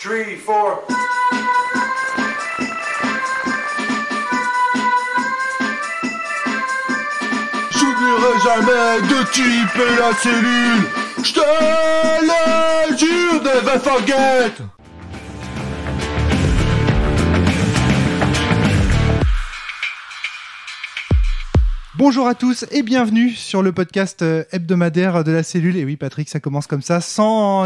3, 4. J'oublierai jamais de typer la cellule. J'te le jure, never forget. Bonjour à tous et bienvenue sur le podcast hebdomadaire de la cellule. Et oui, Patrick, ça commence comme ça,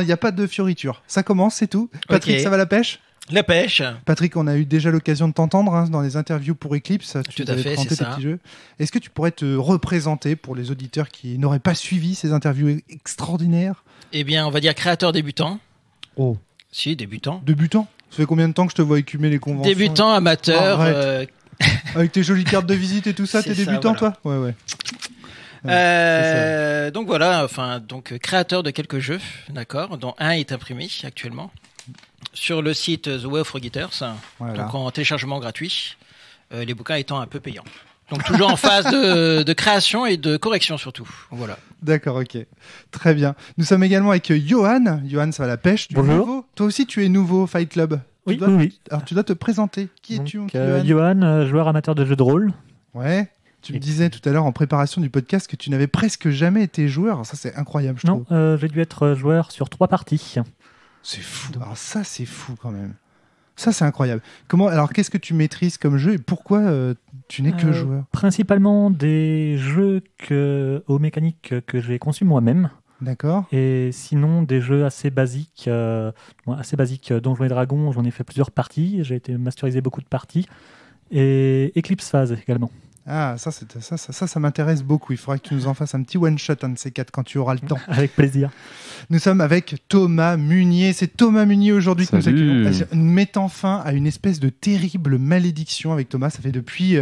il n'y a pas de fioriture. Ça commence, c'est tout. Patrick, Ça va la pêche ? La pêche. Patrick, on a eu déjà l'occasion de t'entendre dans les interviews pour Eclipse. Tout à fait, c'est ça. Petits jeux. Est-ce que tu pourrais te représenter pour les auditeurs qui n'auraient pas suivi ces interviews extraordinaires ? Eh bien, on va dire créateur débutant. Oh. Si, débutant. Débutant ? Ça fait combien de temps que je te vois écumer les conventions ? Débutant, amateur. Avec tes jolies cartes de visite et tout ça, t'es débutant, voilà. toi ? Ouais. Donc voilà, créateur de quelques jeux, d'accord, dont un est imprimé actuellement sur le site The Way of Forgetters, Voilà. donc en téléchargement gratuit, les bouquins étant un peu payants. Donc toujours en phase de création et de correction surtout. Voilà. D'accord, ok. Très bien. Nous sommes également avec Johan. Johan, ça va la pêche. Bonjour. Nouveau. Toi aussi, tu es nouveau Fight Club. Oui. Alors, tu dois te présenter. Qui Donc, es-tu, Johan, joueur amateur de jeux de rôle. Ouais. Tu me disais tout à l'heure en préparation du podcast que tu n'avais presque jamais été joueur. Ça, c'est incroyable, je trouve. Non, j'ai dû être joueur sur 3 parties. C'est fou. Alors ça, c'est fou quand même. Ça, c'est incroyable. Alors, qu'est-ce que tu maîtrises comme jeu et pourquoi tu n'es que joueur ? Principalement des jeux aux mécaniques que j'ai conçus moi-même. D'accord. Et sinon, des jeux assez basiques. Donjons et Dragons, j'en ai fait plusieurs parties. J'ai été masterisé beaucoup de parties. Et Eclipse Phase également. Ah, ça m'intéresse beaucoup. Il faudra que tu nous en fasses un petit one-shot, un de ces 4, quand tu auras le temps. Avec plaisir. Nous sommes avec Thomas Munier. C'est Thomas Munier aujourd'hui que nous accueillons. Nous mettons fin à une espèce de terrible malédiction avec Thomas. Ça fait depuis,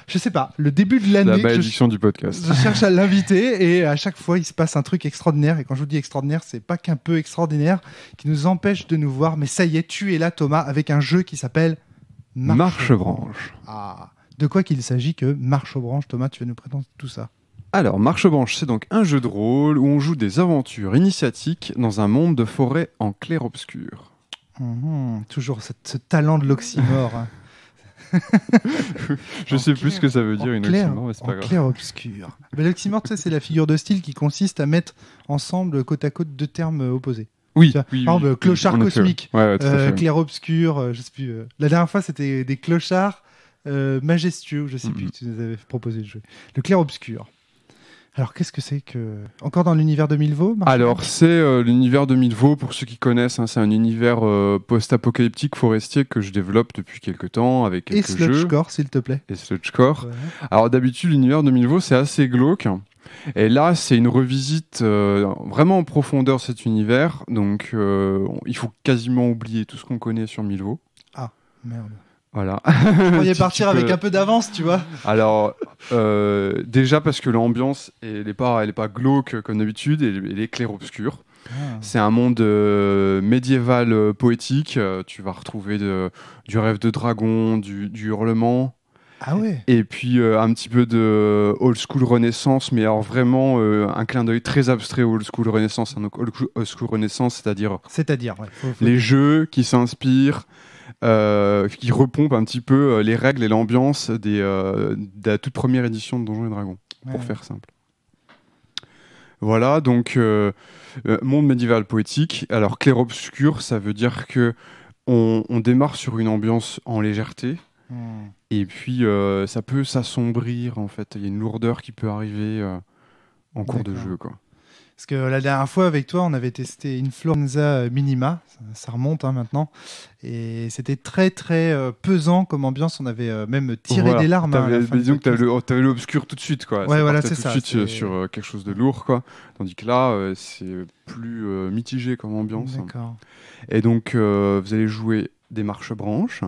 je sais pas, le début de l'année. La malédiction du podcast. Je cherche à l'inviter et à chaque fois, il se passe un truc extraordinaire. Et quand je vous dis extraordinaire, c'est pas qu'un peu extraordinaire qui nous empêche de nous voir. Mais ça y est, tu es là, Thomas, avec un jeu qui s'appelle Marche-branche. Ah. De quoi qu'il s'agit que Marche-branche, Thomas, tu vas nous présenter tout ça. Alors, Marche-branche, c'est donc un jeu de rôle où on joue des aventures initiatiques dans un monde de forêt en clair-obscur. Toujours ce talent de l'oxymore. Je sais plus ce que ça veut dire une oxymore, mais c'est pas grave. Clair-obscur. L'oxymore, tu sais, c'est la figure de style qui consiste à mettre ensemble côte à côte 2 termes opposés. Oui. Par exemple, clochard cosmique, ouais, clair-obscur, je sais plus. La dernière fois, c'était des clochards majestueux, je sais plus, tu nous avais proposé de jouer. Le clair-obscur. Alors, qu'est-ce que c'est que... Encore dans l'univers de Milvaux ? Alors, c'est l'univers de Milvaux, pour ceux qui connaissent, c'est un univers post-apocalyptique forestier que je développe depuis quelques temps avec quelques jeux. Et Sludgecore, s'il te plaît. Et Sludgecore. Ouais. Alors, d'habitude, l'univers de Milvaux, c'est assez glauque. Et là, c'est une revisite vraiment en profondeur de cet univers. Donc, il faut quasiment oublier tout ce qu'on connaît sur Milvaux. Ah, merde. Voilà. Je croyais partir avec un peu d'avance, tu vois. Alors, déjà parce que l'ambiance, elle est pas glauque comme d'habitude, elle est clair-obscure. Ah. C'est un monde médiéval poétique. Tu vas retrouver du rêve de dragon, du hurlement. Ah ouais. Et puis un petit peu de old school renaissance, mais alors vraiment un clin d'œil très abstrait au old school renaissance. Donc old school renaissance, c'est-à-dire ouais, les jeux qui s'inspirent, qui repompent un petit peu les règles et l'ambiance de la toute première édition de Donjons et Dragons, pour faire simple. Voilà, donc monde médiéval poétique. Alors clair-obscur, ça veut dire que on démarre sur une ambiance en légèreté. Et puis ça peut s'assombrir en fait. Il y a une lourdeur qui peut arriver en cours de jeu, quoi. Parce que la dernière fois avec toi, on avait testé Influenza Minima, ça remonte maintenant, et c'était très très pesant comme ambiance. On avait même tiré des larmes. Disons que t'avais l'obscur tout de suite, quoi. Ouais, voilà, c'est tout ça. De suite sur quelque chose de lourd, quoi. Tandis que là, c'est plus mitigé comme ambiance. D'accord. Et donc vous allez jouer des marche-branches,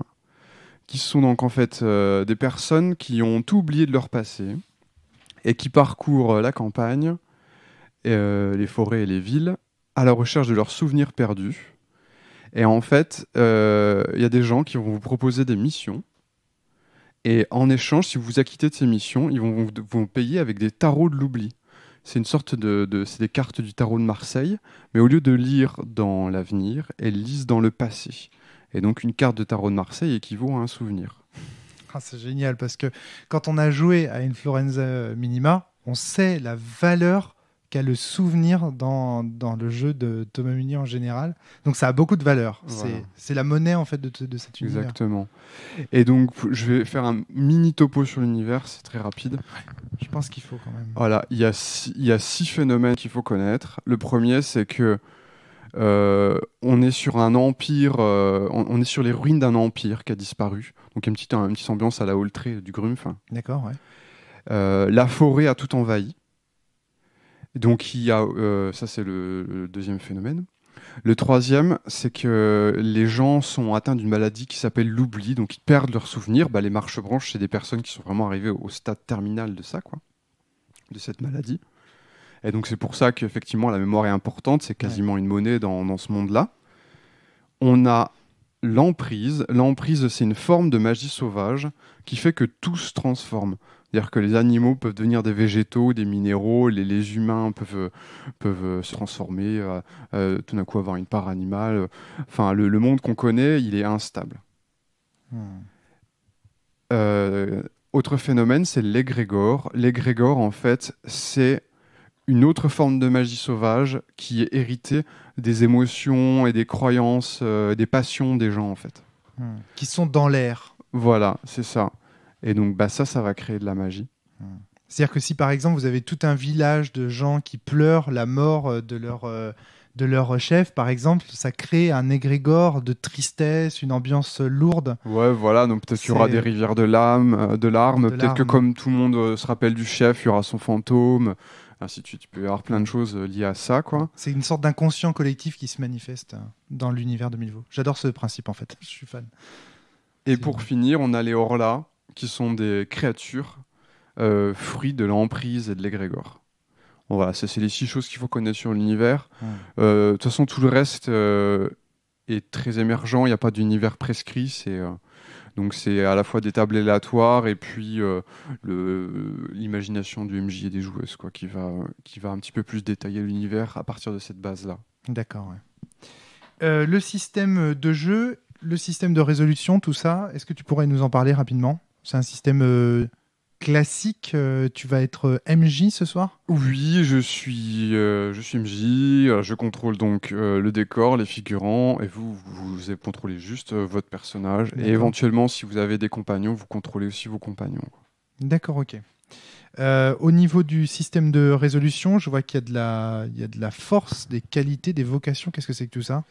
qui sont donc en fait des personnes qui ont tout oublié de leur passé et qui parcourent la campagne, les forêts et les villes à la recherche de leurs souvenirs perdus. Et en fait, il y a des gens qui vont vous proposer des missions. Et en échange, si vous vous acquittez de ces missions, ils vont vous payer avec des tarots de l'oubli. c'est une sorte c'est des cartes du tarot de Marseille, mais au lieu de lire dans l'avenir, elles lisent dans le passé. Et donc une carte de tarot de Marseille équivaut à un souvenir. Ah, c'est génial parce que quand on a joué à Influenza Minima, on sait la valeur qu'a le souvenir dans le jeu de Thomas Munier en général. Donc ça a beaucoup de valeur. Voilà. C'est la monnaie en fait de cet univers. Exactement. Et donc je vais faire un mini topo sur l'univers, c'est très rapide. Je pense qu'il faut quand même. Voilà, il y a 6 phénomènes qu'il faut connaître. Le premier, c'est que on est sur un empire, on est sur les ruines d'un empire qui a disparu. Donc une petite ambiance à la Holtré du Grumpf. D'accord, ouais. La forêt a tout envahi. Donc il y a, ça c'est le deuxième phénomène. Le troisième, c'est que les gens sont atteints d'une maladie qui s'appelle l'oubli, donc ils perdent leurs souvenirs. Bah, les marche-branches, c'est des personnes qui sont vraiment arrivées au stade terminal de ça, quoi, de cette maladie. Et donc c'est pour ça qu'effectivement la mémoire est importante, c'est quasiment une monnaie dans ce monde-là. On a l'emprise. L'emprise, c'est une forme de magie sauvage qui fait que tout se transforme. C'est-à-dire que les animaux peuvent devenir des végétaux, des minéraux, les humains peuvent se transformer, tout d'un coup avoir une part animale. Enfin, le monde qu'on connaît, il est instable. Autre phénomène, c'est l'égrégore. L'égrégore, en fait, c'est une autre forme de magie sauvage qui est héritée des émotions et des croyances, des passions des gens, en fait. Qui sont dans l'air. Voilà, c'est ça. Et donc, ça va créer de la magie. C'est-à-dire que si, par exemple, vous avez tout un village de gens qui pleurent la mort de leur chef, par exemple, ça crée un égrégore de tristesse, une ambiance lourde. Ouais, voilà. Donc, peut-être qu'il y aura des rivières de larmes. Peut-être que comme tout le monde se rappelle du chef, il y aura son fantôme. Ainsi de suite. Il peut y avoir plein de choses liées à ça, quoi. C'est une sorte d'inconscient collectif qui se manifeste dans l'univers de Milvaux. J'adore ce principe, en fait. Je suis fan. Et pour finir, on a les Horlas, qui sont des créatures fruits de l'emprise et de l'égrégore. Bon, voilà, c'est les 6 choses qu'il faut connaître sur l'univers. De toute façon, tout le reste est très émergent. Il n'y a pas d'univers prescrit. Donc c'est à la fois des tables aléatoires et puis l'imagination du MJ et des joueuses, quoi, qui va un petit peu plus détailler l'univers à partir de cette base-là. D'accord, ouais. Le système de jeu, le système de résolution, tout ça, est-ce que tu pourrais nous en parler rapidement ? C'est un système classique. Tu vas être MJ ce soir ? Oui, je suis MJ. Je contrôle donc le décor, les figurants, et vous contrôlez juste votre personnage. D'accord. Et éventuellement, si vous avez des compagnons, vous contrôlez aussi vos compagnons, quoi. D'accord, ok. Au niveau du système de résolution, je vois qu'il y a de la force, des qualités, des vocations. Qu'est-ce que c'est que tout ça ?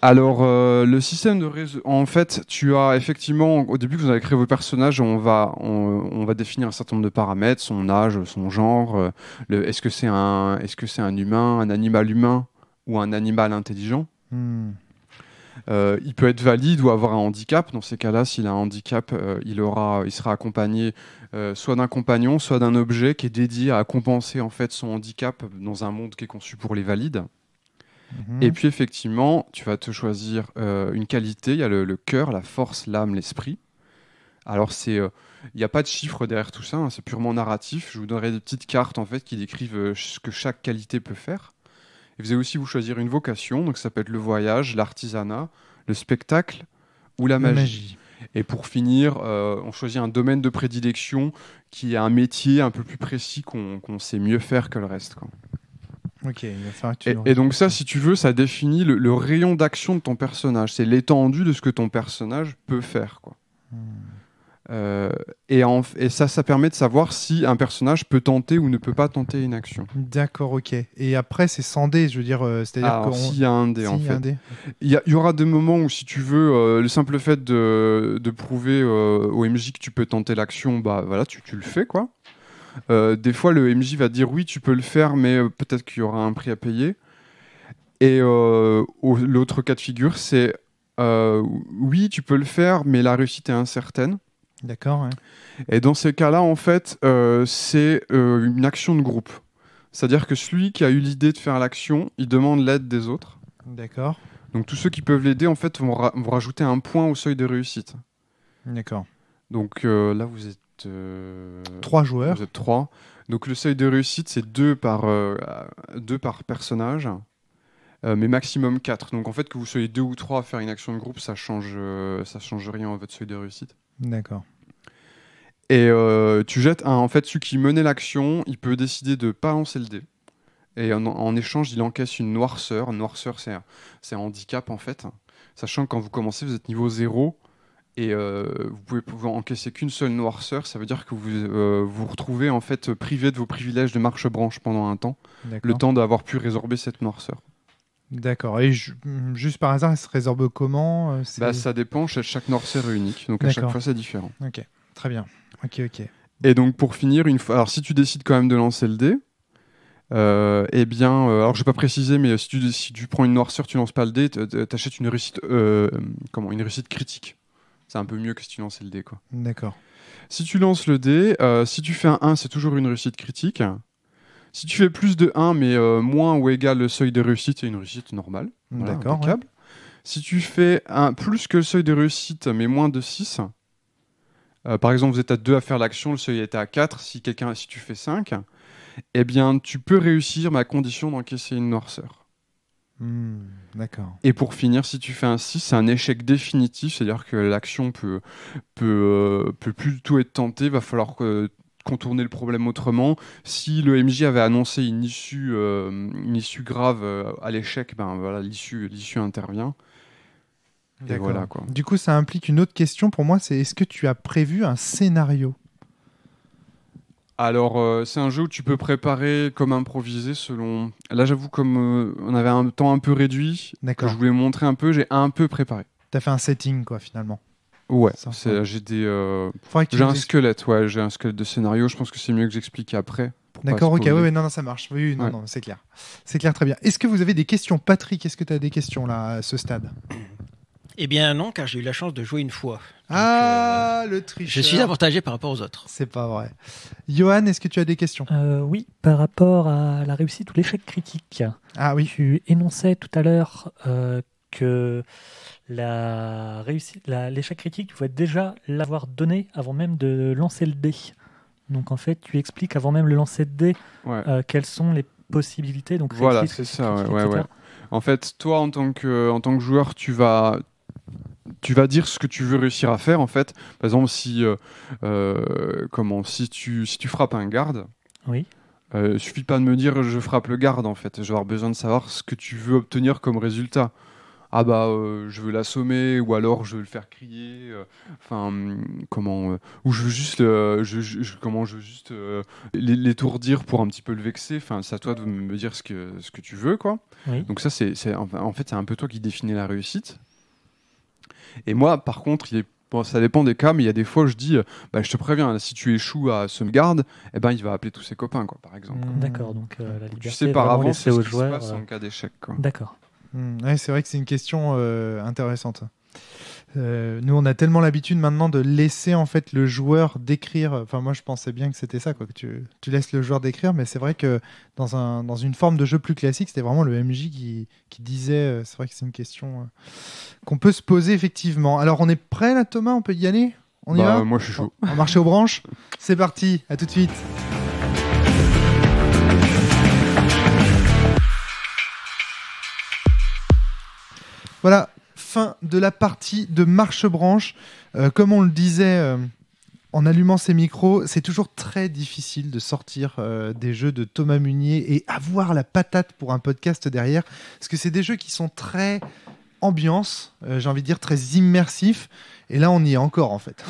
Alors, le système de résolution, en fait, tu as effectivement, au début que vous avez créé vos personnages, on va définir un certain nombre de paramètres, son âge, son genre, est-ce que c'est un humain, un animal humain ou un animal intelligent. Il peut être valide ou avoir un handicap. Dans ces cas-là, s'il a un handicap, il sera accompagné soit d'un compagnon, soit d'un objet qui est dédié à compenser en fait son handicap dans un monde qui est conçu pour les valides. Et puis effectivement, tu vas te choisir une qualité. Il y a le cœur, la force, l'âme, l'esprit. Alors il n'y a pas de chiffre derrière tout ça, hein, c'est purement narratif. Je vous donnerai des petites cartes en fait qui décrivent ce que chaque qualité peut faire. Et vous allez aussi vous choisir une vocation, donc ça peut être le voyage, l'artisanat, le spectacle ou la magie. Et pour finir, on choisit un domaine de prédilection qui est un métier un peu plus précis qu'on sait mieux faire que le reste, quoi. Ok, il va falloir que tu et donc ça, si tu veux, ça définit le rayon d'action de ton personnage. C'est l'étendue de ce que ton personnage peut faire, quoi. Et ça permet de savoir si un personnage peut tenter ou ne peut pas tenter une action. D'accord, ok. Et après, c'est sans dé, je veux dire, c'est-à-dire s'il y a un dé, en fait. Il y aura des moments où, si tu veux, le simple fait de prouver au MJ que tu peux tenter l'action, bah voilà, tu le fais, quoi. Des fois, le MJ va dire oui, tu peux le faire, mais peut-être qu'il y aura un prix à payer. Et l'autre cas de figure, c'est oui, tu peux le faire, mais la réussite est incertaine. D'accord, ouais. Et dans ces cas-là, en fait, c'est une action de groupe. C'est-à-dire que celui qui a eu l'idée de faire l'action, il demande l'aide des autres. D'accord. Donc tous ceux qui peuvent l'aider, en fait, vont rajouter un point au seuil de réussite. D'accord. Donc là, vous êtes êtes 3 joueurs. Vous êtes 3. Donc le seuil de réussite, c'est 2 par personnage, mais maximum 4. Donc en fait, que vous soyez 2 ou 3 à faire une action de groupe, ça change rien à votre seuil de réussite. D'accord. Et tu jettes en fait, celui qui menait l'action, il peut décider de pas lancer le dé. Et en échange, il encaisse une noirceur. Une noirceur, c'est un handicap en fait. Sachant que quand vous commencez, vous êtes niveau 0. Et vous pouvez encaisser qu'une seule noirceur, ça veut dire que vous vous retrouvez en fait privé de vos privilèges de marche-branche pendant un temps, le temps d'avoir pu résorber cette noirceur. D'accord. Et juste par hasard, elle se résorbe comment Ça dépend, chaque noirceur est unique, donc à chaque fois c'est différent. Ok, très bien. Ok. Et donc pour finir, une fois, alors si tu décides quand même de lancer le dé, alors je vais pas préciser, mais si tu prends une noirceur, tu lances pas le dé, t'achètes une réussite, une réussite critique. C'est un peu mieux que si tu lançais le dé, quoi. D'accord. Si tu lances le dé, si tu fais un 1, c'est toujours une réussite critique. Si tu fais plus de 1, mais moins ou égal le seuil de réussite, c'est une réussite normale. Voilà, D'accord. impeccable. Ouais. Si tu fais plus que le seuil de réussite, mais moins de 6, par exemple, vous êtes à 2 à faire l'action, le seuil est à 4. Si tu fais 5, eh bien, tu peux réussir, mais à condition d'encaisser une noirceur. D'accord. Et pour finir, si tu fais un 6, c'est un échec définitif, c'est-à-dire que l'action peut plus du tout être tentée, va falloir contourner le problème autrement. Si le MJ avait annoncé une issue grave à l'échec, l'issue intervient. Et voilà, quoi. Du coup, ça implique une autre question pour moi, c'est est-ce que tu as prévu un scénario ? Alors, c'est un jeu où tu peux préparer comme improviser selon... Là, j'avoue, comme on avait un temps un peu réduit, que je voulais montrer un peu, j'ai un peu préparé. T'as fait un setting, quoi, finalement. Ouais, j'ai un squelette, j'ai un squelette de scénario. Je pense que c'est mieux que j'explique après. D'accord, ok, non, ça marche. Oui, non, c'est clair. C'est clair, très bien. Est-ce que vous avez des questions, Patrick ? Est-ce que tu as des questions là à ce stade ? Eh bien non, car j'ai eu la chance de jouer une fois. Donc, le tricheur. Je suis avantagé par rapport aux autres. C'est pas vrai. Johan, est-ce que tu as des questions ? Oui, par rapport à la réussite ou l'échec critique. Ah oui. Tu énonçais tout à l'heure que l'échec critique, tu pouvais déjà l'avoir donné avant même de lancer le dé. Donc en fait, tu expliques avant même le lancer de dé quelles sont les possibilités. Donc voilà, c'est ça. Ouais. En fait, toi, en tant que joueur, tu vas dire ce que tu veux réussir à faire, en fait. Par exemple, si tu frappes un garde, oui. Suffit pas de me dire je frappe le garde, en fait. Je vais avoir besoin de savoir ce que tu veux obtenir comme résultat. Je veux l'assommer, ou alors je veux le faire crier, ou je veux juste l'étourdir pour un petit peu le vexer. Enfin, c'est à toi de me dire ce que tu veux, quoi. Oui. Donc ça, en fait, c'est un peu toi qui définis la réussite. Et moi, par contre, ça dépend des cas, mais il y a des fois, je dis, je te préviens, si tu échoues à ce garde, il va appeler tous ses copains, quoi, par exemple. D'accord, donc la liberté, tu sais par avance ce aux qui joueurs, se passe en cas d'échec, quoi. D'accord. Ouais, c'est vrai que c'est une question intéressante. Nous, on a tellement l'habitude maintenant de laisser en fait le joueur décrire. Enfin, moi, je pensais bien que c'était ça, quoi, que tu laisses le joueur décrire, mais c'est vrai que dans une forme de jeu plus classique, c'était vraiment le MJ qui disait. C'est vrai que c'est une question qu'on peut se poser effectivement. Alors, on est prêt là, Thomas ? On peut y aller ? On y va ? Moi, je suis chaud. On va marcher aux branches. C'est parti. À tout de suite. Voilà, fin de la partie de marche-branche. Comme on le disait en allumant ces micros, c'est toujours très difficile de sortir des jeux de Thomas Munier et avoir la patate pour un podcast derrière. Parce que c'est des jeux qui sont très ambiance, j'ai envie de dire très immersifs. Et là, on y est encore, en fait.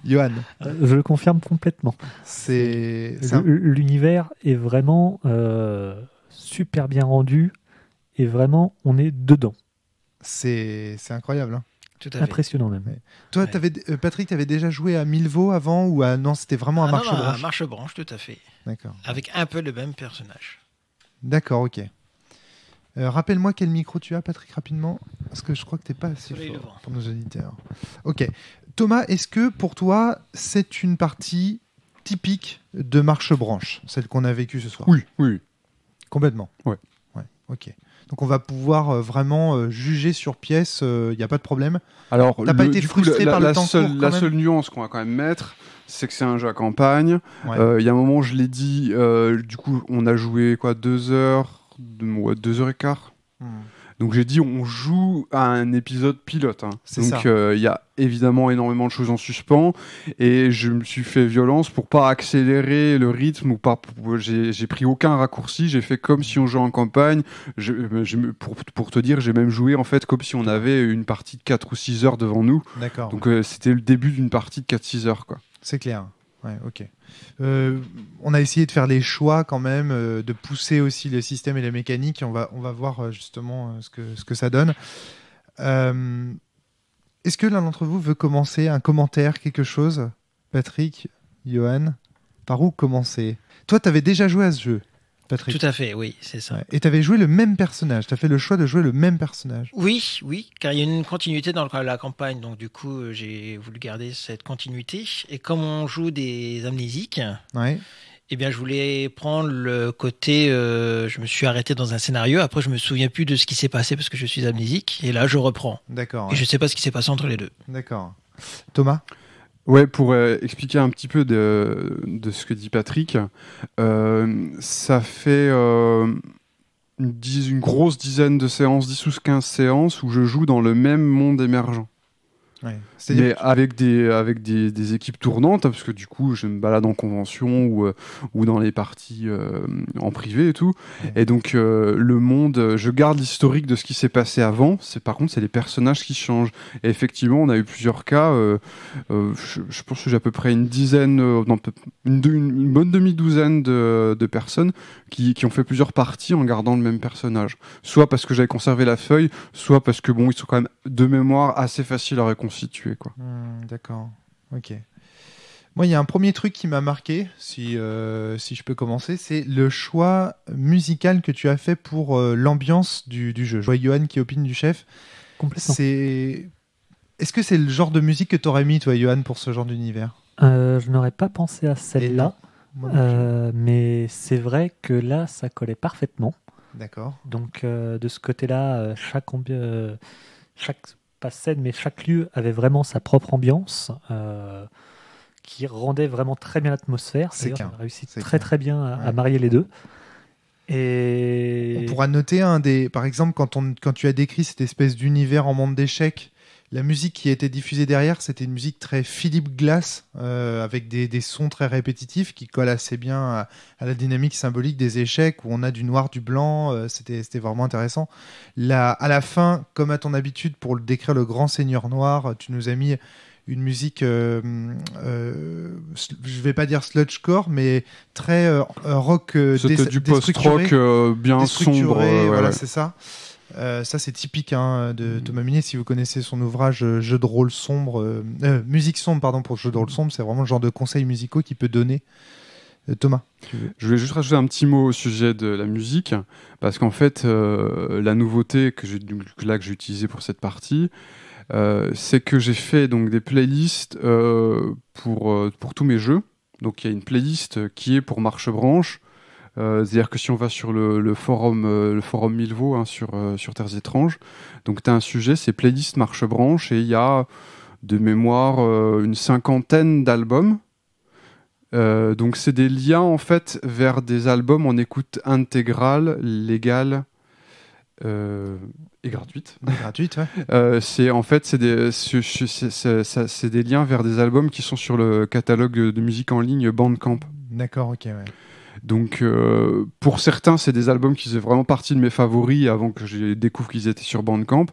Johan. Je le confirme complètement. L'univers est vraiment super bien rendu. Et vraiment, on est dedans. C'est incroyable. Hein. Tout à fait. Impressionnant même. Ouais. Toi, Patrick, tu avais déjà joué à Milvaux avant ou non, c'était vraiment à Marche-Branche ? Non, à Marche-Branche, tout à fait. D'accord. Avec un peu le même personnage. D'accord, ok. Rappelle-moi quel micro tu as, Patrick, rapidement, parce que je crois que tu n'es pas assez fort pour nos auditeurs. Ok. Thomas, est-ce que pour toi, c'est une partie typique de Marche-Branche, celle qu'on a vécue ce soir ? Oui. Complètement ? Ouais. Ok. Donc on va pouvoir vraiment juger sur pièce, il n'y a pas de problème. Alors, T'as pas été frustré par le temps court, quand la même seule nuance qu'on va quand même mettre, c'est que c'est un jeu à campagne. Ouais. Il y a un moment, je l'ai dit, du coup, on a joué 2 heures, 2 heures et quart. Donc j'ai dit, on joue à un épisode pilote. C'est Donc ça. il y a évidemment énormément de choses en suspens et je me suis fait violence pour pas accélérer le rythme ou pas. J'ai pris aucun raccourci. J'ai fait comme si on jouait en campagne. Pour te dire, j'ai même joué en fait comme si on avait une partie de 4 ou 6 heures devant nous. D'accord. Donc c'était le début d'une partie de 4-6 heures quoi. C'est clair. Ouais, ok. On a essayé de faire les choix quand même, de pousser aussi le système et la mécanique. On va voir justement ce que ça donne. Est-ce que l'un d'entre vous veut commencer un commentaire, quelque chose? Patrick, Johan, par où commencer? Toi, tu avais déjà joué à ce jeu, Patrick. Tout à fait, oui, c'est ça. Ouais. Et tu avais joué le même personnage. Tu as fait le choix de jouer le même personnage. Oui, car il y a une continuité dans la campagne, donc du coup, j'ai voulu garder cette continuité. Et comme on joue des amnésiques, Ouais. eh bien, je voulais prendre le côté. Je me suis arrêté dans un scénario. Après, je me souviens plus de ce qui s'est passé parce que je suis amnésique. Et là, je reprends. D'accord. Et je sais pas ce qui s'est passé entre les deux. D'accord. Thomas? Ouais, pour expliquer un petit peu de ce que dit Patrick, ça fait une grosse dizaine de séances, 10 ou 15 séances, où je joue dans le même monde émergent. Ouais. Mais avec des équipes tournantes, parce que du coup, je me balade en convention ou dans les parties en privé et tout. Ouais. Et donc, le monde, je garde l'historique de ce qui s'est passé avant. Par contre, c'est les personnages qui changent. Et effectivement, on a eu plusieurs cas. Je pense que j'ai à peu près une dizaine, une bonne demi-douzaine de personnes qui ont fait plusieurs parties en gardant le même personnage. Soit parce que j'avais conservé la feuille, soit parce que bon, ils sont quand même de mémoire assez faciles à reconstituer, quoi. D'accord. Ok. Moi, il y a un premier truc qui m'a marqué, si je peux commencer, c'est le choix musical que tu as fait pour l'ambiance du jeu. Je vois Johan qui opine du chef. Complètement. Est-ce que c'est le genre de musique que tu aurais mis, toi, Johan, pour ce genre d'univers? Je n'aurais pas pensé à celle-là, Moi non plus. mais c'est vrai que là, ça collait parfaitement. D'accord. Donc, de ce côté-là, chaque pas scène, mais chaque lieu avait vraiment sa propre ambiance qui rendait vraiment très bien l'atmosphère. C'est D'ailleurs, clair. on a réussi C'est très clair. très bien à Ouais. marier les deux. Et On pourra noter par exemple, quand tu as décrit cette espèce d'univers en monde d'échecs, la musique qui a été diffusée derrière, c'était une musique très Philip Glass, avec des sons très répétitifs qui collent assez bien à la dynamique symbolique des échecs, où on a du noir, du blanc. C'était vraiment intéressant. Là, à la fin, comme à ton habitude, pour décrire le grand seigneur noir, tu nous as mis une musique, je vais pas dire sludgecore, mais très rock C'était du déstructuré. post-rock bien Déstructuré, sombre. voilà, Ouais. c'est ça. Ça, c'est typique de Thomas Munier. Si vous connaissez son ouvrage Jeu de rôle sombre, musique sombre, pardon, pour jeu de rôle sombre, c'est vraiment le genre de conseils musicaux qu'il peut donner. Thomas, tu veux? Je voulais juste rajouter un petit mot au sujet de la musique, parce qu'en fait, la nouveauté que j'ai utilisée pour cette partie, c'est que j'ai fait donc des playlists pour tous mes jeux. Donc il y a une playlist qui est pour Marche-Branche. C'est-à-dire que si on va sur le forum Milvaux sur Terres étranges, donc tu as un sujet, c'est playlist Marche-Branche, et il y a de mémoire une 50aine d'albums. Donc c'est des liens en fait vers des albums en écoute intégrale, légale et gratuite. Gratuite, ouais. C'est des liens vers des albums qui sont sur le catalogue de musique en ligne Bandcamp. D'accord, ok, ouais. Donc pour certains, c'est des albums qui faisaient vraiment partie de mes favoris avant que je découvre qu'ils étaient sur Bandcamp.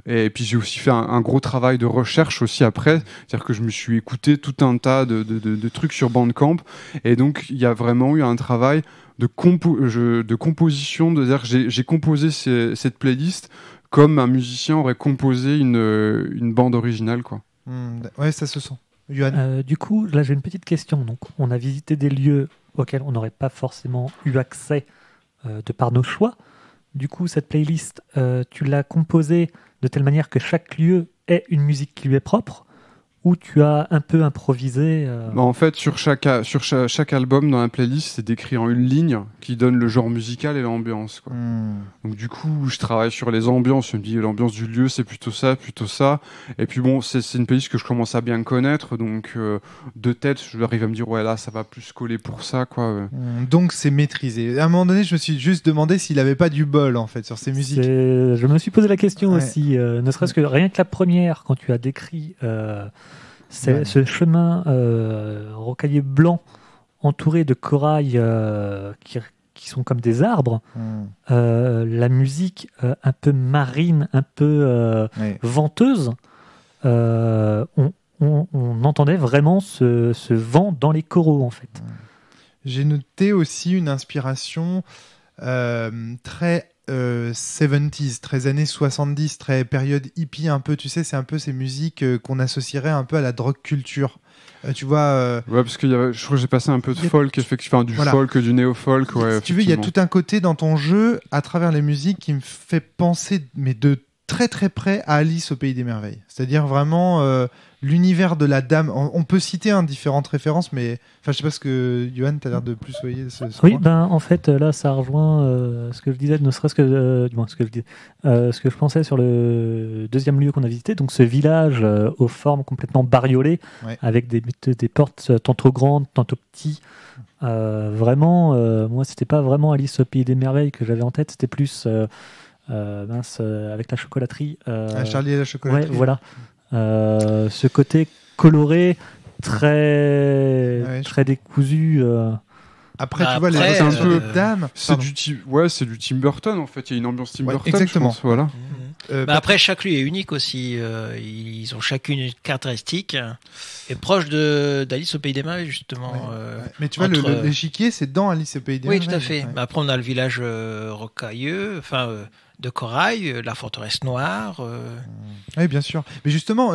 Et puis j'ai aussi fait un gros travail de recherche aussi après, c'est-à-dire que je me suis écouté tout un tas de trucs sur Bandcamp. Et donc il y a vraiment eu un travail de composition, c'est-à-dire que j'ai composé cette playlist comme un musicien aurait composé une bande originale, quoi. Ouais, ça se sent. Johan. du coup, là j'ai une petite question. Donc, on a visité des lieux auxquels on n'aurait pas forcément eu accès de par nos choix. Du coup, cette playlist, tu l'as composée de telle manière que chaque lieu ait une musique qui lui est propre, où tu as un peu improvisé Bah, en fait, sur chaque album dans la playlist, c'est décrit en une ligne qui donne le genre musical et l'ambiance, quoi. Donc du coup, je travaille sur les ambiances. Je me dis l'ambiance du lieu, c'est plutôt ça. Et puis bon, c'est une playlist que je commence à bien connaître, donc de tête, je arrive à me dire ouais là, ça va plus coller pour ça, quoi. Donc c'est maîtrisé. À un moment donné, je me suis juste demandé s'il avait pas du bol en fait sur ces musiques. Je me suis posé la question Ouais. aussi, ne serait-ce que rien que la première, quand tu as décrit ce chemin rocaillé blanc entouré de corail qui sont comme des arbres, la musique un peu marine, un peu Ouais. venteuse, on entendait vraiment ce vent dans les coraux en fait. J'ai noté aussi une inspiration très 70s, très années 70, très période hippie un peu, tu sais, c'est un peu ces musiques qu'on associerait un peu à la drogue culture. Tu vois, Ouais, parce que je crois que j'ai passé un peu de Il y a- folk, effectivement, du Voilà. folk, du néo-folk. Ouais, si tu veux, il y a effectivement. tout un côté dans ton jeu, à travers les musiques, qui me fait penser, mais de très très près, à Alice au Pays des Merveilles. C'est-à-dire vraiment l'univers de la dame. On peut citer différentes références, mais enfin, je sais pas ce que Johan, t'as l'air de plus voyer ce Oui, point. ben en fait là ça rejoint ce que je disais, ne serait-ce que du moins ce que je disais, ce que je pensais sur le deuxième lieu qu'on a visité, donc ce village aux formes complètement bariolées, Ouais. avec des portes tantôt grandes, tantôt petites. Vraiment, moi c'était pas vraiment Alice au Pays des Merveilles que j'avais en tête, c'était plus avec la chocolaterie. Ah, Charlie et la Ouais, chocolaterie. voilà. Ce côté coloré, Ouais, très décousu. Après, tu Après, vois, les c'est un références peu- de dames. C'est Pardon. c'est du Tim Burton en fait. Il y a une ambiance Tim Ouais, Burton. exactement. Je pense, voilà. Bah après, chaque lieu est unique aussi. Ils ont chacune une caractéristique et proche d'Alice au Pays des Merveilles justement. Ouais. Mais tu vois, entre- l'échiquier, c'est dans Alice au Pays des Oui, Merveilles. tout à fait. Ouais. Mais après, on a le village rocailleux, enfin de corail, la forteresse noire. Oui, bien sûr. Mais justement,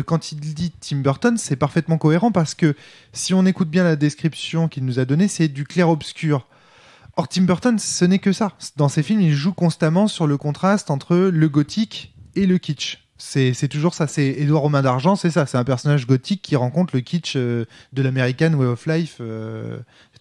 quand il dit Tim Burton, c'est parfaitement cohérent parce que si on écoute bien la description qu'il nous a donnée, c'est du clair-obscur. Or, Tim Burton, ce n'est que ça. Dans ses films, il joue constamment sur le contraste entre le gothique et le kitsch. C'est toujours ça. C'est Édouard Romain d'Argent, c'est ça. C'est un personnage gothique qui rencontre le kitsch de l'American Way of Life,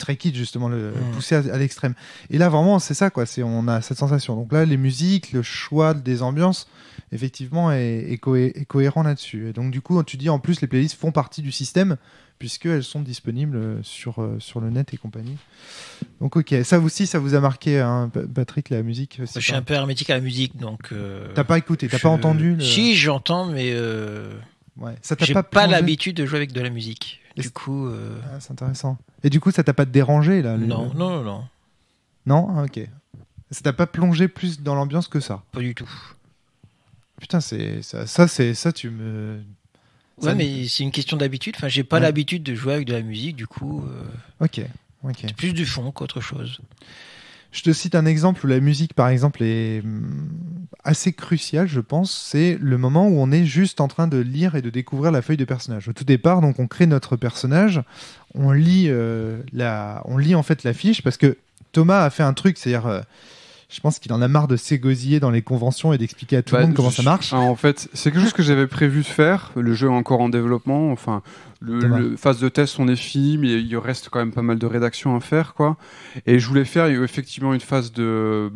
très kitsch justement, poussé à l'extrême. Et là, vraiment, c'est ça, quoi. On a cette sensation. Donc là, les musiques, le choix des ambiances, effectivement, est cohérent là-dessus. Et donc, du coup, tu dis en plus, les playlists font partie du système puisqu'elles sont disponibles sur le net et compagnie. Donc, ok. Ça aussi, ça vous a marqué, hein, Patrick, la musique. Je suis un peu hermétique à la musique, donc. T'as pas écouté, t'as pas entendu Si, j'entends, mais Ouais. Ça t'a j'ai pas pas plongé l'habitude de jouer avec de la musique. Et Du coup, Ah, c'est intéressant. Et du coup, ça t'a pas dérangé là non, non, non, Non. Ah, ok. Ça t'a pas plongé plus dans l'ambiance que ça. pas du tout. Putain, c'est ça, tu me. Ouais, mais c'est une question d'habitude. Enfin, j'ai pas Ouais. l'habitude de jouer avec de la musique, du coup, Ok. c'est plus du fond qu'autre chose. Je te cite un exemple où la musique, par exemple, est assez cruciale, je pense. C'est le moment où on est juste en train de lire et de découvrir la feuille de personnage. Au tout départ, donc, on crée notre personnage, on lit en fait la fiche parce que Thomas a fait un truc, c'est-à-dire, je pense qu'il en a marre de s'égosiller dans les conventions et d'expliquer à tout le monde comment ça marche. En fait, c'est quelque chose que j'avais prévu de faire. Le jeu est encore en développement. Enfin, le phase de test, on est fini, mais il reste quand même pas mal de rédaction à faire, quoi. Et je voulais faire effectivement une phase de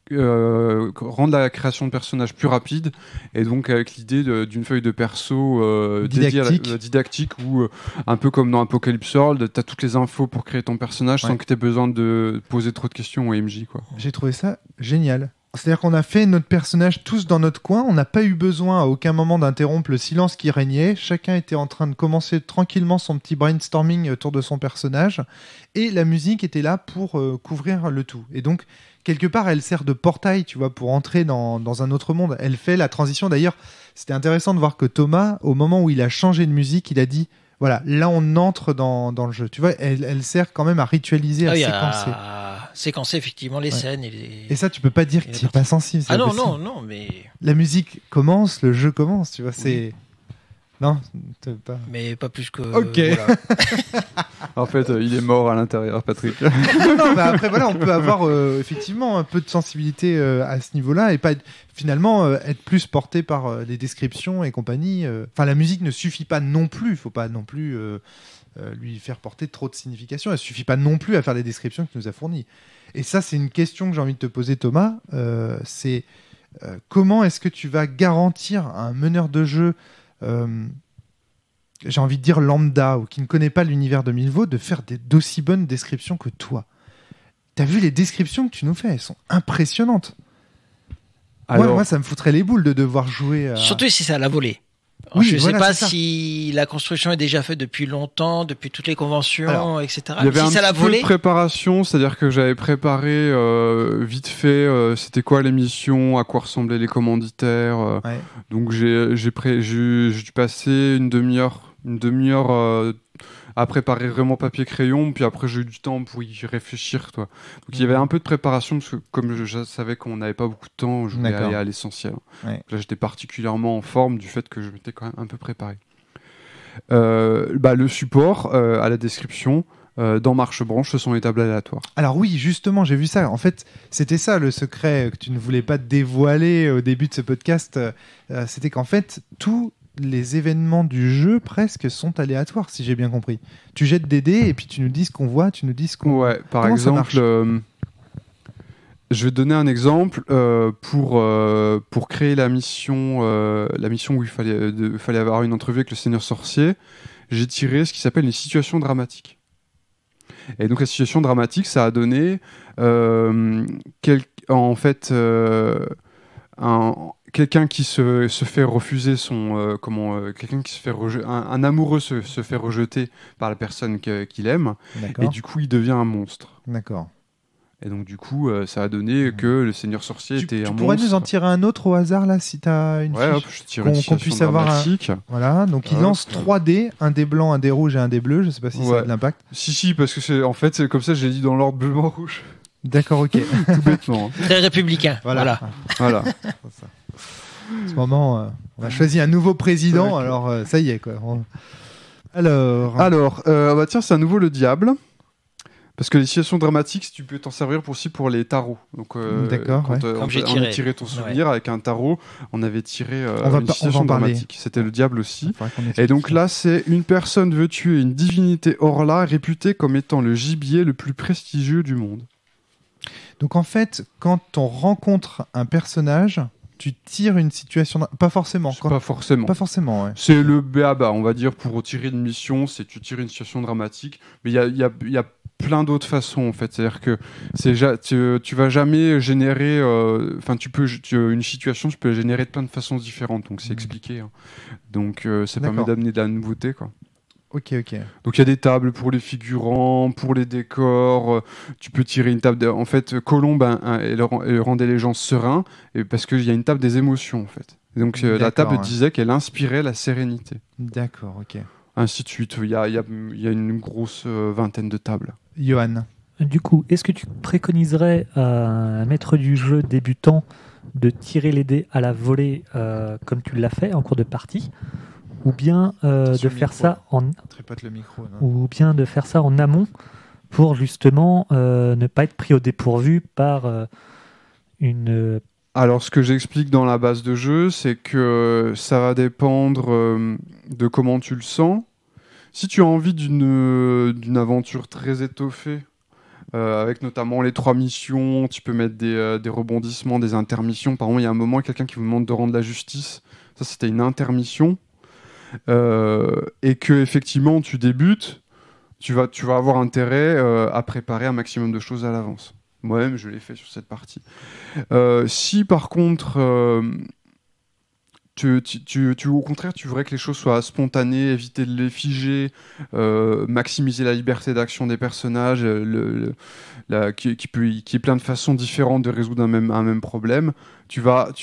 rendre la création de personnages plus rapide, et donc avec l'idée d'une feuille de perso dédiée didactique où un peu comme dans Apocalypse World, t'as toutes les infos pour créer ton personnage sans que t'aies besoin de poser trop de questions au MJ, quoi. J'ai trouvé ça génial. C'est-à-dire qu'on a fait notre personnage tous dans notre coin, on n'a pas eu besoin à aucun moment d'interrompre le silence qui régnait, chacun était en train de commencer tranquillement son petit brainstorming autour de son personnage, et la musique était là pour couvrir le tout. Et donc, quelque part, elle sert de portail, tu vois, pour entrer dans un autre monde. Elle fait la transition. D'ailleurs, c'était intéressant de voir que Thomas, au moment où il a changé de musique, il a dit... Voilà, là on entre dans le jeu. Tu vois, elle sert quand même à ritualiser, à séquencer. Séquencer effectivement les scènes. Et ça, tu peux pas dire que tu n'es pas sensible. Ah non, non, non, mais... La musique commence, le jeu commence, tu vois, c'est... Non, pas... Mais pas plus que... Ok. Voilà. En fait, il est mort à l'intérieur, Patrick. Non, bah après voilà, on peut avoir effectivement un peu de sensibilité à ce niveau-là et pas finalement être plus porté par les descriptions et compagnie. Enfin, la musique ne suffit pas non plus. Il faut pas non plus lui faire porter trop de signification. Elle suffit pas non plus à faire les descriptions que tu nous as fournies. Et ça, c'est une question que j'ai envie de te poser, Thomas. C'est comment est-ce que tu vas garantir à un meneur de jeu j'ai envie de dire lambda ou qui ne connaît pas l'univers de Milvaux de faire d'aussi bonnes descriptions que toi. T'as vu les descriptions que tu nous fais, elles sont impressionnantes. Alors, moi, ça me foutrait les boules de devoir jouer. Surtout si c'est à la volée. Oui, je ne voilà, sais pas c'est ça. si la construction est déjà faite depuis longtemps, depuis toutes les conventions, Alors, etc. il y avait si un c'est à la petit peu volée, de préparation, c'est-à-dire que j'avais préparé vite fait c'était quoi l'émission, à quoi ressemblaient les commanditaires. Ouais. Donc j'ai dû passer une demi-heure à préparer vraiment papier-crayon, puis après j'ai eu du temps pour y réfléchir. Donc il y avait un peu de préparation, parce que comme je savais qu'on n'avait pas beaucoup de temps, je voulais D'accord. aller à l'essentiel. Ouais. Là j'étais particulièrement en forme du fait que je m'étais quand même un peu préparé. Le support à la description, dans Marche Branche, ce sont les tables aléatoires. Alors oui, justement, j'ai vu ça. En fait, c'était ça le secret que tu ne voulais pas dévoiler au début de ce podcast. C'était qu'en fait, tous les événements du jeu presque sont aléatoires, si j'ai bien compris. Tu jettes des dés et puis tu nous dis ce qu'on voit, tu nous dis ce qu'on... Ouais, par Comment ça exemple, je vais te donner un exemple pour créer la mission où il fallait avoir une entrevue avec le Seigneur Sorcier. J'ai tiré ce qui s'appelle une situation dramatique. Et donc la situation dramatique, ça a donné quelqu'un qui se fait refuser quelqu'un qui se fait un amoureux se fait rejeter par la personne qu'il aime, D'accord. et du coup il devient un monstre. D'accord. Et donc du coup ça a donné que le Seigneur Sorcier était un Tu monstre. pourrais nous en tirer un autre au hasard là si tu as une Ouais, fiche hop, je tire qu'on une situation puisse avoir dramatique. Voilà, donc il Hop. lance 3 dés, un dé blanc, un dé rouge et un dé bleu. Je sais pas si ça a Ouais. de l'impact. Si, parce que c'est comme ça, j'ai dit dans l'ordre bleu, blanc, rouge. D'accord, ok. Tout bêtement. très républicain. Voilà. Voilà. C'est ça. En ce moment, on a choisi un nouveau président, alors ça y est quoi. Alors, tiens, c'est à nouveau le diable. Parce que les situations dramatiques, tu peux t'en servir aussi pour les tarots. Donc, D'accord, quand ouais. Comme j'ai on a tiré. tiré ton souvenir avec un tarot, on avait tiré On va une en situation parler. dramatique. C'était le diable aussi. Faudrait qu'on Et explique donc ça. là, c'est une personne veut tuer une divinité Orla réputée comme étant le gibier le plus prestigieux du monde. Donc en fait, quand on rencontre un personnage, tu tires une situation... Pas forcément. Pas forcément. Pas forcément, ouais. C'est le béaba, on va dire, pour tirer une mission, c'est tu tires une situation dramatique. Mais il y a plein d'autres façons, en fait. C'est-à-dire que tu vas jamais générer... une situation, tu peux la générer de plein de façons différentes. Donc c'est expliqué. Hein. Donc ça permet D'accord. d'amener de la nouveauté, quoi. Ok. Donc il y a des tables pour les figurants, pour les décors. Tu peux tirer une table. En fait, Colombe elle rendait les gens sereins, parce qu'il y a une table des émotions, en fait. Et donc la D'accord, table ouais. disait qu'elle inspirait la sérénité. D'accord, ok. Ainsi de suite. Il y a une grosse vingtaine de tables. Johan. Du coup, est-ce que tu préconiserais à un maître du jeu débutant de tirer les dés à la volée comme tu l'as fait en cours de partie, ou bien Attention de le faire micro. ça en Trépote le micro. Non. ou bien de faire ça en amont pour justement ne pas être pris au dépourvu par une... Alors, ce que j'explique dans la base de jeu, c'est que ça va dépendre de comment tu le sens. Si tu as envie d'une aventure très étoffée, avec notamment les 3 missions, tu peux mettre des rebondissements, des intermissions. Par exemple, il y a un moment, quelqu'un qui vous demande de rendre la justice. Ça, c'était une intermission. Et que effectivement, tu débutes, tu vas avoir intérêt à préparer un maximum de choses à l'avance. Moi-même, je l'ai fait sur cette partie. Si par contre, au contraire, tu voudrais que les choses soient spontanées, éviter de les figer, maximiser la liberté d'action des personnages, qui est plein de façons différentes de résoudre un même problème, tu vas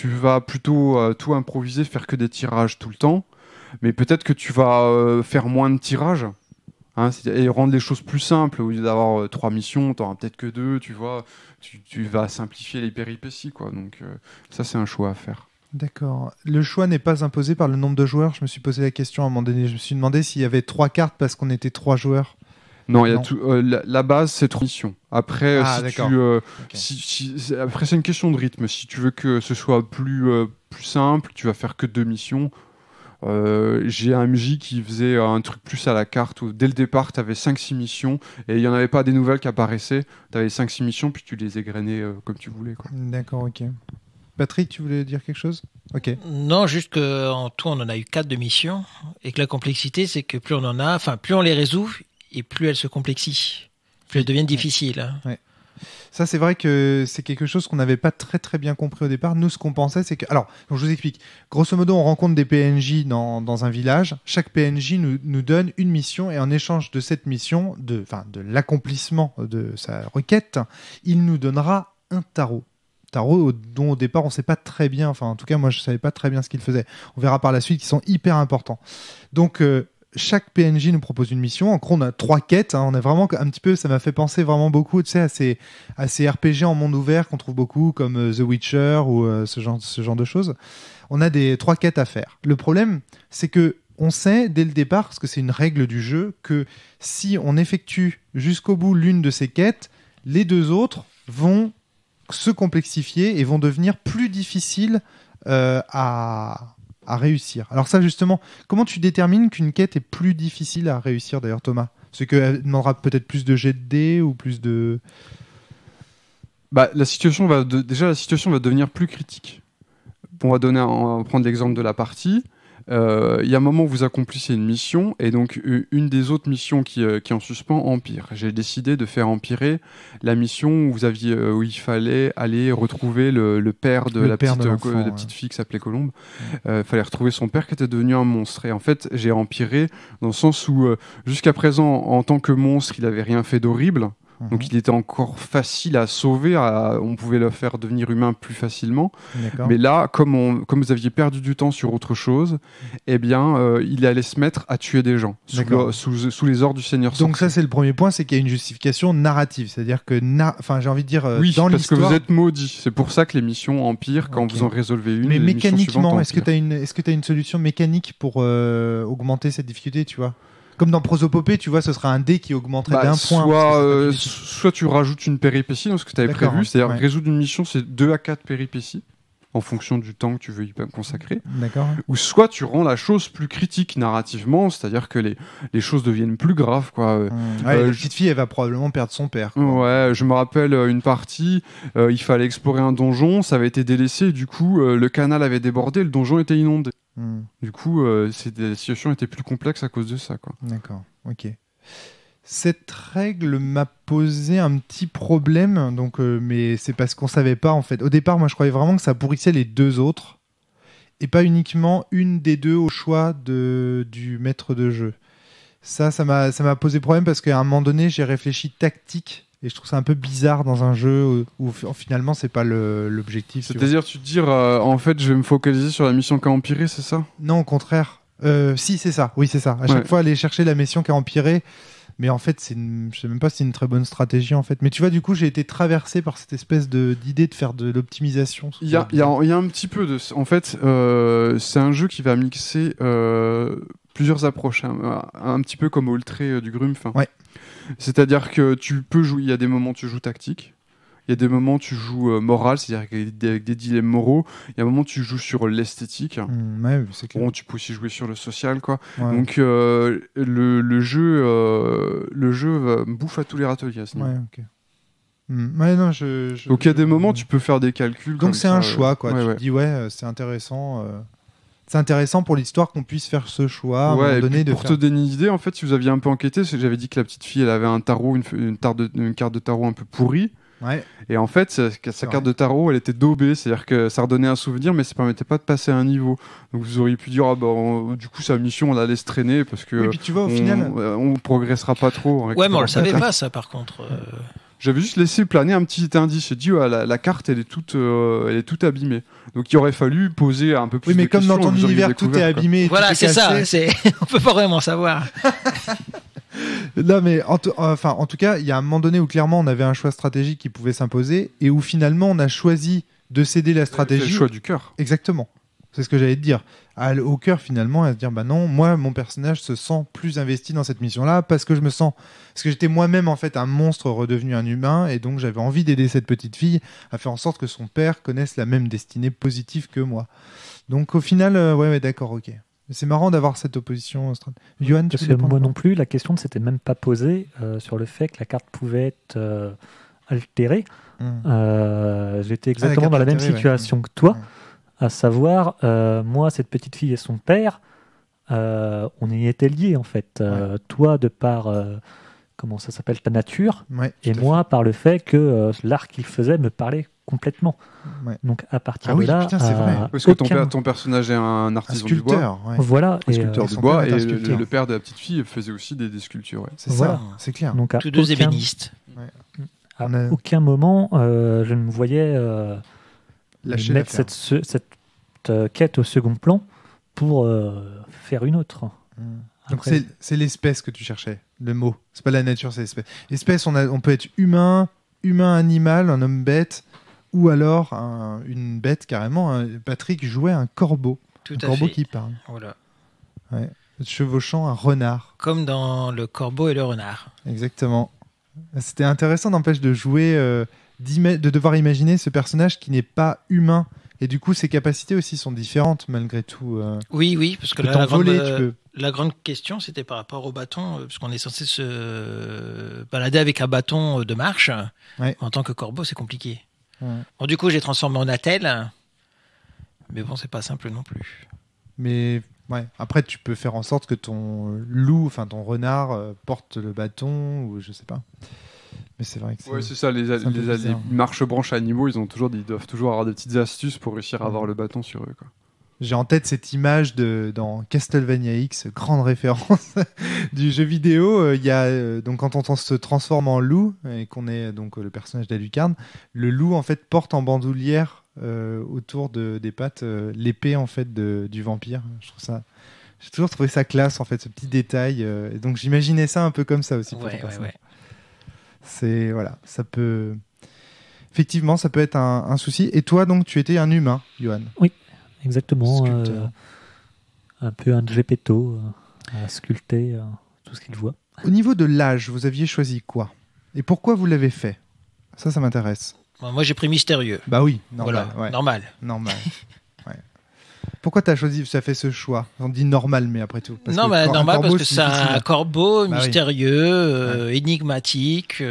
plutôt tout improviser, faire que des tirages tout le temps, mais peut-être que tu vas faire moins de tirages. Hein, et rendre les choses plus simples. Au lieu d'avoir 3 missions, tu n'auras peut-être que 2, tu vois. Tu vas simplifier les péripéties, quoi. Donc ça, c'est un choix à faire. D'accord. Le choix n'est pas imposé par le nombre de joueurs. Je me suis posé la question à un moment donné. Je me suis demandé s'il y avait 3 cartes parce qu'on était 3 joueurs. Non, il y a Non. tout, la base, c'est 3 missions. Après, Ah, si d'accord. tu, Ok. après, c'est une question de rythme. Si tu veux que ce soit plus simple, tu vas faire que 2 missions. J'ai un MJ qui faisait un truc plus à la carte où dès le départ, tu avais 5-6 missions et il n'y en avait pas des nouvelles qui apparaissaient. Tu avais 5-6 missions, puis tu les égrenais comme tu voulais, quoi. D'accord, ok. Patrick, tu voulais dire quelque chose? Ok. Non, juste qu'en tout, on en a eu 4 de missions et que la complexité, c'est que plus on en a, enfin, plus on les résout et plus elles se complexifient. Plus elles deviennent difficiles. Hein. Ça, c'est vrai que c'est quelque chose qu'on n'avait pas très très bien compris au départ. Nous, ce qu'on pensait, c'est que... Alors, donc, je vous explique. Grosso modo, on rencontre des PNJ dans un village. Chaque PNJ nous donne une mission et en échange de cette mission, de l'accomplissement de sa requête, il nous donnera un tarot. Tarot dont au départ, on ne sait pas très bien... Enfin, en tout cas, moi, je ne savais pas très bien ce qu'il faisait. On verra par la suite qu'ils sont hyper importants. Donc... chaque PNJ nous propose une mission. En gros, on a 3 quêtes. Hein. On a vraiment un petit peu, ça m'a fait penser vraiment beaucoup, tu sais, à ces RPG en monde ouvert qu'on trouve beaucoup, comme The Witcher ou ce genre de choses. On a 3 quêtes à faire. Le problème, c'est que on sait dès le départ, parce que c'est une règle du jeu, que si on effectue jusqu'au bout l'une de ces quêtes, les 2 autres vont se complexifier et vont devenir plus difficiles à réussir. Alors ça, justement, comment tu détermines qu'une quête est plus difficile à réussir, d'ailleurs, Thomas? C'est qu'elle demandera peut-être plus de jets de dés ou plus de... Bah, la situation va devenir plus critique. On va prendre l'exemple de la partie. Il y a un moment où vous accomplissez une mission et donc une des autres missions qui est en suspens empire. J'ai décidé de faire empirer la mission où il fallait aller retrouver le père de la petite fille qui s'appelait Colombe. Il fallait retrouver son père qui était devenu un monstre. Et en fait, j'ai empiré dans le sens où jusqu'à présent, en tant que monstre, il avait rien fait d'horrible. Donc il était encore facile à sauver, on pouvait le faire devenir humain plus facilement. D'accord. Mais là, comme vous aviez perdu du temps sur autre chose, eh bien, il allait se mettre à tuer des gens sous les ordres du Seigneur Sorcier. Donc ça, c'est le premier point, c'est qu'il y a une justification narrative. C'est-à-dire que, j'ai envie de dire, oui, dans parce que l'histoire... vous êtes maudit. C'est pour ça que les missions empirent quand vous en résolvez une. Mais les mécaniquement, est-ce que tu tu as une solution mécanique pour augmenter cette difficulté, tu vois? Comme dans Prosopopée, tu vois, ce sera un dé qui augmenterait d'un point. Soit tu rajoutes une péripétie dans ce que tu avais prévu, c'est-à-dire résoudre une mission, c'est 2 à 4 péripéties, en fonction du temps que tu veux y consacrer. D'accord. Ou soit tu rends la chose plus critique narrativement, c'est-à-dire que les choses deviennent plus graves, quoi. La petite fille, elle va probablement perdre son père, quoi. Ouais, je me rappelle une partie, il fallait explorer un donjon, ça avait été délaissé, et du coup, le canal avait débordé, le donjon était inondé. Du coup, la situation était plus complexe à cause de ça, quoi. D'accord, ok. Cette règle m'a posé un petit problème, donc, mais c'est parce qu'on savait pas, en fait. Au départ, moi, je croyais vraiment que ça pourrissait les 2 autres, et pas uniquement une des 2 au choix du maître de jeu. Ça m'a posé problème parce qu'à un moment donné, j'ai réfléchi tactique. Et je trouve ça un peu bizarre dans un jeu où finalement, c'est pas l'objectif. C'est-à-dire, tu te dire, en fait, je vais me focaliser sur la mission qui a empiré, c'est ça? Non, au contraire. Si, c'est ça. Oui, c'est ça. À chaque fois, aller chercher la mission qui a empiré. Mais en fait, je sais même pas si c'est une très bonne stratégie, en fait. Mais tu vois, du coup, j'ai été traversé par cette espèce d'idée de faire de l'optimisation. Il y a un petit peu de... En fait, c'est un jeu qui va mixer plusieurs approches. Un petit peu comme Oltré du Grumpf. Ouais. C'est-à-dire que tu peux jouer, il y a des moments où tu joues tactique, il y a des moments où tu joues moral, c'est-à-dire avec des dilemmes moraux, il y a un moment où tu joues sur l'esthétique, ouais, c'est clair. Bon, tu peux aussi jouer sur le social, quoi. Ouais. Donc le jeu bouffe à tous les râteliers à ce niveau. Ouais, ok. Ouais, non, donc il y a des moments où tu peux faire des calculs. Donc c'est un choix, quoi. Ouais, tu ouais. te dis, ouais, c'est intéressant. C'est intéressant pour l'histoire qu'on puisse faire ce choix à un moment donné. Pour te donner une idée, en fait, si vous aviez un peu enquêté, j'avais dit que la petite fille, elle avait un tarot, une carte de tarot un peu pourrie. Ouais. Et en fait, sa carte de tarot, elle était daubée, c'est-à-dire que ça redonnait un souvenir, mais ça permettait pas de passer à un niveau. Donc vous auriez pu dire, du coup, sa mission, on la laisse traîner parce que oui, puis tu vois, au final, on progressera pas trop. Ouais, mais on le savait pas, ça, par contre. J'avais juste laissé planer un petit indice. J'ai dit, la carte, elle est toute abîmée. Donc il aurait fallu poser un peu plus de questions. Oui, mais comme dans ton univers, tout est abîmé. Voilà, c'est ça. On peut pas vraiment savoir. Non, mais en tout cas, il y a un moment donné où clairement on avait un choix stratégique qui pouvait s'imposer et où finalement on a choisi de céder la stratégie. C'est le choix du cœur. Exactement. C'est ce que j'allais te dire. Au cœur, finalement, à se dire, bah non, moi, mon personnage se sent plus investi dans cette mission-là parce que j'étais moi-même, en fait, un monstre redevenu un humain et donc j'avais envie d'aider cette petite fille à faire en sorte que son père connaisse la même destinée positive que moi. Donc, au final, ouais, d'accord, ok. Mais c'est marrant d'avoir cette opposition. Johan, tu Parce que voulais prendre moi quoi non plus, la question ne s'était même pas posée sur le fait que la carte pouvait être altérée. J'étais exactement carte dans la même altérée, situation que toi, Ouais. à savoir, moi, cette petite fille et son père, on y était liés en fait. Toi, de par, comment ça s'appelle, ta nature, Ouais, tout et à moi, par le fait que l'art qu'il faisait me parlait complètement. Ouais. Donc à partir Ah de oui, là, putain, c'est vrai. Parce que aucun- ton personnage est un Un artisan du bois. sculpteur, ouais. voilà, Un et, sculpteur et du son bois. père est un Et sculpteur. le père de la petite fille faisait aussi des sculptures. Ouais. c'est Voilà. ça, c'est clair. donc à Tous deux aucun- ébénistes. à On a- aucun moment, je ne me voyais Lâcher mettre l'affaire. cette quête au second plan pour faire une autre. Donc Après- c'est l'espèce que tu cherchais, le mot. C'est pas la nature, c'est l'espèce. Espèce, on peut être humain, animal, un homme bête, ou alors une bête carrément. Patrick jouait un corbeau. Tout Un à corbeau fait. qui parle, Voilà. chevauchant un renard. Comme dans Le Corbeau et le Renard. Exactement. C'était intéressant, n'empêche, de jouer, de devoir imaginer ce personnage qui n'est pas humain. Et du coup, ses capacités aussi sont différentes malgré tout. Oui, parce que Tu peux là, la grande, t'envoler, tu peux. la grande question, c'était par rapport au bâton, parce qu'on est censé se balader avec un bâton de marche. Ouais. En tant que corbeau, c'est compliqué. Ouais. Bon, du coup, j'ai transformé en attelle. Mais bon, c'est pas simple non plus. Mais ouais. Après, tu peux faire en sorte que ton loup, enfin ton renard, porte le bâton, ou je sais pas. Mais c'est vrai que c'est. Ouais, c'est ça. Les un peu bizarre. marche-branches animaux, ils doivent toujours avoir des petites astuces pour réussir à avoir le bâton sur eux. Quoi. J'ai en tête cette image dans Castlevania X, grande référence du jeu vidéo. Il y a donc quand on se transforme en loup et qu'on est donc le personnage d'Alucard, le loup en fait porte en bandoulière autour des pattes l'épée en fait du vampire. J'ai toujours trouvé ça classe en fait, ce petit détail. Et donc j'imaginais ça un peu comme ça aussi pour ton personnage. C'est voilà, ça peut effectivement ça peut être un souci. Et toi donc tu étais un humain, Johan. Exactement, Sculpteur. un peu un Geppetto à sculpter tout ce qu'il voit. Au niveau de l'âge, vous aviez choisi quoi? Et pourquoi vous l'avez fait? Ça m'intéresse. Bon, moi, j'ai pris mystérieux. Bah oui, normal. Voilà, Ouais, normal. normal. Ouais. Pourquoi t'as choisi, ça fait ce choix? On dit normal, mais après tout. Parce Non, que mais un normal corbeau, parce que c'est un difficile. corbeau Bah oui. mystérieux, énigmatique,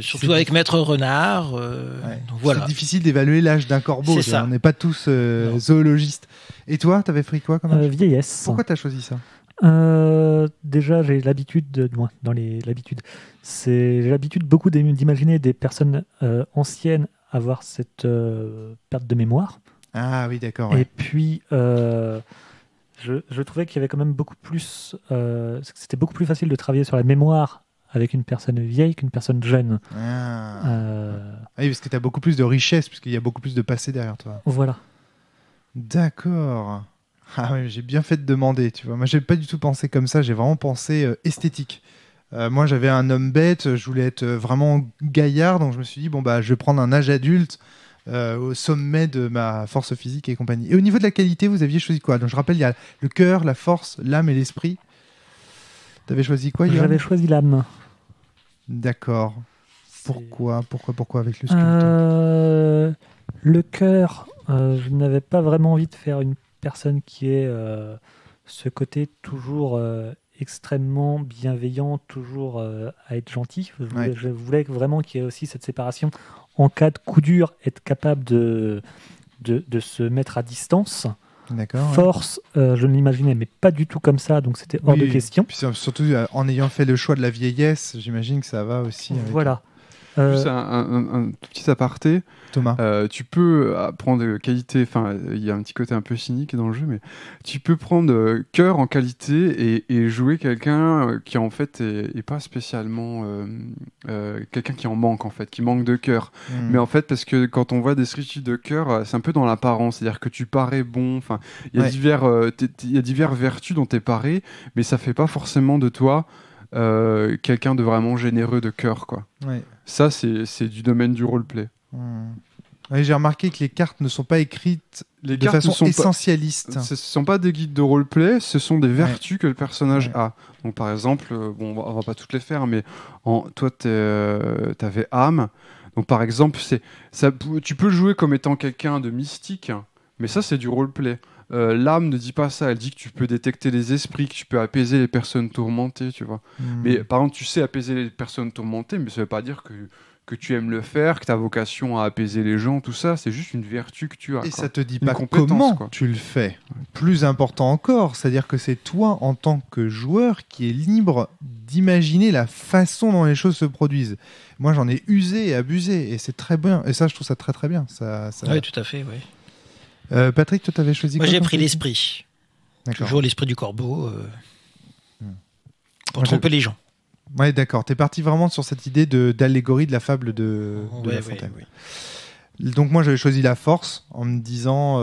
surtout avec Maître Renard. Ouais. Donc voilà. C'est difficile d'évaluer l'âge d'un corbeau. C'est tu vois, ça. On n'est pas tous Non. zoologistes. Et toi, t'avais pris quoi comme âge? Vieillesse. Pourquoi t'as choisi ça? Déjà, j'ai l'habitude, j'ai l'habitude beaucoup d'imaginer des personnes anciennes avoir cette perte de mémoire. Ah oui, d'accord. Et Ouais. puis, je trouvais qu'il y avait quand même beaucoup plus, c'était beaucoup plus facile de travailler sur la mémoire avec une personne vieille qu'une personne jeune. Ah. Ah, Oui, parce que t'as beaucoup plus de richesse, puisqu'il y a beaucoup plus de passé derrière toi. voilà. D'accord. Ah oui, j'ai bien fait de demander, tu vois. Moi, j'ai pas du tout pensé comme ça, j'ai vraiment pensé esthétique. Moi, j'avais un homme bête, je voulais être vraiment gaillard, donc je me suis dit, bon, bah, je vais prendre un âge adulte au sommet de ma force physique et compagnie. Et au niveau de la qualité, vous aviez choisi quoi? Donc, je rappelle, il y a le cœur, la force, l'âme et l'esprit. T'avais choisi quoi, Yoann? J'avais choisi l'âme. D'accord. C'est- Pourquoi avec le sculpteur? Le cœur, je n'avais pas vraiment envie de faire une personne qui ait ce côté toujours extrêmement bienveillant, toujours à être gentil. Ouais. Je voulais vraiment qu'il y ait aussi cette séparation. En cas de coup dur, être capable de se mettre à distance. D'accord. ouais. Force, je ne l'imaginais, mais pas du tout comme ça, donc c'était hors Oui, de question. Puis surtout, en ayant fait le choix de la vieillesse, j'imagine que ça va aussi avec Voilà. Juste un tout petit aparté. Thomas. Tu peux prendre qualité, enfin, il y a un petit côté un peu cynique dans le jeu, mais tu peux prendre cœur en qualité et jouer quelqu'un qui en fait est pas spécialement quelqu'un qui en manque en fait, qui manque de cœur. Mais en fait, parce que quand on voit des descriptifs de cœur, c'est un peu dans l'apparence, c'est-à-dire que tu parais bon, enfin, il y a Ouais. il y a divers vertus dont t'es paré, mais ça fait pas forcément de toi quelqu'un de vraiment généreux de cœur, quoi. Ouais. Ça, c'est du domaine du roleplay. Hmm. Ouais, j'ai remarqué que les cartes ne sont pas écrites Les de cartes façon ne sont pas- essentialiste. Ce ne sont pas des guides de roleplay, ce sont des vertus que le personnage Ouais. a. Donc par exemple, bon, on va pas toutes les faire, mais toi, t'avais âme. Donc par exemple, tu peux le jouer comme étant quelqu'un de mystique, mais ça c'est du roleplay. L'âme ne dit pas ça, elle dit que tu peux détecter les esprits, que tu peux apaiser les personnes tourmentées, tu vois. Mais par exemple, tu sais apaiser les personnes tourmentées, mais ça veut pas dire que tu aimes le faire, que tu as vocation à apaiser les gens, tout ça, c'est juste une vertu que tu as. Et quoi. ça te dit Une pas compétence, comment quoi. tu le fais. Plus important encore, c'est-à-dire que c'est toi en tant que joueur qui est libre d'imaginer la façon dont les choses se produisent. Moi, j'en ai usé et abusé, et c'est très bien. Et ça, je trouve ça très très bien. Oui, tout à fait, oui. Patrick, toi, t'avais choisi Moi, quoi j'ai comme pris jeu ? l'esprit. D'accord. Toujours l'esprit du corbeau. Pour Moi, tromper les gens. Ouais, d'accord. T'es parti vraiment sur cette idée d'allégorie de la fable de Ouais, La ouais, Fontaine. oui. Donc moi j'avais choisi la force en me disant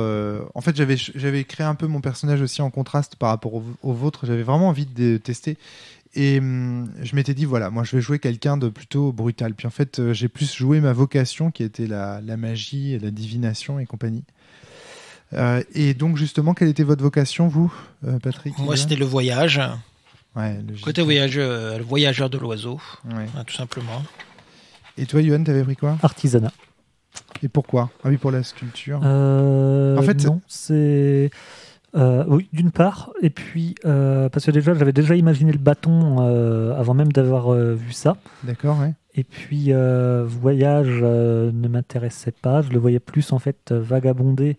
en fait j'avais créé un peu mon personnage aussi en contraste par rapport au vôtre, j'avais vraiment envie de tester et je m'étais dit voilà, moi je vais jouer quelqu'un de plutôt brutal, puis en fait j'ai plus joué ma vocation qui était la magie, la divination et compagnie. Et donc justement quelle était votre vocation vous Patrick? Moi, c'était le voyage. ouais, Côté voyageur, le voyageur de l'oiseau, Ouais. tout simplement. Et toi Yoann, t'avais pris quoi? Artisanat. Et pourquoi? Ah oui, pour la sculpture. En fait, non, c'est oui, d'une part, et puis parce que déjà j'avais déjà imaginé le bâton avant même d'avoir vu ça. D'accord, ouais. Et puis voyage ne m'intéressait pas, je le voyais plus en fait vagabonder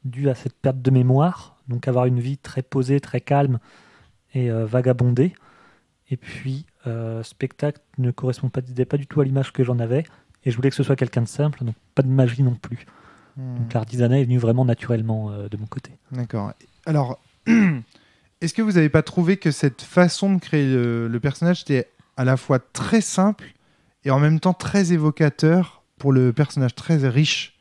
dû à cette perte de mémoire, donc avoir une vie très posée, très calme et vagabonder. Et puis spectacle ne correspondait pas du tout à l'image que j'en avais. Et je voulais que ce soit quelqu'un de simple, donc pas de magie non plus. Donc l'artisanat est venu vraiment naturellement de mon côté. D'accord. Alors, est-ce que vous n'avez pas trouvé que cette façon de créer le personnage était à la fois très simple et en même temps très évocateur pour le personnage, très riche?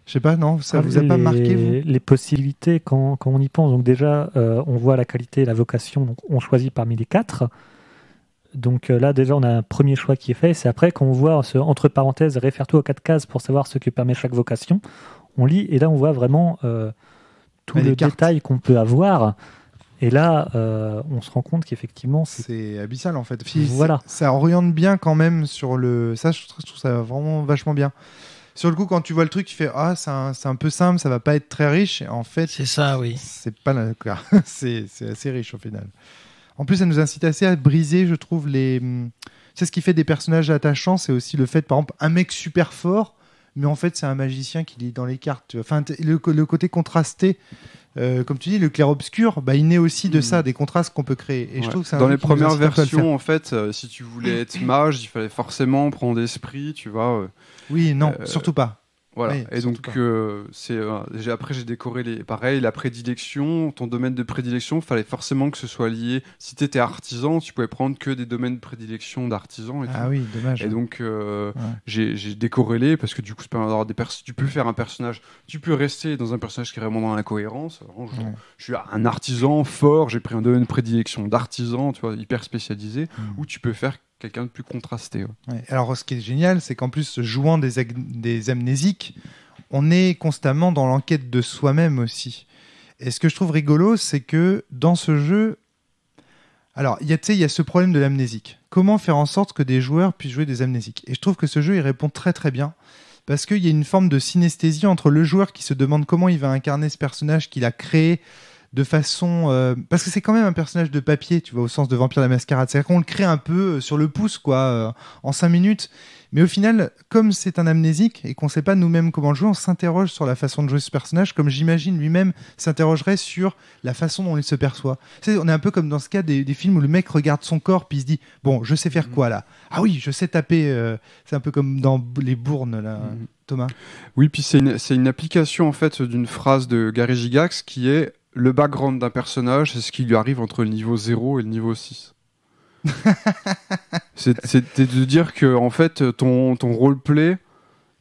Je sais pas, non? Ça vous a pas marqué, vous? Les possibilités, quand on y pense, donc déjà, on voit la qualité et la vocation, donc on choisit parmi les 4. Donc là, déjà, on a un premier choix qui est fait. C'est après qu'on voit, entre parenthèses, réfère-toi aux 4 cases pour savoir ce que permet chaque vocation. On lit, et là, on voit vraiment tout les le cartes. détail qu'on peut avoir. Et là, on se rend compte qu'effectivement, C'est abyssal, en fait. Voilà. Ça oriente bien quand même sur le... Ça, je trouve ça vraiment vachement bien. Sur le coup, quand tu vois le truc, tu fais « Ah, c'est un peu simple, ça va pas être très riche. » Et en fait, C'est ça, oui. c'est pas le cas. C'est assez riche, au final. En plus, ça nous incite assez à briser, je trouve, les... C'est ce qui fait des personnages attachants, c'est aussi le fait, par exemple, un mec super fort, mais en fait, c'est un magicien qui lit dans les cartes. Tu vois. Enfin, le côté contrasté, comme tu dis, le clair-obscur, bah, il naît aussi de ça, des contrastes qu'on peut créer. Et je trouve que c'est un Dans jeu les qui nous premières incite un peu à le faire. versions, en fait, si tu voulais être mage, il fallait forcément prendre esprit, tu vois. Oui, non, surtout pas. Voilà. Oui, et surtout donc, après, j'ai décoré pareil, la prédilection, ton domaine de prédilection, il fallait forcément que ce soit lié. Si tu étais artisan, tu pouvais prendre que des domaines de prédilection d'artisan. Ah oui, dommage. Et donc, j'ai décorrélé parce que du coup, ça permet d'avoir tu peux faire un personnage, tu peux rester dans un personnage qui est vraiment dans l'incohérence. Alors, je suis un artisan fort, j'ai pris un domaine de prédilection d'artisan, tu vois, hyper spécialisé, ou tu peux faire quelqu'un de plus contrasté. Ouais. Alors, ce qui est génial, c'est qu'en plus, jouant des amnésiques, on est constamment dans l'enquête de soi-même aussi. Et ce que je trouve rigolo, c'est que dans ce jeu, alors, il y a ce problème de l'amnésique. Comment faire en sorte que des joueurs puissent jouer des amnésiques? Et je trouve que ce jeu, il répond très très bien. Parce qu'il y a une forme de synesthésie entre le joueur qui se demande comment il va incarner ce personnage qu'il a créé de façon... parce que c'est quand même un personnage de papier, tu vois, au sens de Vampire la Mascarade. C'est-à-dire qu'on le crée un peu sur le pouce, quoi, en 5 minutes. Mais au final, comme c'est un amnésique et qu'on ne sait pas nous-mêmes comment le jouer, on s'interroge sur la façon de jouer ce personnage, comme j'imagine lui-même s'interrogerait sur la façon dont il se perçoit. On est un peu comme dans ce cas des films où le mec regarde son corps puis il se dit « Bon, je sais faire quoi là? Ah oui, je sais taper. » C'est un peu comme dans les bournes, là, Thomas. Oui, puis c'est une application en fait d'une phrase de Gary Gygax qui est « Le background d'un personnage, c'est ce qui lui arrive entre le niveau 0 et le niveau 6. » C'est de dire que en fait ton roleplay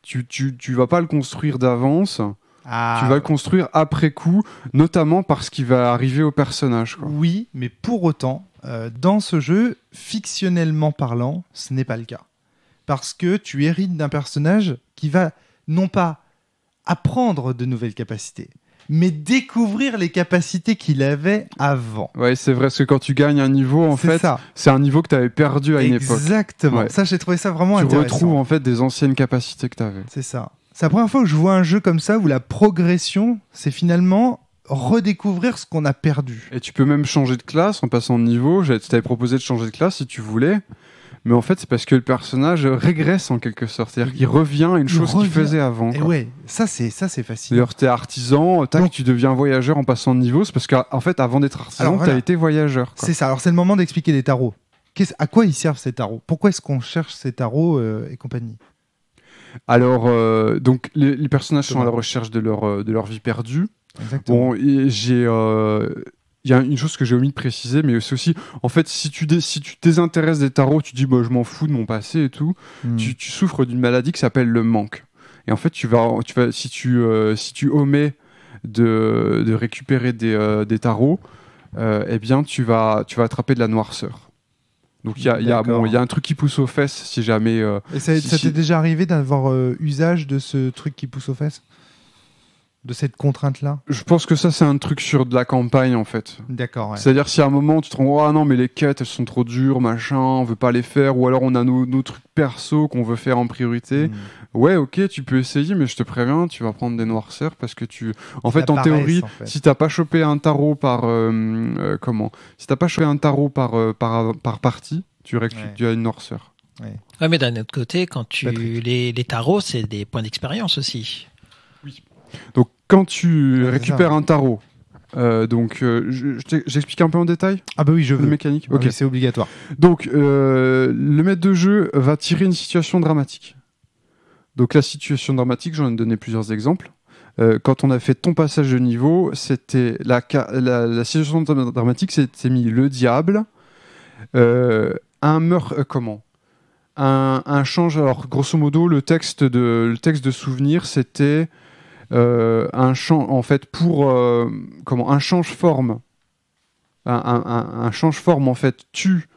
tu vas pas le construire d'avance, tu vas le construire après coup, notamment parce qu'il va arriver au personnage, quoi. Oui, mais pour autant dans ce jeu, fictionnellement parlant, ce n'est pas le cas, parce que tu hérites d'un personnage qui va non pas apprendre de nouvelles capacités, mais découvrir les capacités qu'il avait avant. Ouais, c'est vrai, parce que quand tu gagnes un niveau, en fait, ça. c'est un niveau que tu avais perdu à une époque. Exactement. Ouais. Ça, j'ai trouvé ça vraiment Tu intéressant. retrouves en fait des anciennes capacités que tu avais. C'est ça. C'est la première fois que je vois un jeu comme ça où la progression, c'est finalement redécouvrir ce qu'on a perdu. Et tu peux même changer de classe en passant de niveau. Je t'avais proposé de changer de classe si tu voulais. Mais en fait, c'est parce que le personnage régresse en quelque sorte. C'est-à-dire qu'il revient à une chose qu'il faisait avant. Et quoi. ouais, ça c'est fascinant. D'ailleurs, t'es artisan, tac, Donc- tu deviens voyageur en passant de niveau. C'est parce qu'en fait, avant d'être artisan, Alors, voilà. t'as été voyageur. quoi. C'est ça. Alors c'est le moment d'expliquer les tarots. À quoi ils servent ces tarots? Pourquoi est-ce qu'on cherche ces tarots et compagnie? Alors, donc, les personnages sont Comment à la recherche de leur vie perdue. Exactement. Bon, et il y a une chose que j'ai omis de préciser, mais c'est aussi, en fait, si tu désintéresses des tarots, tu dis, bah, je m'en fous de mon passé et tout, tu souffres d'une maladie qui s'appelle le manque. Et en fait, si tu omets de récupérer des tarots, eh bien, tu vas attraper de la noirceur. Donc, il y a un truc qui pousse aux fesses, si jamais... Et ça si- t'est déjà arrivé d'avoir usage de ce truc qui pousse aux fesses? De cette contrainte-là? Je pense que ça, c'est un truc sur de la campagne, en fait. D'accord, ouais. C'est-à-dire si à un moment tu te rends ah non mais les quêtes elles sont trop dures machin on veut pas les faire ou alors on a nos trucs perso qu'on veut faire en priorité ouais ok tu peux essayer mais je te préviens tu vas prendre des noirceurs parce que en fait en théorie si t'as pas chopé un tarot par si t'as pas chopé un tarot par partie tu as une noirceur. Ouais, mais d'un autre côté, quand les tarots, c'est des points d'expérience aussi. Donc quand tu Ouais, récupères un tarot j'explique un peu en détail Ah bah oui, je la veux. mécanique. Ah Ok. oui, c'est obligatoire. Donc, le maître de jeu va tirer une situation dramatique. Donc, la situation dramatique, j'en ai donné plusieurs exemples. Quand on a fait ton passage de niveau, c'était la situation dramatique, c'était mis le diable, un meurtre, un change. Alors, grosso modo, le texte de souvenir, c'était un change-forme. Un change-forme en fait tue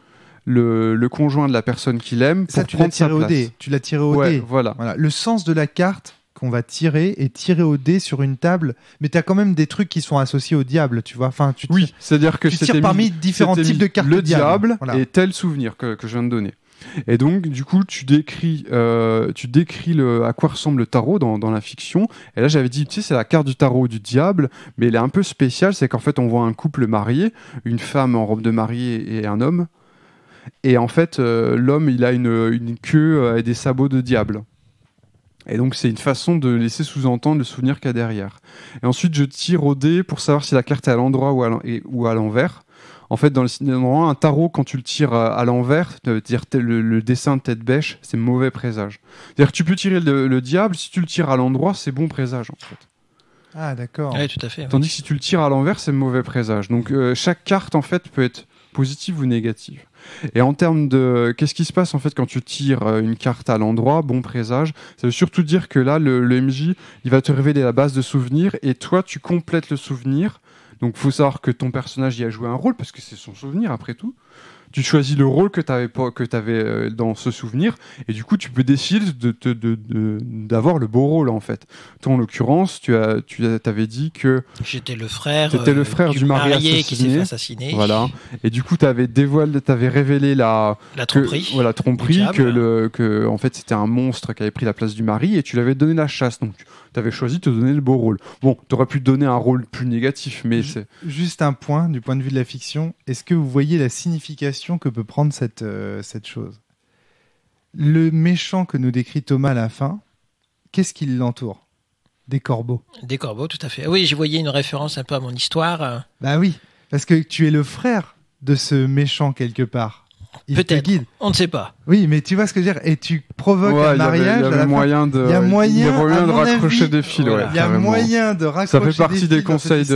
le conjoint de la personne qu'il aime pour Ça, tu l'as prendre sa tiré au place. dé. Tu l'as tiré au Ouais, dé. voilà. Voilà. Le sens de la carte qu'on va tirer est tiré au dé sur une table, mais tu as quand même des trucs qui sont associés au diable, tu vois. Enfin, tu Oui, c'est-à-dire que tu c'était tires parmi différents c'était types de cartes le diable. diable Voilà. et tel souvenir que je viens de donner. Et donc, du coup, tu décris à quoi ressemble le tarot dans la fiction. Et là, j'avais dit, tu sais, c'est la carte du tarot du diable, mais elle est un peu spéciale. C'est qu'en fait, on voit un couple marié, une femme en robe de mariée et un homme. Et en fait, l'homme, il a une queue et des sabots de diable. Et donc, c'est une façon de laisser sous-entendre le souvenir qu'il y a derrière. Et ensuite, je tire au dé pour savoir si la carte est à l'endroit ou à l'envers. En fait, dans le cinéma, un tarot, quand tu le tires à l'envers, c'est-à-dire le dessin de tête bêche, c'est mauvais présage. C'est-à-dire que tu peux tirer le diable, si tu le tires à l'endroit, c'est bon présage, en fait. Ah, d'accord. Oui, tout à fait. Tandis que si tu le tires à l'envers, c'est mauvais présage. Donc, chaque carte, en fait, peut être positive ou négative. Et en termes de... Qu'est-ce qui se passe, en fait, quand tu tires une carte à l'endroit, bon présage, ça veut surtout dire que là, le MJ, il va te révéler la base de souvenirs, et toi, tu complètes le souvenir. Donc, il faut savoir que ton personnage y a joué un rôle, parce que c'est son souvenir, après tout. Tu choisis le rôle que tu avais dans ce souvenir, et du coup, tu peux décider d'avoir le beau rôle, en fait. Toi, en l'occurrence, tu avais dit que... J'étais le frère, le frère du marié qui s'est fait assassiner. Voilà. Et du coup, tu avais révélé la tromperie. La tromperie, Du que en fait, c'était un monstre qui avait pris la place du mari, et tu lui avais donné la chasse. Donc, tu avais choisi de te donner le beau rôle. Bon, tu aurais pu te donner un rôle plus négatif, mais c'est... Juste un point, du point de vue de la fiction, est-ce que vous voyez la signification que peut prendre cette chose? Le méchant que nous décrit Thomas à la fin, qu'est-ce qui l'entoure? Des corbeaux. Des corbeaux, tout à fait. Oui, je voyais une référence un peu à mon histoire. Bah oui, parce que tu es le frère de ce méchant quelque part. Il te Peut-être, guide. on ne sait pas. Oui, mais tu vois ce que je veux dire, et tu provoques un mariage. Il y avait moyen de raccrocher des fils. Voilà. Il y a moyen de raccrocher. Ça fait partie des conseils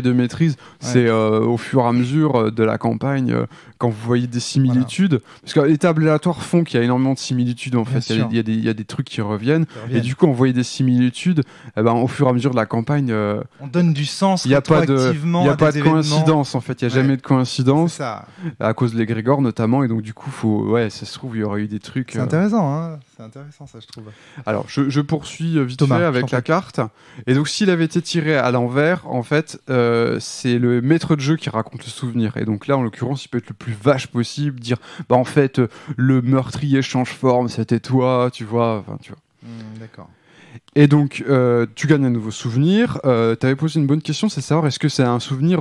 de maîtrise. Ouais. C'est au fur et à mesure de la campagne, quand vous voyez des similitudes, parce que les tables aléatoires font qu'il y a énormément de similitudes en fait. Il y a des trucs qui reviennent. Et du coup, on voyait des similitudes. Au fur et à mesure de la campagne, on donne du sens. Il n'y a pas rétroactivement de à des événements. coïncidence en fait. Il n'y a jamais de coïncidence C'est ça. à cause de l'égrégore notamment. Et donc du coup, faut Ouais, ça se trouve, il y aurait eu des trucs. C'est intéressant, hein. C'est intéressant, ça, je trouve. Alors, je poursuis vite Thomas, fait je avec t'en la carte. Et donc, s'il avait été tiré à l'envers, en fait, c'est le maître de jeu qui raconte le souvenir. Et donc là, en l'occurrence, il peut être le plus vache possible, dire, bah en fait, le meurtrier change forme, c'était toi, tu vois. Enfin, tu vois. D'accord. Et donc, tu gagnes un nouveau souvenir. Tu avais posé une bonne question, c'est savoir est-ce que c'est un souvenir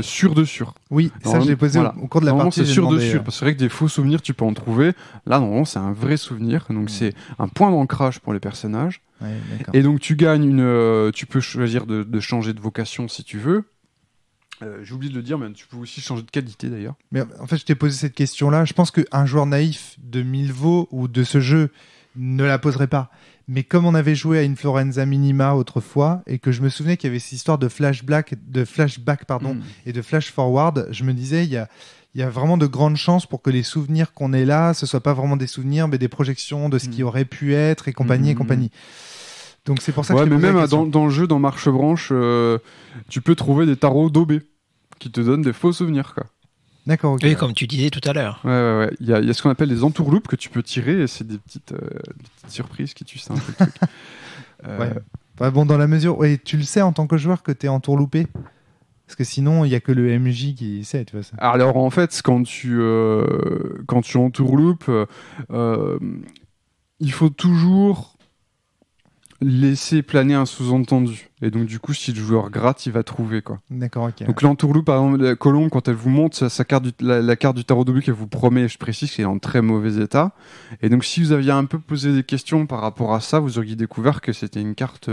sûr de sûr. Oui, ça, Normalement, je l'ai posé voilà. au cours de la Normalement, partie. c'est j'ai sûr de demandé, sûr. Parce que c'est vrai que des faux souvenirs, tu peux en trouver. Là, normalement, c'est un vrai souvenir. Donc, c'est un point d'ancrage pour les personnages. Ouais, d'accord. Et donc, tu gagnes tu peux choisir de changer de vocation si tu veux. J'ai oublié de le dire, mais tu peux aussi changer de qualité d'ailleurs. Mais en fait, je t'ai posé cette question-là. Je pense qu'un joueur naïf de Milvaux ou de ce jeu ne la poserait pas. Mais comme on avait joué à une Florenza Minima autrefois, et que je me souvenais qu'il y avait cette histoire de flashback, et de flash forward, je me disais, il y a vraiment de grandes chances pour que les souvenirs qu'on ait là, ce ne soient pas vraiment des souvenirs, mais des projections de ce qui aurait pu être, et compagnie, et compagnie. Donc c'est pour ça que ouais, je t'ai mais posé la même question. dans le jeu, dans Marche Branche, tu peux trouver des tarots daubés qui te donnent des faux souvenirs, quoi. D'accord, ok. Oui, comme tu disais tout à l'heure. Ouais. Il y a ce qu'on appelle des entourloupes que tu peux tirer, et c'est des petites surprises qui tuent ça un peu le truc. Ouais. Bah, bon, dans la mesure... Ouais, tu le sais en tant que joueur que t'es entourloupé. Parce que sinon, il n'y a que le MJ qui sait, tu vois ça. Alors en fait, quand tu entourloupes, il faut toujours laisser planer un sous-entendu. Et donc du coup, si le joueur gratte, il va trouver, quoi. D'accord, ok. Donc l'entourloupe, par exemple, la colombe, quand elle vous montre la carte du tarot double qu'elle vous promet, je précise qu'elle est en très mauvais état. Et donc si vous aviez un peu posé des questions par rapport à ça, vous auriez découvert que c'était une carte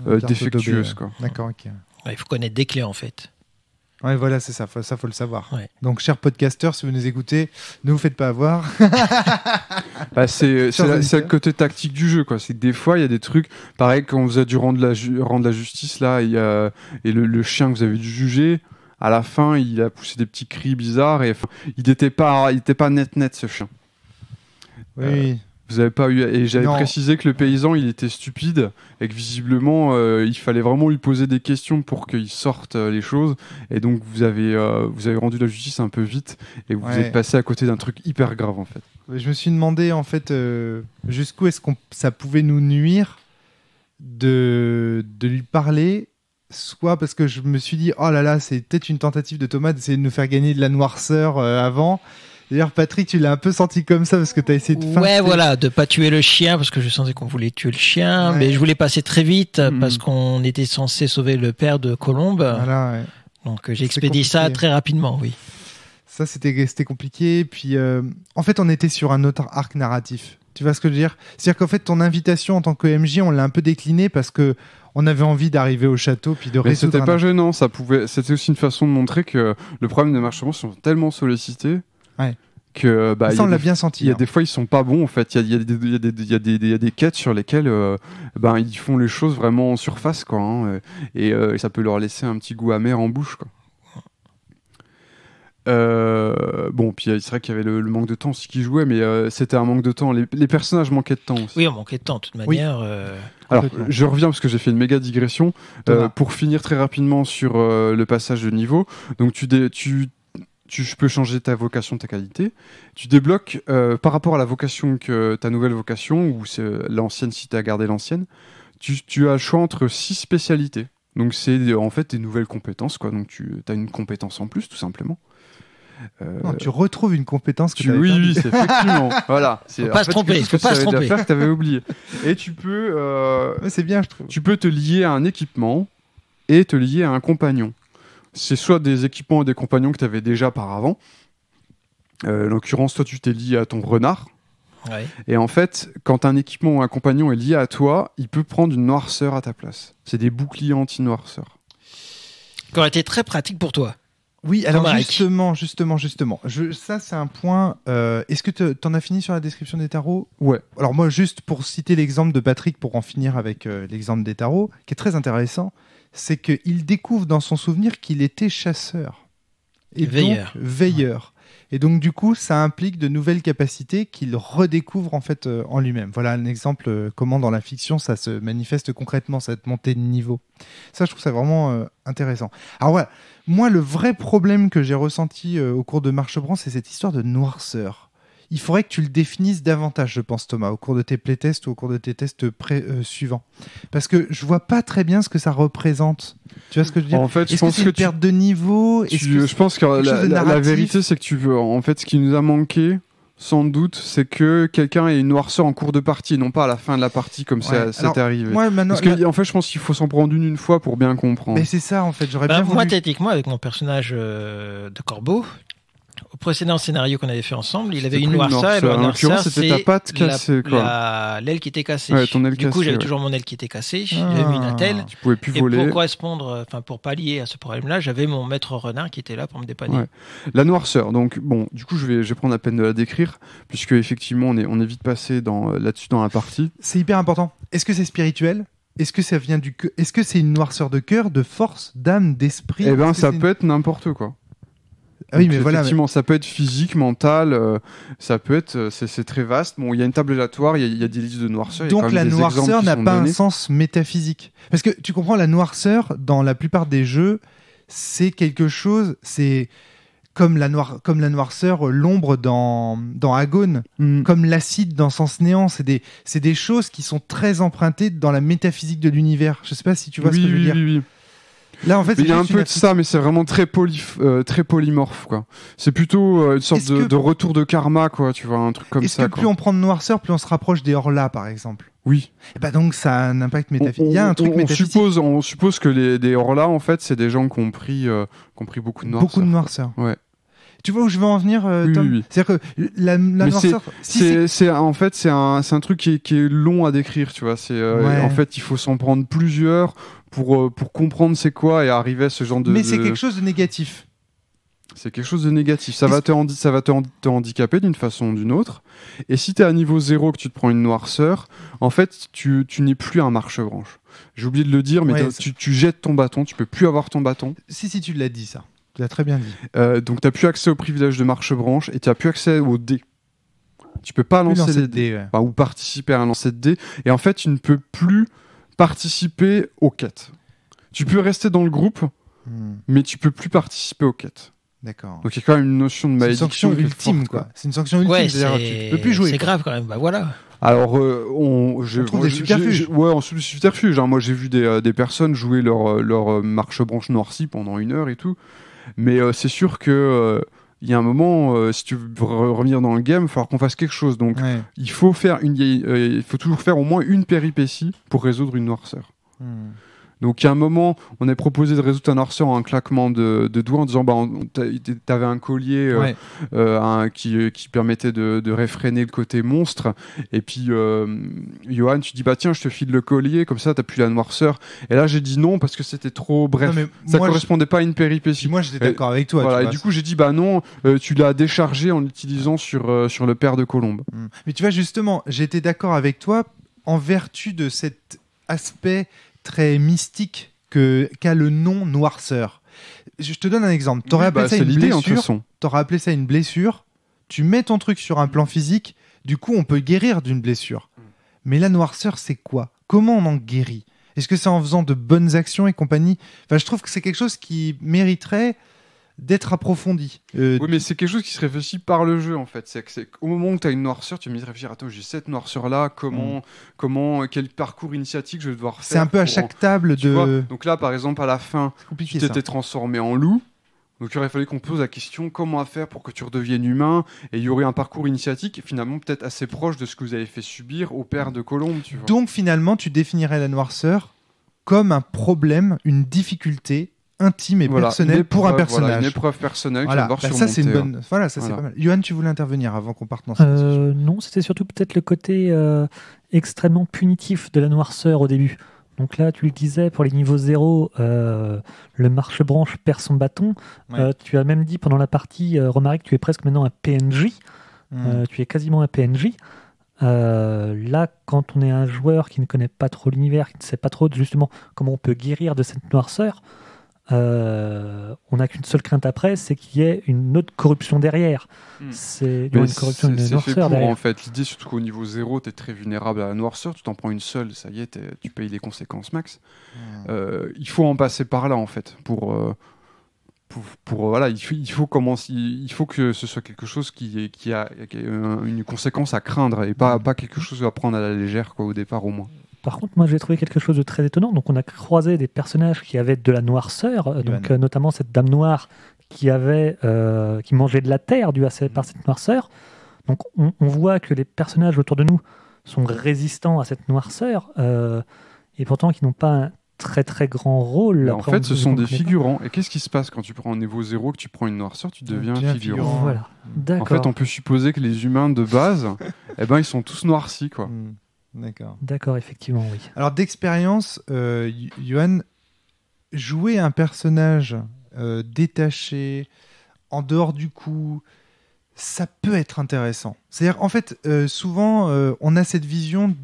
défectueuse, quoi. D'accord, ok. Ouais, il faut connaître des clés en fait. Ouais, voilà, c'est ça. Ça, faut le savoir. Ouais. Donc, chers podcasteurs, si vous nous écoutez, ne vous faites pas avoir. Bah, c'est le côté tactique du jeu, quoi. C'est que des fois, il y a des trucs, pareil, quand vous avez dû rendre la justice, là, et le chien que vous avez dû juger, à la fin, il a poussé des petits cris bizarres, et il n'était pas net, ce chien. Oui. Vous avez pas eu, et j'avais Non. précisé que le paysan, il était stupide, et que visiblement, il fallait vraiment lui poser des questions pour qu'il sorte les choses, et donc vous avez rendu la justice un peu vite, et vous êtes passé à côté d'un truc hyper grave, en fait. Je me suis demandé, en fait, jusqu'où est-ce que ça pouvait nous nuire de lui parler, soit parce que je me suis dit, oh là là, c'est peut-être une tentative de Thomas d'essayer de nous faire gagner de la noirceur avant. D'ailleurs, Patrick, tu l'as un peu senti comme ça parce que tu as essayé de Ouais, feinte. voilà, de pas tuer le chien parce que je sentais qu'on voulait tuer le chien, Ouais. mais je voulais passer très vite parce qu'on était censé sauver le père de Colombe. Voilà, ouais. Donc j'ai C'est expédié ça compliqué. très rapidement, oui. Ça, c'était compliqué. Puis, en fait, on était sur un autre arc narratif. Tu vois ce que je veux dire ? C'est-à-dire qu'en fait, ton invitation en tant que MJ, on l'a un peu déclinée parce que on avait envie d'arriver au château puis de Mais résoudre. c'était pas gênant, c'était aussi une façon de montrer que le problème des marchands sont tellement sollicités que bah, Ça, on l'a bien senti. il y a hein. des fois ils sont pas bons en fait. Il y a des quêtes sur lesquelles ben, ils font les choses vraiment en surface quoi, hein, et ça peut leur laisser un petit goût amer en bouche quoi. Bon, puis c'est vrai qu'il y avait le manque de temps aussi qui jouait, mais c'était un manque de temps. Les personnages manquaient de temps aussi. Oui, on manquait de temps, de toute manière. Alors, Complètement. je reviens parce que j'ai fait une méga digression. Thomas. Pour finir très rapidement sur le passage de niveau, donc tu peux changer ta vocation, ta qualité. Tu débloques par rapport à la vocation ta nouvelle vocation, ou c'est l'ancienne si tu as gardé l'ancienne, tu as le choix entre 6 spécialités. Donc c'est en fait des nouvelles compétences, quoi. Donc tu as une compétence en plus, tout simplement. Non, tu retrouves une compétence que tu Oui, c'est effectivement. Voilà. Faut pas se tromper, faut pas se tromper. Faire que t'avais oublié. Et tu peux, c'est bien, je trouve. tu peux te lier à un équipement et te lier à un compagnon. C'est soit des équipements et des compagnons que tu avais déjà par avant. En l'occurrence, toi, tu t'es lié à ton renard. Ouais. Et en fait, quand un équipement ou un compagnon est lié à toi, il peut prendre une noirceur à ta place. C'est des boucliers anti-noirceur. Qui aurait été très pratique pour toi. Oui, alors Mike. justement. Ça, c'est un point. Est-ce que t'en as fini sur la description des tarots ? Ouais. Alors moi, juste pour citer l'exemple de Patrick, pour en finir avec l'exemple des tarots, qui est très intéressant, c'est qu'il découvre dans son souvenir qu'il était chasseur. Et Veilleur. donc, veilleur. Et donc, du coup, ça implique de nouvelles capacités qu'il redécouvre en fait en lui-même. Voilà un exemple comment dans la fiction ça se manifeste concrètement, cette montée de niveau. Ça, je trouve ça vraiment intéressant. Alors voilà, moi, le vrai problème que j'ai ressenti au cours de Marche Blanche, c'est cette histoire de noirceur. il faudrait que tu le définisses davantage, je pense, Thomas, au cours de tes playtests ou au cours de tes tests suivants. Parce que je vois pas très bien ce que ça représente. Tu vois ce que je veux dire? En fait, je Est-ce que pense c'est que une perte de niveau? je pense que quelque chose de la narratif? vérité, c'est que tu veux. En fait, ce qui nous a manqué, sans doute, c'est que quelqu'un ait une noirceur en cours de partie, non pas à la fin de la partie comme ça Alors, t'est arrivé. moi, maintenant, Parce que, en fait, je pense qu'il faut s'en prendre une fois pour bien comprendre. mais c'est ça, en fait. J'aurais bien Moi, voulu. techniquement, avec mon personnage de Corbeau, au précédent scénario qu'on avait fait ensemble, il avait C'était une plus une noirceur. Et noirceur. la En noirceur, l'occurrence, c'était ta c'est patte cassée, quoi. l'aile qui était cassée. Ouais, ton aile du coup, cassée, j'avais ouais. toujours mon aile qui était cassée. Ah. J'avais mis une attelle. Tu pouvais plus Et voler. pour correspondre, pour pallier à ce problème-là, j'avais mon maître renard qui était là pour me dépanner. Ouais. La noirceur, donc bon, du coup je vais prendre la peine de la décrire, puisque effectivement on est vite passé là-dessus dans la partie. C'est hyper important. Est-ce que c'est spirituel? Est-ce que ça vient Est-ce que c'est une noirceur de cœur, de force, d'âme, d'esprit? Eh ben Est-ce que ça c'est peut être n'importe quoi. Ah oui, Donc, mais voilà. effectivement, ça peut être physique, mental, ça peut être, c'est très vaste. Bon, il y a une table aléatoire, il y a des listes de noirceur. il y a Donc quand même la des exemples noirceur qui n'a sont pas un donnés. sens métaphysique. Parce que tu comprends, la noirceur, dans la plupart des jeux, c'est quelque chose, c'est comme la noirceur, l'ombre dans Agone, comme l'acide dans Sens Néant. C'est des choses qui sont très empruntées dans la métaphysique de l'univers. Je sais pas si tu vois ce que je veux dire. Oui. Là, en fait, Mais il y a un juste peu une de ça, mais c'est vraiment très polymorphe, quoi. C'est plutôt une sorte Est-ce que- de retour de karma, quoi, tu vois, un truc comme Est-ce ça, que quoi. plus on prend de noirceur, plus on se rapproche des Horla, par exemple? Oui. Et bah donc ça a un impact métaphysique. Il y a un truc métaphysique. On suppose que les Horla, en fait, c'est des gens qui ont pris beaucoup de noirceur. Beaucoup de noirceur. Ouais. Tu vois où je veux en venir, Oui, Tom? oui. C'est-à-dire que la Mais noirceur... en fait, c'est un truc qui est long à décrire, tu vois. Ouais. En fait, il faut s'en prendre plusieurs pour comprendre c'est quoi et arriver à ce genre de... Mais c'est quelque chose de négatif. C'est quelque chose de négatif. Ça va te handicaper d'une façon ou d'une autre. Et si tu es à niveau 0, que tu te prends une noirceur, en fait, tu n'es plus un marche-branche. J'ai oublié de le dire, mais Ouais, tu jettes ton bâton, tu peux plus avoir ton bâton. Si, tu l'as dit, ça. Tu l'as très bien dit. Donc tu n'as plus accès au privilège de marche-branche et tu n'as plus accès aux dés. Tu peux pas lancer les dés. ouais. Enfin, ou participer à un lancer de dés. Et en fait, tu ne peux plus participer aux quêtes. Tu peux rester dans le groupe, mais tu peux plus participer aux quêtes. D'accord. Donc il y a quand même une notion de C'est une malédiction sanction qui est ultime, forte, quoi. C'est une sanction ultime. Ouais, c'est-à-dire, tu peux plus jouer. c'est quoi. grave quand même. Bah voilà. Alors, On trouve des subterfuges. Ouais, on trouve des subterfuges. Hein. Moi, j'ai vu des personnes jouer leur marche-branche noircie pendant 1 heure et tout. Mais c'est sûr que il y a un moment, si tu veux revenir dans le game, il va falloir qu'on fasse quelque chose. Donc, Ouais. il faut toujours faire au moins une péripétie pour résoudre une noirceur. Donc, il y a un moment, on a proposé de résoudre un noirceur en un claquement de doigts en disant t'avais un collier Ouais. qui permettait de réfréner le côté monstre. Et puis, Johan, tu dis tiens, je te file le collier, comme ça, t'as plus la noirceur. Et là, j'ai dit non parce que c'était trop bref. Non, mais Ça moi, correspondait pas à une péripétie. Moi, j'étais d'accord avec toi. Voilà, tu et vois. du coup, j'ai dit non, tu l'as déchargé en l'utilisant sur le père de Colombe. Mais tu vois, justement, j'étais d'accord avec toi en vertu de cet aspect très mystique qu'a le nom noirceur. Je te donne un exemple. T'aurais appelé ça c'est une l'idée, en toute blessure. façon. T'aurais appelé ça une blessure. Tu mets ton truc sur un plan physique. Du coup, on peut guérir d'une blessure. Mais la noirceur, c'est quoi? Comment on en guérit? Est-ce que c'est en faisant de bonnes actions et compagnie? Enfin, je trouve que c'est quelque chose qui mériterait d'être approfondi. Oui, mais c'est quelque chose qui se réfléchit par le jeu, en fait. C'est qu'au moment où tu as une noirceur, tu me dis réfléchir, attends, j'ai cette noirceur-là, quel parcours initiatique je vais devoir faire? C'est un peu à chaque table Tu vois, de... donc là, par exemple, à la fin, C'est tu compliqué, ça. t'étais transformé en loup. Donc il aurait fallu qu'on pose la question comment faire pour que tu redeviennes humain, et il y aurait un parcours initiatique finalement peut-être assez proche de ce que vous avez fait subir au père de Colombe, tu vois. Donc finalement, tu définirais la noirceur comme un problème, une difficulté intime et Voilà, personnelle une pour un épreuve, personnage. voilà, une épreuve personnelle Voilà. qu'il va devoir Bah, ça c'est une surmonter, bonne. Voilà, ça Voilà. c'est pas mal. Johan, tu voulais intervenir avant qu'on parte dans cette discussion. Non, c'était surtout peut-être le côté extrêmement punitif de la noirceur au début. Donc là, tu le disais, pour les niveaux 0, le marche-branche perd son bâton. Ouais. Tu as même dit pendant la partie, Romaric, tu es presque maintenant un PNJ. Tu es quasiment un PNJ. Là, quand on est un joueur qui ne connaît pas trop l'univers, qui ne sait pas trop justement comment on peut guérir de cette noirceur, on n'a qu'une seule crainte après, c'est qu'il y ait une autre corruption derrière. C'est Mais une corruption, une c'est fait noirceur pour, derrière. en fait. L'idée, surtout qu'au niveau 0, tu es très vulnérable à la noirceur. Tu t'en prends une seule, ça y est, tu payes les conséquences max. Il faut en passer par là, en fait, pour voilà, il faut commencer, il faut que ce soit quelque chose qui a une conséquence à craindre et pas quelque chose à prendre à la légère, quoi, au départ au moins. Par contre, moi j'ai trouvé quelque chose de très étonnant. Donc on a croisé des personnages qui avaient de la noirceur, donc notamment cette dame noire qui mangeait de la terre due par cette noirceur. Donc on voit que les personnages autour de nous sont résistants à cette noirceur et pourtant qui n'ont pas un très très grand rôle. En fait, ce sont des figurants. Et qu'est-ce qui se passe quand tu prends un niveau 0, que tu prends une noirceur, tu deviens un figurant. Voilà. D'accord. En fait, on peut supposer que les humains de base, ils sont tous noircis, quoi. D'accord, effectivement, oui. Alors d'expérience, Johan, jouer un personnage détaché, en dehors du coup, ça peut être intéressant. C'est-à-dire, en fait, souvent, on a cette vision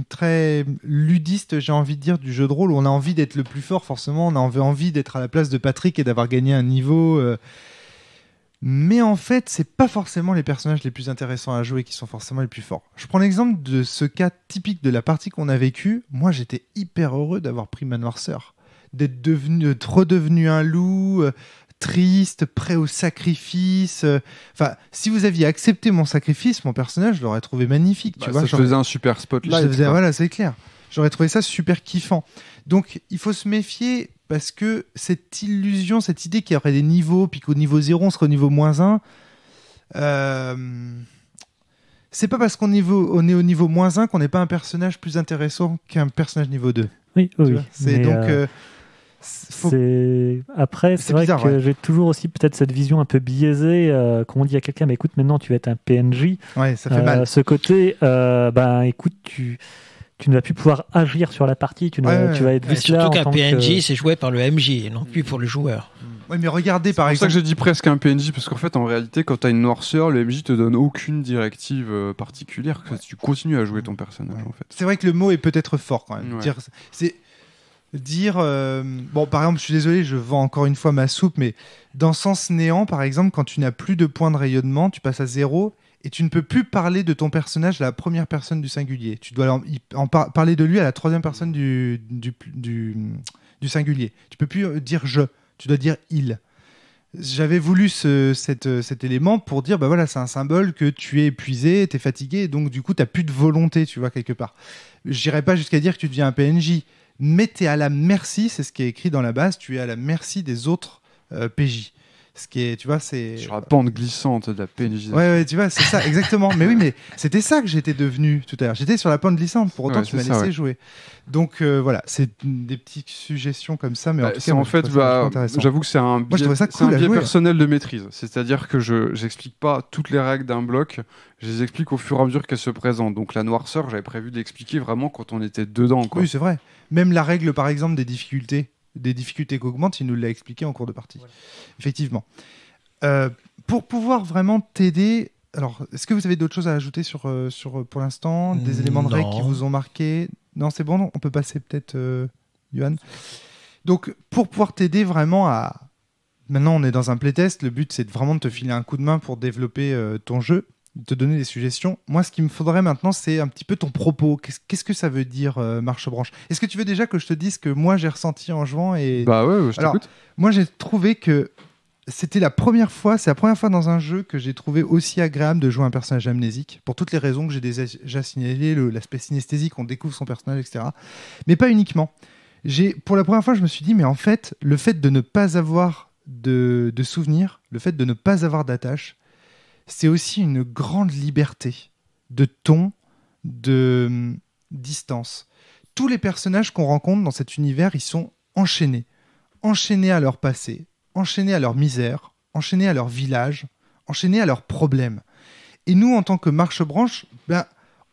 très ludiste, j'ai envie de dire, du jeu de rôle, où on a envie d'être le plus fort, forcément, on a envie d'être à la place de Patrick et d'avoir gagné un niveau... Mais en fait, c'est pas forcément les personnages les plus intéressants à jouer qui sont forcément les plus forts. Je prends l'exemple de ce cas typique de la partie qu'on a vécue. Moi, j'étais hyper heureux d'avoir pris ma noirceur, d'être redevenu un loup, triste, prêt au sacrifice. Enfin, si vous aviez accepté mon sacrifice, mon personnage, je l'aurais trouvé magnifique. Tu vois, ça faisait un super spotlight. Voilà, c'est clair. J'aurais trouvé ça super kiffant. Donc, il faut se méfier parce que cette illusion, cette idée qu'il y aurait des niveaux, puis qu'au niveau 0, on serait au niveau -1, c'est pas parce qu'on est au niveau -1 qu'on n'est pas un personnage plus intéressant qu'un personnage niveau 2. Oui. C'est donc... Après, c'est vrai que j'ai toujours aussi peut-être cette vision un peu biaisée quand on dit à quelqu'un mais écoute, maintenant tu vas être un PNJ. Ouais, ça fait mal. Ce côté, écoute, tu ne vas plus pouvoir agir sur la partie, tu vas être juste là. Surtout qu'un PNJ, c'est joué par le MJ et non plus pour le joueur. Oui, mais regardez par exemple. C'est pour ça que j'ai dit presque un PNJ, parce qu'en fait, en réalité, quand tu as une noirceur, le MJ te donne aucune directive particulière. Tu continues à jouer ton personnage, en fait. C'est vrai que le mot est peut-être fort quand même. Bon, par exemple, je suis désolé, je vends encore une fois ma soupe, mais dans Sens Néant, par exemple, quand tu n'as plus de points de rayonnement, tu passes à 0. Et tu ne peux plus parler de ton personnage à la première personne du singulier. Tu dois parler de lui à la troisième personne du singulier. Tu peux plus dire je, tu dois dire il. J'avais voulu cet élément pour dire, bah voilà, c'est un symbole que tu es épuisé, tu es fatigué, donc du coup, tu n'as plus de volonté, tu vois, quelque part. Je n'irai pas jusqu'à dire que tu deviens un PNJ, mais tu es à la merci, c'est ce qui est écrit dans la base, tu es à la merci des autres PJ. Ce qui est, tu vois, c'est... Sur la pente glissante de la PNJ. Ouais, tu vois, c'est ça, exactement. Mais oui, mais c'était ça que j'étais devenu tout à l'heure. J'étais sur la pente glissante, pour autant tu m'as laissé jouer. Donc voilà, c'est des petites suggestions comme ça, mais en tout cas, en fait, j'avoue que c'est un biais, personnel de maîtrise. C'est-à-dire que je n'explique pas toutes les règles d'un bloc, je les explique au fur et à mesure qu'elles se présentent. Donc la noirceur, j'avais prévu d'expliquer vraiment quand on était dedans, quoi. Oui, c'est vrai. Même la règle, par exemple, des difficultés qu'augmentent, il nous l'a expliqué en cours de partie. Ouais. Effectivement. Pour pouvoir vraiment t'aider, alors, est-ce que vous avez d'autres choses à ajouter sur pour l'instant, des éléments de règles qui vous ont marqué? Non, c'est bon, on peut passer peut-être, Johan. Donc, pour pouvoir t'aider vraiment à... Maintenant, on est dans un playtest, le but, c'est vraiment de te filer un coup de main pour développer ton jeu, de te donner des suggestions. Moi, ce qu'il me faudrait maintenant, c'est un petit peu ton propos. Qu'est-ce que ça veut dire, marche-branche? Est-ce que tu veux déjà que je te dise que moi, j'ai ressenti en jouant et... Bah ouais, je t'écoute. Moi, j'ai trouvé que c'est la première fois dans un jeu que j'ai trouvé aussi agréable de jouer un personnage amnésique, pour toutes les raisons que j'ai déjà signalées, l'aspect synesthésique, on découvre son personnage, etc. Mais pas uniquement. Pour la première fois, je me suis dit, mais en fait, le fait de ne pas avoir de souvenirs, le fait de ne pas avoir d'attache, c'est aussi une grande liberté de ton, de distance. Tous les personnages qu'on rencontre dans cet univers, ils sont enchaînés à leur passé, enchaînés à leur misère, enchaînés à leur village, enchaînés à leurs problèmes. Et nous, en tant que marche-branche,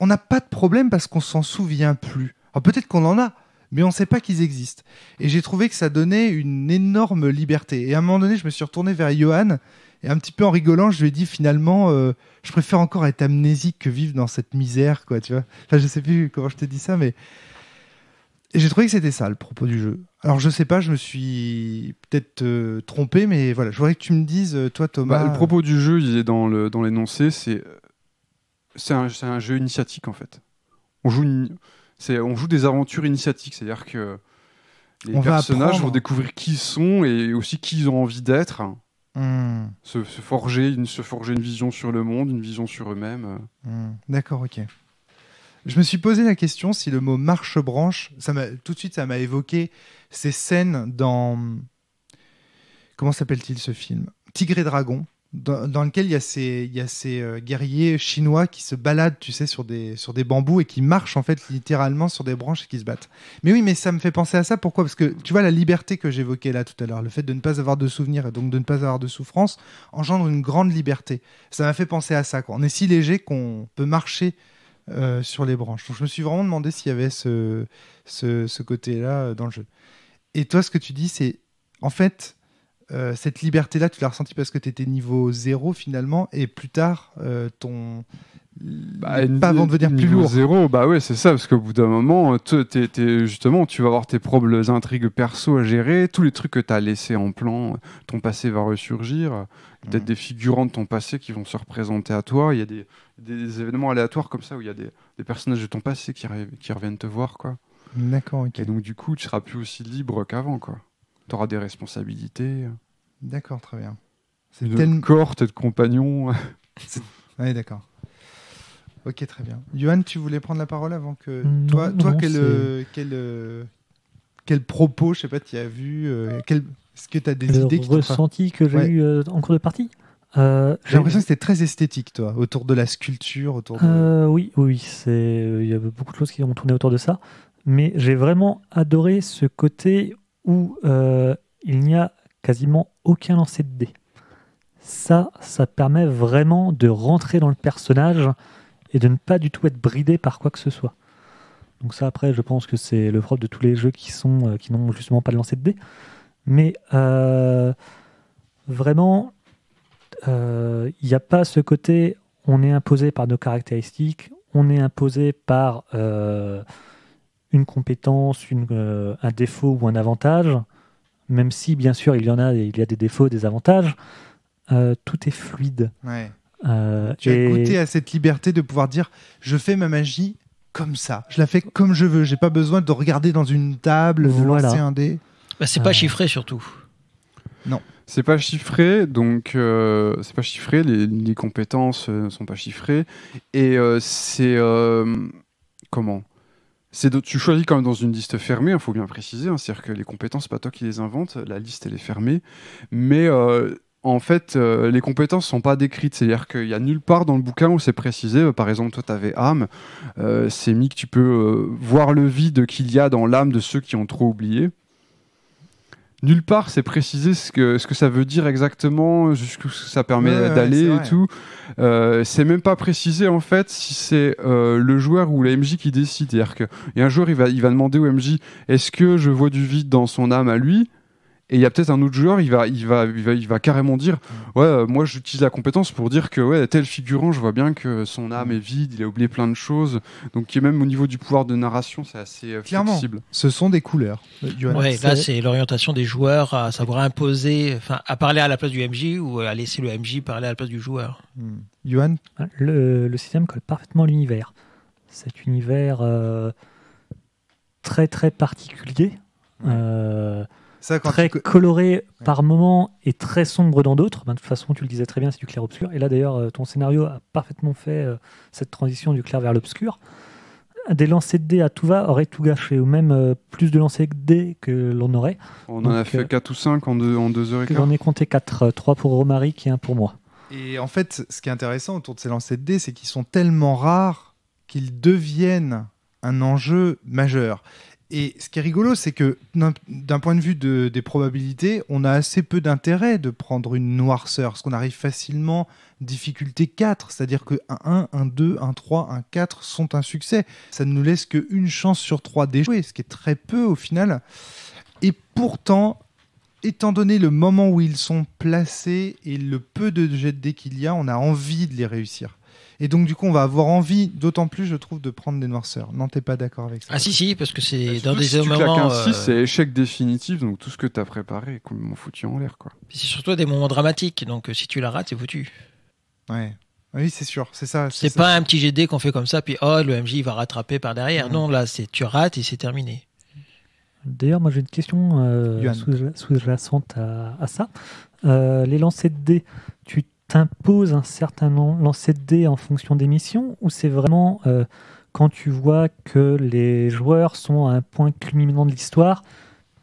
on n'a pas de problème parce qu'on s'en souvient plus. Alors peut-être qu'on en a, mais on ne sait pas qu'ils existent. Et j'ai trouvé que ça donnait une énorme liberté. Et à un moment donné, je me suis retourné vers Johan, et un petit peu en rigolant, je lui ai dit finalement, je préfère encore être amnésique que vivre dans cette misère, quoi, tu vois. Enfin, je sais plus comment je t'ai dit ça, mais... Et j'ai trouvé que c'était ça, le propos du jeu. Alors, je sais pas, je me suis peut-être trompé, mais voilà, je voudrais que tu me dises, toi, Thomas... le propos du jeu, il est dans l'énoncé, c'est un jeu initiatique, en fait. On joue des aventures initiatiques, c'est-à-dire que Les On va personnages apprendre. vont découvrir qui ils sont et aussi qui ils ont envie d'être. Se forger une vision sur le monde, une vision sur eux-mêmes. D'accord, ok. Je me suis posé la question si le mot marche-branche, tout de suite ça m'a évoqué ces scènes dans... Comment s'appelle-t-il ce film ? Tigre et Dragon, dans lequel il y a ces guerriers chinois qui se baladent, tu sais, sur des bambous et qui marchent en fait littéralement sur des branches et qui se battent. Mais oui, mais ça me fait penser à ça. Pourquoi ? Parce que tu vois, la liberté que j'évoquais là tout à l'heure, le fait de ne pas avoir de souvenirs et donc de ne pas avoir de souffrance, engendre une grande liberté. Ça m'a fait penser à ça, quoi. On est si léger qu'on peut marcher sur les branches. Donc je me suis vraiment demandé s'il y avait ce côté-là dans le jeu. Et toi, ce que tu dis, c'est en fait... cette liberté-là, tu l'as ressentie parce que tu étais niveau 0 finalement, et plus tard, pas avant de devenir plus niveau lourd. 0, bah ouais, c'est ça, parce qu'au bout d'un moment, justement, tu vas avoir tes propres intrigues perso à gérer, tous les trucs que tu as laissés en plan, ton passé va ressurgir, peut-être des figurants de ton passé qui vont se représenter à toi, il y a des événements aléatoires comme ça, où il y a des personnages de ton passé qui reviennent te voir, quoi. D'accord, ok. Et donc du coup, tu seras plus aussi libre qu'avant, quoi. Tu auras des responsabilités. D'accord, très bien. C'est Une cohorte de compagnons. Oui, d'accord. Ok, très bien. Johan, tu voulais prendre la parole avant que... Non, Toi, non, quel propos, je sais pas, tu as vu est-ce que tu as des le idées qui t'ont fait- ressenti que j'ai Ouais. eu en cours de partie. J'ai l'impression que c'était très esthétique, toi, autour de la sculpture, autour de... Oui, il y avait beaucoup de choses qui ont tourné autour de ça, mais j'ai vraiment adoré ce côté où il n'y a quasiment aucun lancer de dés. Ça permet vraiment de rentrer dans le personnage et de ne pas du tout être bridé par quoi que ce soit. Donc ça, après, je pense que c'est le propre de tous les jeux qui n'ont justement pas de lancer de dés. Mais vraiment, il n'y a pas ce côté, on est imposé par nos caractéristiques, on est imposé par une compétence, un défaut ou un avantage, même si, bien sûr, il y a des défauts, des avantages, tout est fluide. Ouais. Tu as goûté à cette liberté de pouvoir dire je fais ma magie comme ça, je la fais comme je veux, j'ai pas besoin de regarder dans une table, de lancer un dé. Bah, c'est pas chiffré surtout. Non. C'est pas chiffré, donc c'est pas chiffré, les compétences ne sont pas chiffrées. Et comment tu choisis quand même dans une liste fermée, il faut bien préciser, hein, c'est-à-dire que les compétences, c'est pas toi qui les inventes, la liste elle est fermée. Mais en fait, les compétences sont pas décrites, c'est-à-dire qu'il y a nulle part dans le bouquin où c'est précisé. Par exemple, toi, tu avais âme, c'est mis que tu peux voir le vide qu'il y a dans l'âme de ceux qui ont trop oublié. Nulle part, c'est précisé ce que ça veut dire exactement, jusqu'où ça permet d'aller et tout. C'est même pas précisé en fait si c'est le joueur ou la MJ qui décide. C'est-à-dire qu'il y a un joueur, il va demander au MJ est-ce que je vois du vide dans son âme à lui ? Et il y a peut-être un autre joueur, il va carrément dire ouais, moi j'utilise la compétence pour dire que ouais, tel figurant, je vois bien que son âme est vide, il a oublié plein de choses. Donc même au niveau du pouvoir de narration, c'est assez flexible. Ce sont des couleurs. Ouais, là c'est l'orientation des joueurs à savoir imposer, à parler à la place du MJ ou à laisser le MJ parler à la place du joueur. Johan, le système colle parfaitement à l'univers. Cet univers très très particulier. Ça, très coloré par moments et très sombre dans d'autres. De toute façon, tu le disais très bien, c'est du clair-obscur. Et là, d'ailleurs, ton scénario a parfaitement fait cette transition du clair vers l'obscur. Des lancers de dés à tout va auraient tout gâché, ou même plus de lancers de dés que l'on aurait. On en a fait 4 ou 5 en 2 heures et quart. J'en ai compté 4, 3 pour Romaric et 1 pour moi. Et en fait, ce qui est intéressant autour de ces lancers de dés, c'est qu'ils sont tellement rares qu'ils deviennent un enjeu majeur. Et ce qui est rigolo, c'est que d'un point de vue des probabilités, on a assez peu d'intérêt de prendre une noirceur, parce qu'on arrive facilement difficulté 4, c'est-à-dire que un 1, un 2, un 3, un 4 sont un succès. Ça ne nous laisse qu'une chance sur 3 d'échouer, ce qui est très peu au final. Et pourtant, étant donné le moment où ils sont placés et le peu de jets de dés qu'il y a, on a envie de les réussir. Et donc, du coup, on va avoir envie, d'autant plus, je trouve, de prendre des noirceurs. Non, t'es pas d'accord avec ça? Ah si, parce que c'est dans des des moments... Si tu claques un 6, c'est échec définitif, donc tout ce que t'as préparé est complètement foutu en l'air, quoi. C'est surtout des moments dramatiques, donc si tu la rates, c'est foutu. Ouais. Oui, c'est sûr, c'est ça. C'est pas un petit GD qu'on fait comme ça, puis le MJ il va rattraper par derrière. Non, là, tu rates et c'est terminé. D'ailleurs, moi j'ai une question Yoann. sous-jacente à ça. Les lancers de dés, tu t'imposes un certain lancer de dés en fonction des missions ou c'est vraiment quand tu vois que les joueurs sont à un point culminant de l'histoire,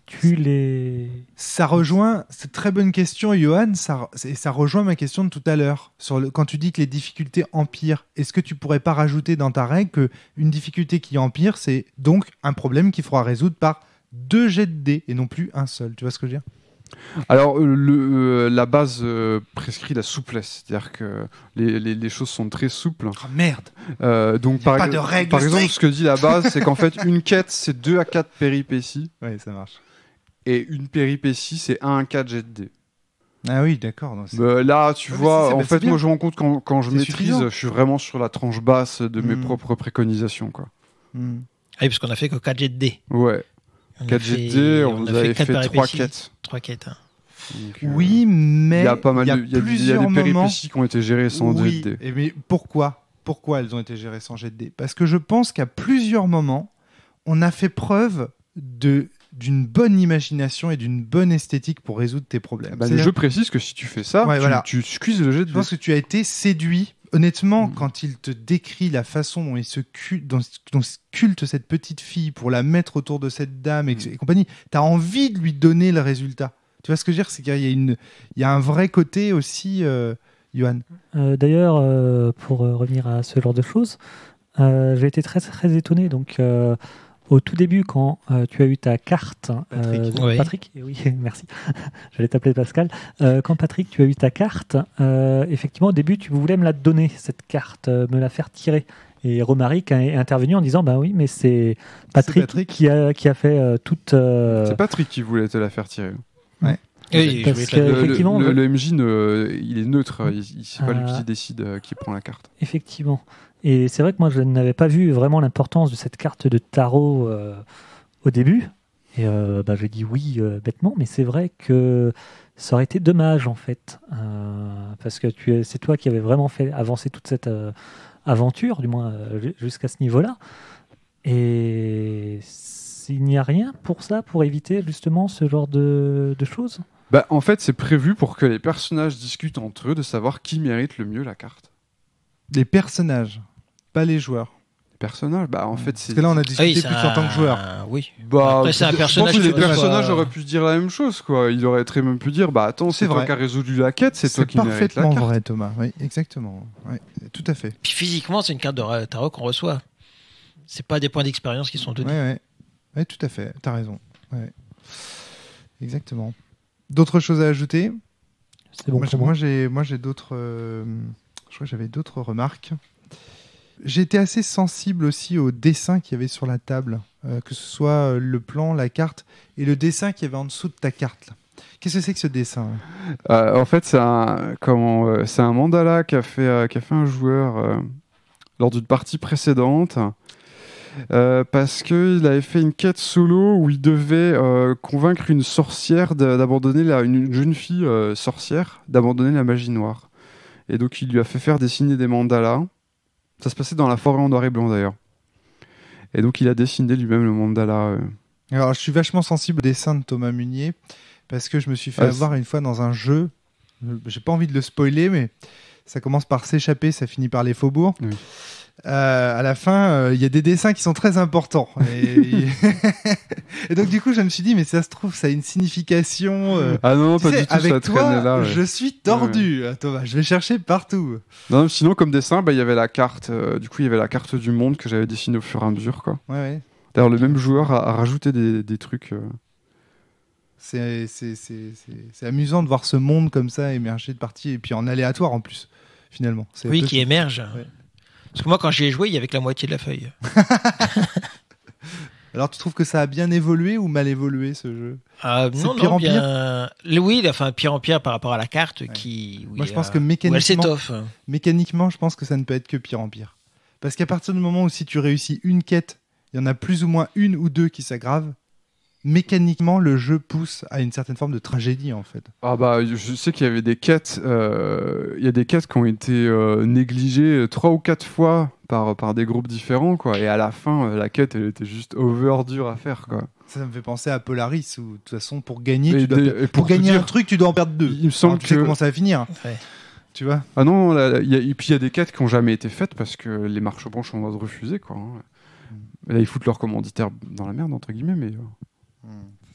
tu les... Ça rejoint, c'est une très bonne question, Johan. Ça rejoint ma question de tout à l'heure. Quand tu dis que les difficultés empirent, est-ce que tu pourrais pas rajouter dans ta règle qu'une difficulté qui empire, c'est donc un problème qu'il faudra résoudre par 2 jets de dés et non plus un seul. Tu vois ce que je veux dire? Alors, la base prescrit la souplesse, c'est-à-dire que les choses sont très souples. Oh merde! Donc, Y a pas de règle par exemple, stricte. ce que dit la base, c'est qu'en fait, une quête, c'est 2 à 4 péripéties, Ouais, ça marche. et une péripétie, c'est 1 à 4 jets de dés. Ah oui, d'accord. Non, c'est- Là, tu Ouais, vois, mais c'est- en c'est fait, bien. moi, je me rends compte quand je C'est maîtrise, suffisant. je suis vraiment sur la tranche basse de mes Mm. propres préconisations, quoi. Hmm. Ah oui, parce qu'on a fait que 4 jets de dés. Ouais, On a 4 fait- jets de dés, on a avait quatre fait 3 péripéties. quêtes. 3 quêtes. Hein. Donc, Oui, mais il y a pas mal il y a de, il y a plusieurs des moments. péripéties qui ont été gérées sans Oui, jet de dés. mais pourquoi elles ont été gérées sans jet de dés? Parce que je pense qu'à plusieurs moments, on a fait preuve d'une bonne imagination et d'une bonne esthétique pour résoudre tes problèmes. Bah, le C'est-à-dire- jeu précise que si tu fais ça, Ouais, voilà. tu squeezes le jet de Je pense dés. que tu as été séduit. Honnêtement, Mm. quand il te décrit la façon dont il sculpte cette petite fille pour la mettre autour de cette dame et compagnie, tu as envie de lui donner le résultat. Tu vois ce que je veux dire? C'est qu'il y a un vrai côté aussi, Johan. D'ailleurs, pour revenir à ce genre de choses, j'ai été très très étonné. Donc, au tout début, quand tu as eu ta carte, Patrick. Oui. Patrick, oui, merci, j'allais t'appeler Pascal. Quand Patrick, tu as eu ta carte, effectivement, au début, tu voulais me la donner, cette carte, me la faire tirer. Et Romaric est intervenu en disant, bah oui, mais c'est Patrick, Patrick. qui a fait toute... C'est Patrick qui voulait te la faire tirer. Oui, je Parce voulais te que- la donner. effectivement, le MJ, il est neutre. C'est pas lui Ah. qui décide qui prend la carte. Effectivement. Et c'est vrai que moi, je n'avais pas vu vraiment l'importance de cette carte de tarot au début. Et j'ai dit oui bêtement, mais c'est vrai que ça aurait été dommage en fait. Parce que c'est toi qui avais vraiment fait avancer toute cette aventure, du moins jusqu'à ce niveau-là. Et il n'y a rien pour ça, pour éviter justement ce genre de choses. Bah, en fait, c'est prévu pour que les personnages discutent entre eux de savoir qui mérite le mieux la carte. Les personnages, pas les joueurs. Les personnages, bah en fait, c'est. Parce que là, on a Ah discuté oui, plus c'est en tant que joueur. Oui. Bah, Après, c'est un je personnage pense que les qui reçoit- personnages auraient pu se dire la même chose, quoi. Il aurait très bien pu dire, bah attends, C'est c'est toi vrai. qui as résolu la quête, c'est toi qui mérite la parfaitement carte. vrai, Thomas. Oui, exactement. Ouais, tout à fait. Puis physiquement, c'est une carte de tarot qu'on reçoit. C'est pas des points d'expérience qui sont donnés. Ouais, tout à fait. T'as raison. Ouais. Exactement. D'autres choses à ajouter? C'est bon pour moi. Moi, j'ai d'autres. Je crois que j'avais d'autres remarques. J'ai été assez sensible aussi au dessin qu'il y avait sur la table, que ce soit le plan, la carte et le dessin qu'il y avait en dessous de ta carte. Là. Qu'est-ce que c'est que ce dessin? En fait, c'est un mandala qu'a fait un joueur lors d'une partie précédente. Parce qu'il avait fait une quête solo où il devait convaincre une sorcière d'abandonner une jeune fille sorcière d'abandonner la magie noire. Et donc il lui a fait faire dessiner des mandalas. Ça se passait dans la forêt en noir et blanc d'ailleurs. Et donc il a dessiné lui-même le mandala. Alors, je suis vachement sensible au dessin de Thomas Munier parce que je me suis fait Ah, avoir une fois dans un jeu. J'ai pas envie de le spoiler, mais ça commence par s'échapper, ça finit par les faubourgs. Oui. À la fin, il y a des dessins qui sont très importants. Et donc, du coup, je me suis dit, mais ça se trouve, ça a une signification. Ah non, Tu pas sais, du tout, avec ça toi, traînait là. Ouais. je suis tordu, Thomas. Je vais chercher partout. Non, sinon comme dessin, bah, il y avait la carte. Du coup, il y avait la carte du monde que j'avais dessinée au fur et à mesure, quoi. Ouais. D'ailleurs, le même joueur a rajouté des trucs. C'est amusant de voir ce monde comme ça émerger de partie et puis en aléatoire en plus, finalement. C'est un Oui, peu- qui émerge. Ouais. Parce que moi, quand j'y ai joué, il y avait que la moitié de la feuille. Alors, tu trouves que ça a bien évolué ou mal évolué ce jeu? Ah, C'est non, de pire non, en bien. Oui, enfin, pire en pire par rapport à la carte Ouais. qui. Moi, je pense que où elle mécaniquement, s'étoffe. mécaniquement, je pense que ça ne peut être que pire en pire. Parce qu'à partir du moment où si tu réussis une quête, il y en a plus ou moins une ou deux qui s'aggravent, mécaniquement, le jeu pousse à une certaine forme de tragédie, en fait. Ah bah, je sais qu'il y avait des quêtes. Il y a des quêtes qui ont été négligées 3 ou 4 fois par des groupes différents, quoi. Et à la fin, la quête, elle était juste over dure à faire, quoi. Ça me fait penser à Polaris où de toute façon pour gagner, Et pour pour gagner te dire, un truc, tu dois en perdre 2. il me semble tu sais que- comment ça va finir, Ouais. tu vois. Ah non, et puis il y a des quêtes qui n'ont jamais été faites parce que les marches branches ont refusé, quoi. Hein. Et là, ils foutent leur commanditaire dans la merde, entre guillemets, mais...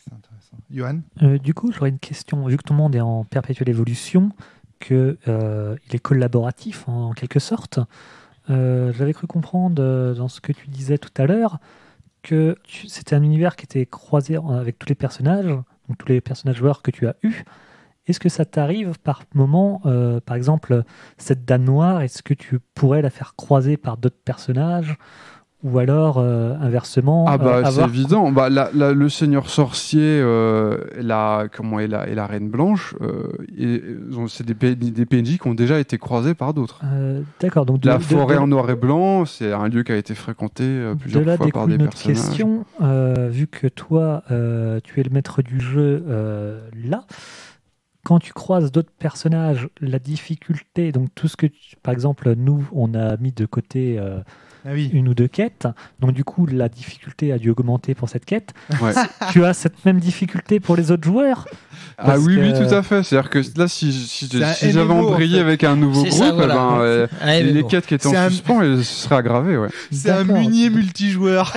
C'est intéressant. Johan, Du coup, j'aurais une question. Vu que ton monde est en perpétuelle évolution, que il est collaboratif en quelque sorte, j'avais cru comprendre dans ce que tu disais tout à l'heure que c'était un univers qui était croisé avec tous les personnages, donc tous les personnages joueurs que tu as eus. Est-ce que ça t'arrive par moment, par exemple, cette dame noire, est-ce que tu pourrais la faire croiser par d'autres personnages? Ou alors, inversement, Ah bah c'est avoir... évident. Bah, le seigneur sorcier et la reine blanche, c'est des PNJ qui ont déjà été croisés par d'autres. D'accord, donc La forêt en noir et blanc, c'est un lieu qui a été fréquenté de plusieurs là fois par découle des une autre personnages. question. Vu que toi, tu es le maître du jeu là, quand tu croises d'autres personnages, la difficulté, donc tout ce que, par exemple, nous, on a mis de côté ah oui, une ou deux quêtes, donc du coup, la difficulté a dû augmenter pour cette quête. Ouais. Tu as cette même difficulté pour les autres joueurs? Ah Parce oui, oui, que- tout à fait. C'est-à-dire que là, si C'est un j'avais MMO, embrayé en fait. avec un nouveau C'est groupe, ça, voilà. Un les MMO. quêtes qui étaient C'est en un- suspens, elles se seraient aggravées. Ouais. c'est un D'accord. munier multijoueur.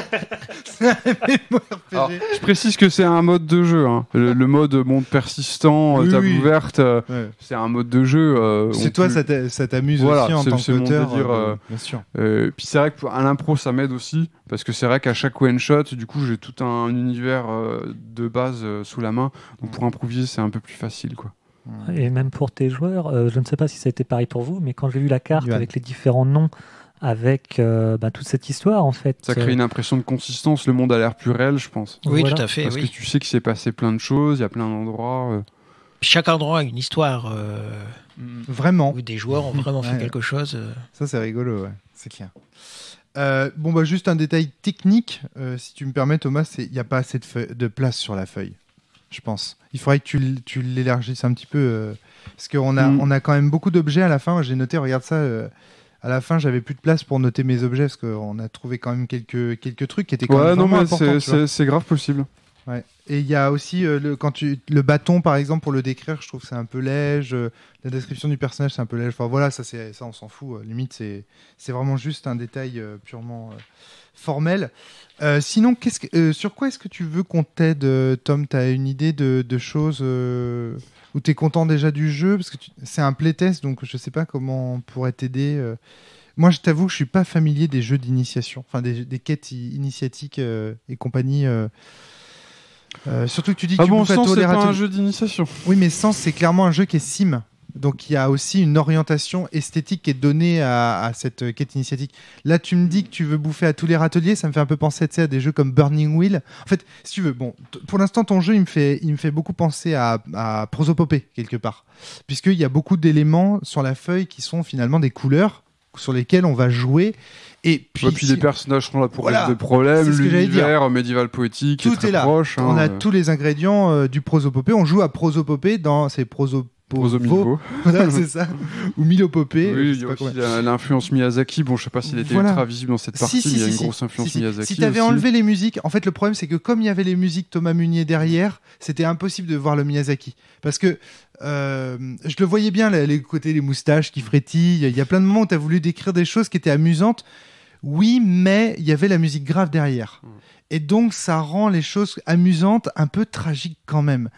C'est un MMORPG. Alors, je précise que c'est un mode de jeu. Hein. Le mode monde persistant, Oui, table oui. ouverte, Ouais. c'est un mode de jeu. C'est on toi, peut- ça t'amuse Voilà, aussi en c'est- tant c'est mon qu'auteur. délire, bien sûr. Puis c'est vrai qu'à l'impro, ça m'aide aussi. Parce que c'est vrai qu'à chaque one-shot, du coup, j'ai tout un univers de base sous la main. Donc pour improviser, c'est un peu plus facile, quoi. Et même pour tes joueurs, je ne sais pas si ça a été pareil pour vous, mais quand j'ai vu la carte Johan. avec les différents noms, avec toute cette histoire, en fait. Ça crée une impression de consistance. Le monde a l'air plus réel, je pense. Oui, Voilà. tout à fait. Parce Oui. que tu sais qu'il s'est passé plein de choses, il y a plein d'endroits. Chaque endroit a une histoire Vraiment. où des joueurs ont vraiment fait Ouais. quelque chose. Ça, c'est rigolo, ouais. C'est clair. Bon, bah, juste un détail technique, si tu me permets, Thomas, il n'y a pas assez de place sur la feuille, je pense. Il faudrait que tu l'élargisses un petit peu, parce qu'on on a quand même beaucoup d'objets à la fin. Moi, j'ai noté, regarde ça, à la fin, j'avais plus de place pour noter mes objets, parce qu'on a trouvé quand même quelques trucs qui étaient quand Ouais, même non, vraiment mais importants. tu vois. c'est grave possible. Ouais. Et il y a aussi le bâton, par exemple, pour le décrire, je trouve que c'est un peu léger. La description du personnage, c'est un peu léger. Enfin voilà, ça on s'en fout. Limite, c'est vraiment juste un détail purement formel. Sinon, sur quoi est-ce que tu veux qu'on t'aide, Tom? Tu as une idée de choses où tu es content déjà du jeu? Parce que c'est un playtest, donc je sais pas comment on pourrait t'aider. Moi, je t'avoue que je suis pas familier des jeux d'initiation, enfin des quêtes initiatiques et compagnie. Surtout que tu dis que Ah tu bon, bouffes à Sens, tous c'est les pas un râteliers. jeu d'initiation. Oui, mais Sens, c'est clairement un jeu qui est sim. Donc il y a aussi une orientation esthétique qui est donnée à cette quête initiatique. Là, tu me dis que tu veux bouffer à tous les râteliers, ça me fait un peu penser, tu sais, à des jeux comme Burning Wheel. En fait, si tu veux, bon, pour l'instant, ton jeu, il me fait beaucoup penser à Prosopopée, quelque part. Puisqu'il y a beaucoup d'éléments sur la feuille qui sont finalement des couleurs sur lesquelles on va jouer. Et puis, Ouais, puis les personnages sont là pour Voilà, résoudre des problèmes, c'est ce que j'allais l'univers médiéval poétique tout très est là. proche. On hein, a tous les ingrédients du prosopopée. On joue à prosopopée dans ces Prosomilvo. Voilà, c'est ça. Ou Milopopée. je Oui, il sais y a pas aussi comment. l'influence Miyazaki. Bon, je sais pas s'il était Voilà. ultra visible dans cette partie, mais il y a une grosse influence Miyazaki. Si tu avais aussi. enlevé les musiques, en fait, le problème, c'est que comme il y avait les musiques Thomas Munier derrière, c'était impossible de voir le Miyazaki. Parce que je le voyais bien, les côtés, les moustaches qui frétillent. Il y a plein de moments où tu as voulu décrire des choses qui étaient amusantes. Oui, mais il y avait la musique grave derrière. Et donc, ça rend les choses amusantes un peu tragiques quand même.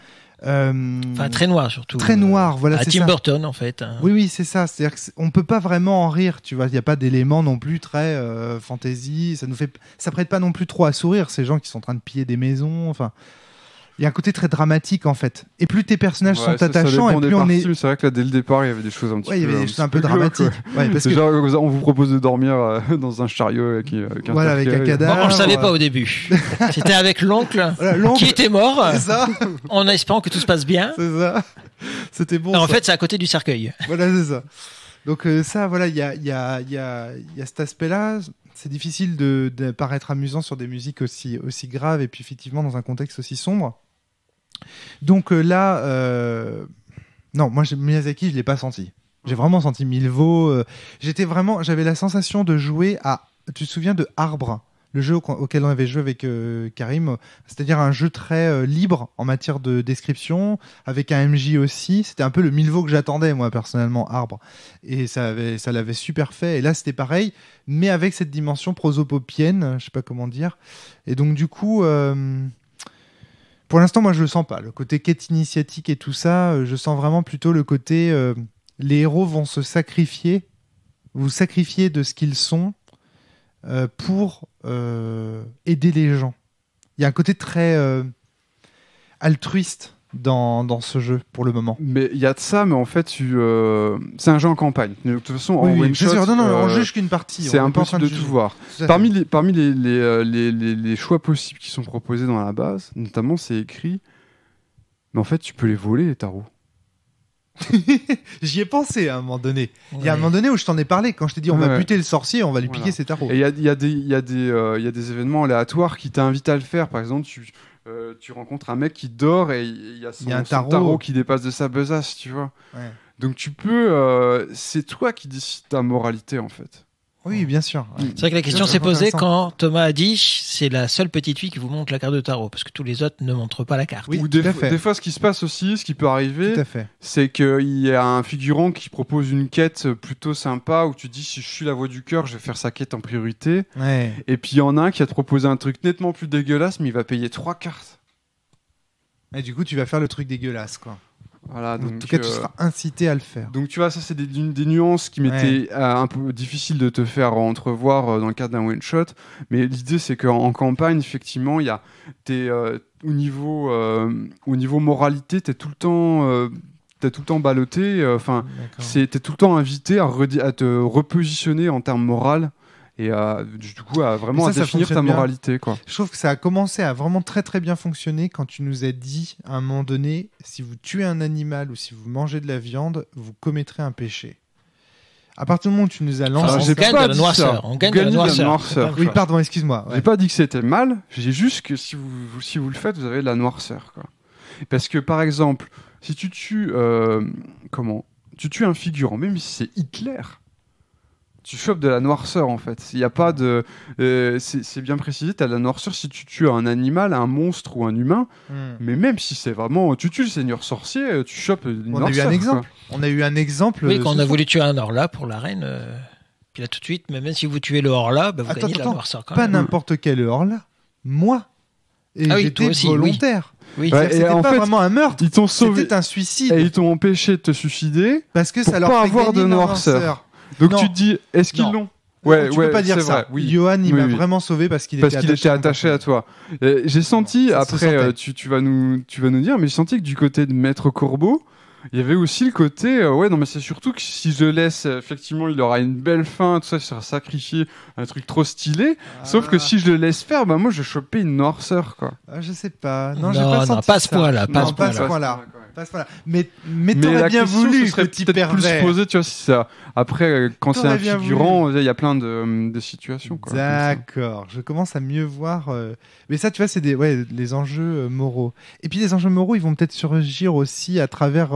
Enfin, très noir surtout. Très noir, voilà, À c'est Tim ça. Burton, en fait. Hein. Oui, c'est ça. C'est-à-dire qu'on peut pas vraiment en rire, tu vois. Il n'y a pas d'éléments non plus très fantasy. Ça prête pas non plus trop à sourire. Ces gens qui sont en train de piller des maisons. Enfin, il y a un côté très dramatique en fait. Et plus tes personnages Ouais, sont ça attachants, dépend et des plus on parties, est. mais c'est vrai que là, dès le départ, il y avait des choses un petit Ouais, il y peu. avait des choses un peu glauques, dramatiques. quoi. Ouais, parce C'est que genre, on vous propose de dormir dans un chariot avec un voilà, avec un cercueil. cadavre. Bon, on le savait euh, pas au début. C'était avec l'oncle Voilà, l'oncle, qui était mort, c'est ça. en espérant que tout se passe bien. C'est ça. C'était bon. En ça. fait, c'est à côté du cercueil. Voilà, c'est ça. Donc ça, voilà, il y a cet aspect-là. C'est difficile de paraître amusant sur des musiques aussi graves et puis effectivement dans un contexte aussi sombre. Donc là, non, moi Miyazaki, je l'ai pas senti. J'ai vraiment senti Milvaux. J'avais la sensation de jouer à. Tu te souviens de Arbre, le jeu auquel on avait joué avec Karim, c'est-à-dire un jeu très libre en matière de description, avec un MJ aussi. C'était un peu le Milvaux que j'attendais, moi, personnellement, Arbre. Et ça l'avait super fait. Et là, c'était pareil, mais avec cette dimension prosopopienne, je sais pas comment dire. Et donc, du coup, pour l'instant, moi, je le sens pas. Le côté quête initiatique et tout ça, je sens vraiment plutôt le côté les héros vont se sacrifier, vous sacrifier de ce qu'ils sont pour aider les gens. Il y a un côté très altruiste dans ce jeu pour le moment. Mais il y a de ça, mais en fait, c'est un jeu en campagne. De toute façon, en Oui, one bien shot, sûr. Non, on juge qu'une partie. c'est On est pas en train impossible de juger. tout voir. Tout à fait. Parmi les choix possibles qui sont proposés dans la base, notamment, c'est écrit. Mais en fait, tu peux les voler, les tarots. J'y ai pensé à un moment donné. Il y a un Ouais. moment donné où je t'en ai parlé, quand je t'ai dit on va Ouais. buter le sorcier, on va lui piquer Voilà. ses tarots. Et il y a des événements aléatoires qui t'invitent à le faire. Par exemple, tu rencontres un mec qui dort et il y a Il y a un son tarot. qui dépasse de sa besace, tu vois. Ouais. Donc tu peux... c'est toi qui décides ta moralité, en fait. Oui, bien sûr. Ouais. C'est vrai que la question C'est s'est posée intéressant. quand Thomas a dit c'est la seule petite fille qui vous montre la carte de tarot, parce que tous les autres ne montrent pas la carte. Oui, Ou tout à fait. des fois, ce qui se passe aussi, ce qui peut arriver, Tout à fait. c'est qu'il y a un figurant qui propose une quête plutôt sympa où tu dis si je suis la voix du cœur, je vais faire sa quête en priorité. Ouais. Et puis il y en a un qui va te proposer un truc nettement plus dégueulasse, mais il va payer 3 cartes. Et du coup, tu vas faire le truc dégueulasse, quoi. Voilà, En donc, tout cas, tu seras incité à le faire. donc tu vois, ça c'est des nuances qui m'étaient un peu difficiles de te faire entrevoir dans le cadre d'un one shot. Mais l'idée c'est qu'en campagne, effectivement, il y a au niveau moralité, t'es tout le temps ballotté. Enfin, D'accord. t'es tout le temps invité à te repositionner en termes moral et du coup à vraiment Mais ça définir ta fonctionne bien. moralité, quoi. Je trouve que ça a commencé à vraiment très très bien fonctionner quand tu nous as dit à un moment donné, si vous tuez un animal ou si vous mangez de la viande, vous commettrez un péché. À partir du moment où tu nous as Alors, lancé... Alors, on j'ai gagne pas de la dit noirceur. ça. On gagne de la Gagner noirceur. Oui, pardon, excuse-moi. Ouais. J'ai pas dit que c'était mal, j'ai juste que si vous le faites, vous avez de la noirceur, quoi. Parce que par exemple, si tu tues tu tues un figurant, même si c'est Hitler, tu chopes de la noirceur en fait. Il y a pas de c'est bien précisé, tu as de la noirceur si tu tues un animal, un monstre ou un humain, mais même si c'est vraiment tu tues le seigneur sorcier, tu chopes une On a eu noirceur. un exemple. quoi. On a eu un exemple. Oui, quand on ce a soir. voulu tuer un Horla pour la reine, puis là tout de suite, mais même si vous tuez le Horla, bah, vous Attends, gagnez de la attends, noirceur quand Pas même. n'importe quelle heure là. Moi. Et Ah oui, j'étais toi aussi, oui. volontaire. Oui. Ouais, C'était et en pas fait, vraiment un meurtre. Ils t'ont sauvé C'était un suicide. et ils t'ont empêché de te suicider. Parce que pour ça leur pas fait avoir gagner de la noirceur. Donc Non. tu te dis, est-ce qu'ils Non. l'ont Ouais, tu peux pas dire c'est ça. vrai, oui. Johan, il Oui, m'a oui. vraiment sauvé parce qu'il Parce était qu'il était attaché à toi. J'ai senti, Ça se après, sentait. tu vas nous dire, mais j'ai senti que du côté de Maître Corbeau, il y avait aussi le côté, ouais, non, mais c'est surtout que si je le laisse, effectivement, il aura une belle fin, tout ça, il sera sacrifié, un truc trop stylé. Sauf que si je le laisse faire, bah, moi, je vais choper une noirceur, quoi. Je sais pas. Non, j'ai Non, pas non, senti pas à ce ça. point-là, pas à Non, ce pas à ce point-là. point-là. Pas à ce point-là. Mais Mais t'aurais la bien question, voulu, ce serait petit peut-être plus pervers. posé, tu vois, si ça. Après, quand c'est T'aurais un bien figurant, il y a plein de situations, quoi. comme ça. D'accord, je commence à mieux voir. Mais ça, tu vois, c'est les enjeux moraux. Et puis les enjeux moraux, ils vont peut-être surgir aussi à travers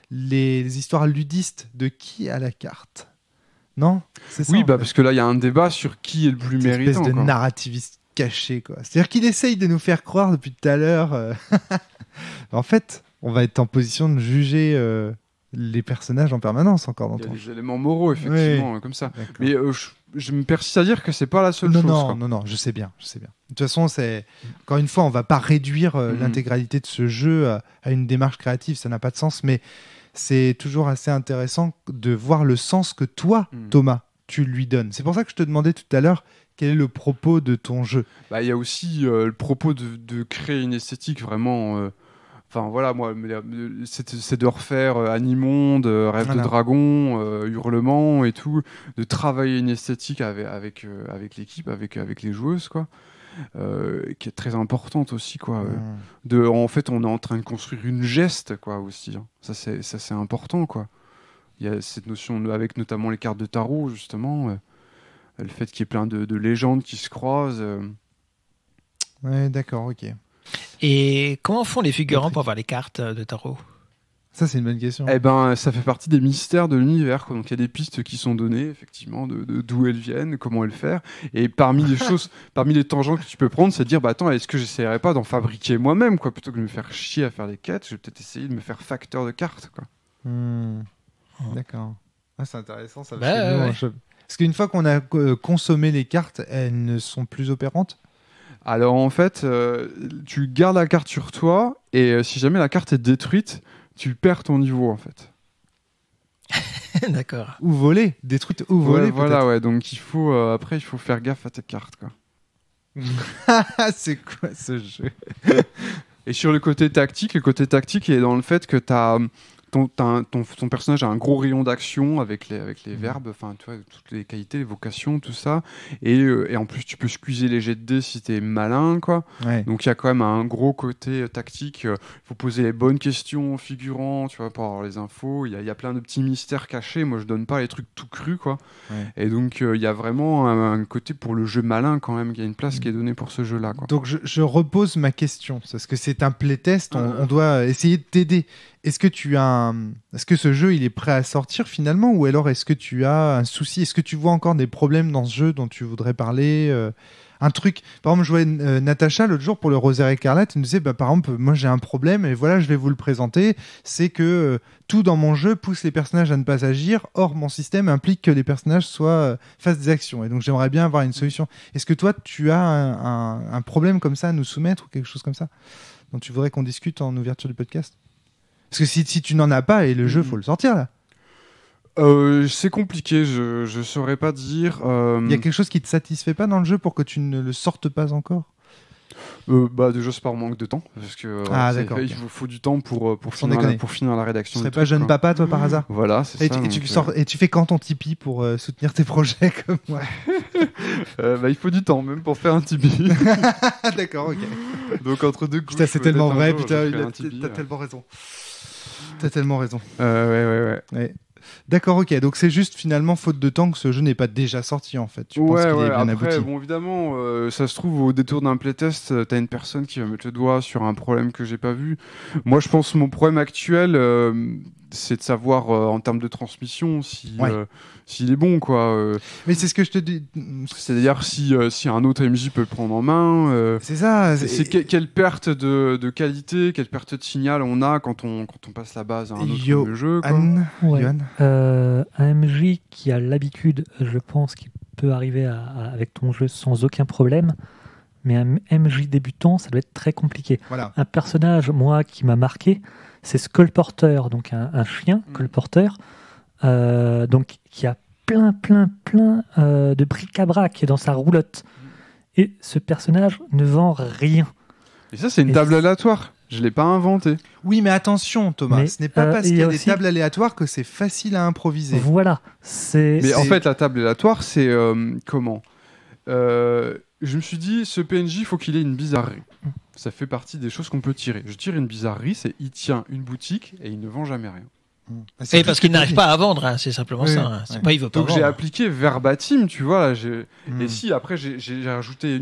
les histoires ludistes de qui a la carte. Non? C'est ça, Oui, en bah, fait. parce que là, il y a un débat sur qui est le plus Cette méritant. espèce de quoi. narrativiste caché, quoi. C'est-à-dire qu'il essaye de nous faire croire depuis tout à l'heure. En fait, on va être en position de juger les personnages en permanence encore dans Il y a ton des éléments moraux, effectivement, comme ça. D'accord. Mais je me persiste à dire que c'est pas la seule non, chose. non, quoi. non, je sais bien. De toute façon, encore une fois, on va pas réduire Mhm. l'intégralité de ce jeu à une démarche créative, ça n'a pas de sens, mais c'est toujours assez intéressant de voir le sens que toi, Mhm. Thomas, tu lui donnes. C'est pour ça que je te demandais tout à l'heure quel est le propos de ton jeu. Bah, il y a aussi le propos de créer une esthétique vraiment. Enfin voilà, moi, c'est de refaire Animonde, Rêve Voilà. de Dragon, Hurlement et tout, de travailler une esthétique avec l'équipe, avec les joueuses, quoi, qui est très importante aussi, quoi. En fait, on est en train de construire une geste, quoi, aussi. Hein. Ça, c'est important, quoi. Il y a cette notion, avec notamment les cartes de tarot, justement, le fait qu'il y ait plein de légendes qui se croisent. Ouais, d'accord, ok. Et comment font les figurants pour avoir les cartes de tarot? Ça, c'est une bonne question. Eh ben, ça fait partie des mystères de l'univers, quoi. Donc il y a des pistes qui sont données, effectivement, d'où elles viennent, comment elles faire. Et parmi les choses, parmi les tangents que tu peux prendre, c'est de dire, bah attends, est-ce que j'essaierais pas d'en fabriquer moi-même, quoi, plutôt que de me faire chier à faire des quêtes, je vais peut-être essayer de me faire facteur de cartes, quoi. D'accord. Ah, c'est intéressant, ça. Bah, Parce qu'une fois qu'on a consommé les cartes, elles ne sont plus opérantes. Alors en fait, tu gardes la carte sur toi, et si jamais la carte est détruite, tu perds ton niveau, en fait. D'accord. Ou volée, détruite ou volée. Ouais, voilà, ouais. Donc après, il faut faire gaffe à tes cartes, quoi. C'est quoi ce jeu? Et sur le côté tactique, il est dans le fait que ton personnage a un gros rayon d'action avec les verbes, enfin, tu vois, toutes les qualités, les vocations, tout ça. Et en plus, tu peux squeezer les jets de dés si t'es malin, quoi. Ouais. Donc, il y a quand même un gros côté tactique. Il faut poser les bonnes questions aux figurants, tu vois, pour avoir les infos. Il y a plein de petits mystères cachés. Moi, je donne pas les trucs tout crus, quoi. Ouais. Et donc, il y a vraiment un côté pour le jeu malin, quand même. Il y a une place qui est donnée pour ce jeu-là, quoi. Donc je repose ma question, parce que c'est un playtest, on doit essayer de t'aider. Est-ce que ce jeu il est prêt à sortir finalement, ou alors est-ce que tu as un souci? Est-ce que tu vois encore des problèmes dans ce jeu dont tu voudrais parler? Un truc, par exemple, je voyais Natacha l'autre jour pour le Rosaire Écarlate, elle me disait, bah, par exemple, moi j'ai un problème et voilà, je vais vous le présenter, c'est que tout dans mon jeu pousse les personnages à ne pas agir, or mon système implique que les personnages fassent des actions, et donc j'aimerais bien avoir une solution. Est-ce que toi tu as un problème comme ça à nous soumettre, ou quelque chose comme ça dont tu voudrais qu'on discute en ouverture du podcast? Parce que si tu n'en as pas, et le jeu, faut le sortir là. C'est compliqué, je saurais pas dire. Il y a quelque chose qui te satisfait pas dans le jeu pour que tu ne le sortes pas encore? Bah déjà c'est par manque de temps, parce que d'accord, il faut du temps pour Sans finir la rédaction. Tu serais pas jeune papa toi par hasard? Voilà, c'est ça. Et tu fais quand ton Tipeee pour soutenir tes projets comme moi? Il faut du temps même pour faire un Tipeee. D'accord, ok. Donc entre deux coups. Putain, c'est tellement vrai, putain, t'as tellement raison. T'as tellement raison. Ouais. D'accord, ok. Donc c'est juste finalement faute de temps que ce jeu n'est pas déjà sorti en fait. Tu penses qu'il est bien après, abouti. bon, évidemment, ça se trouve au détour d'un playtest, t'as une personne qui va mettre le doigt sur un problème que j'ai pas vu. Moi, je pense que mon problème actuel, c'est de savoir en termes de transmission s'il est bon, quoi. Mais c'est ce que je te dis. C'est-à-dire si un autre MJ peut le prendre en main. C'est ça. Quelle perte de qualité, quelle perte de signal on a quand on passe la base à un autre jeu, quoi. Ouais. Johan. Un MJ qui a l'habitude, je pense, qu'il peut arriver avec ton jeu sans aucun problème. Mais un MJ débutant, ça doit être très compliqué. Voilà. Un personnage, moi, qui m'a marqué, c'est Skullporter, donc un chien, colporteur, donc qui a plein de bric-à-brac dans sa roulotte. Et ce personnage ne vend rien. Et ça, c'est une table aléatoire. Je l'ai pas inventée. Oui, mais attention, Thomas. Mais, ce n'est pas parce qu'il y a des aussi... tables aléatoires que c'est facile à improviser. Voilà. En fait, la table aléatoire, c'est comment je me suis dit, ce PNJ, il faut qu'il ait une bizarrerie. Ça fait partie des choses qu'on peut tirer. Je tire une bizarrerie, c'est il tient une boutique et il ne vend jamais rien. Et parce qu'il n'arrive pas à vendre, hein, c'est simplement ça. Hein. C'est pas il veut pas Donc vendre. j'ai appliqué verbatim, tu vois. Là, et si après j'ai rajouté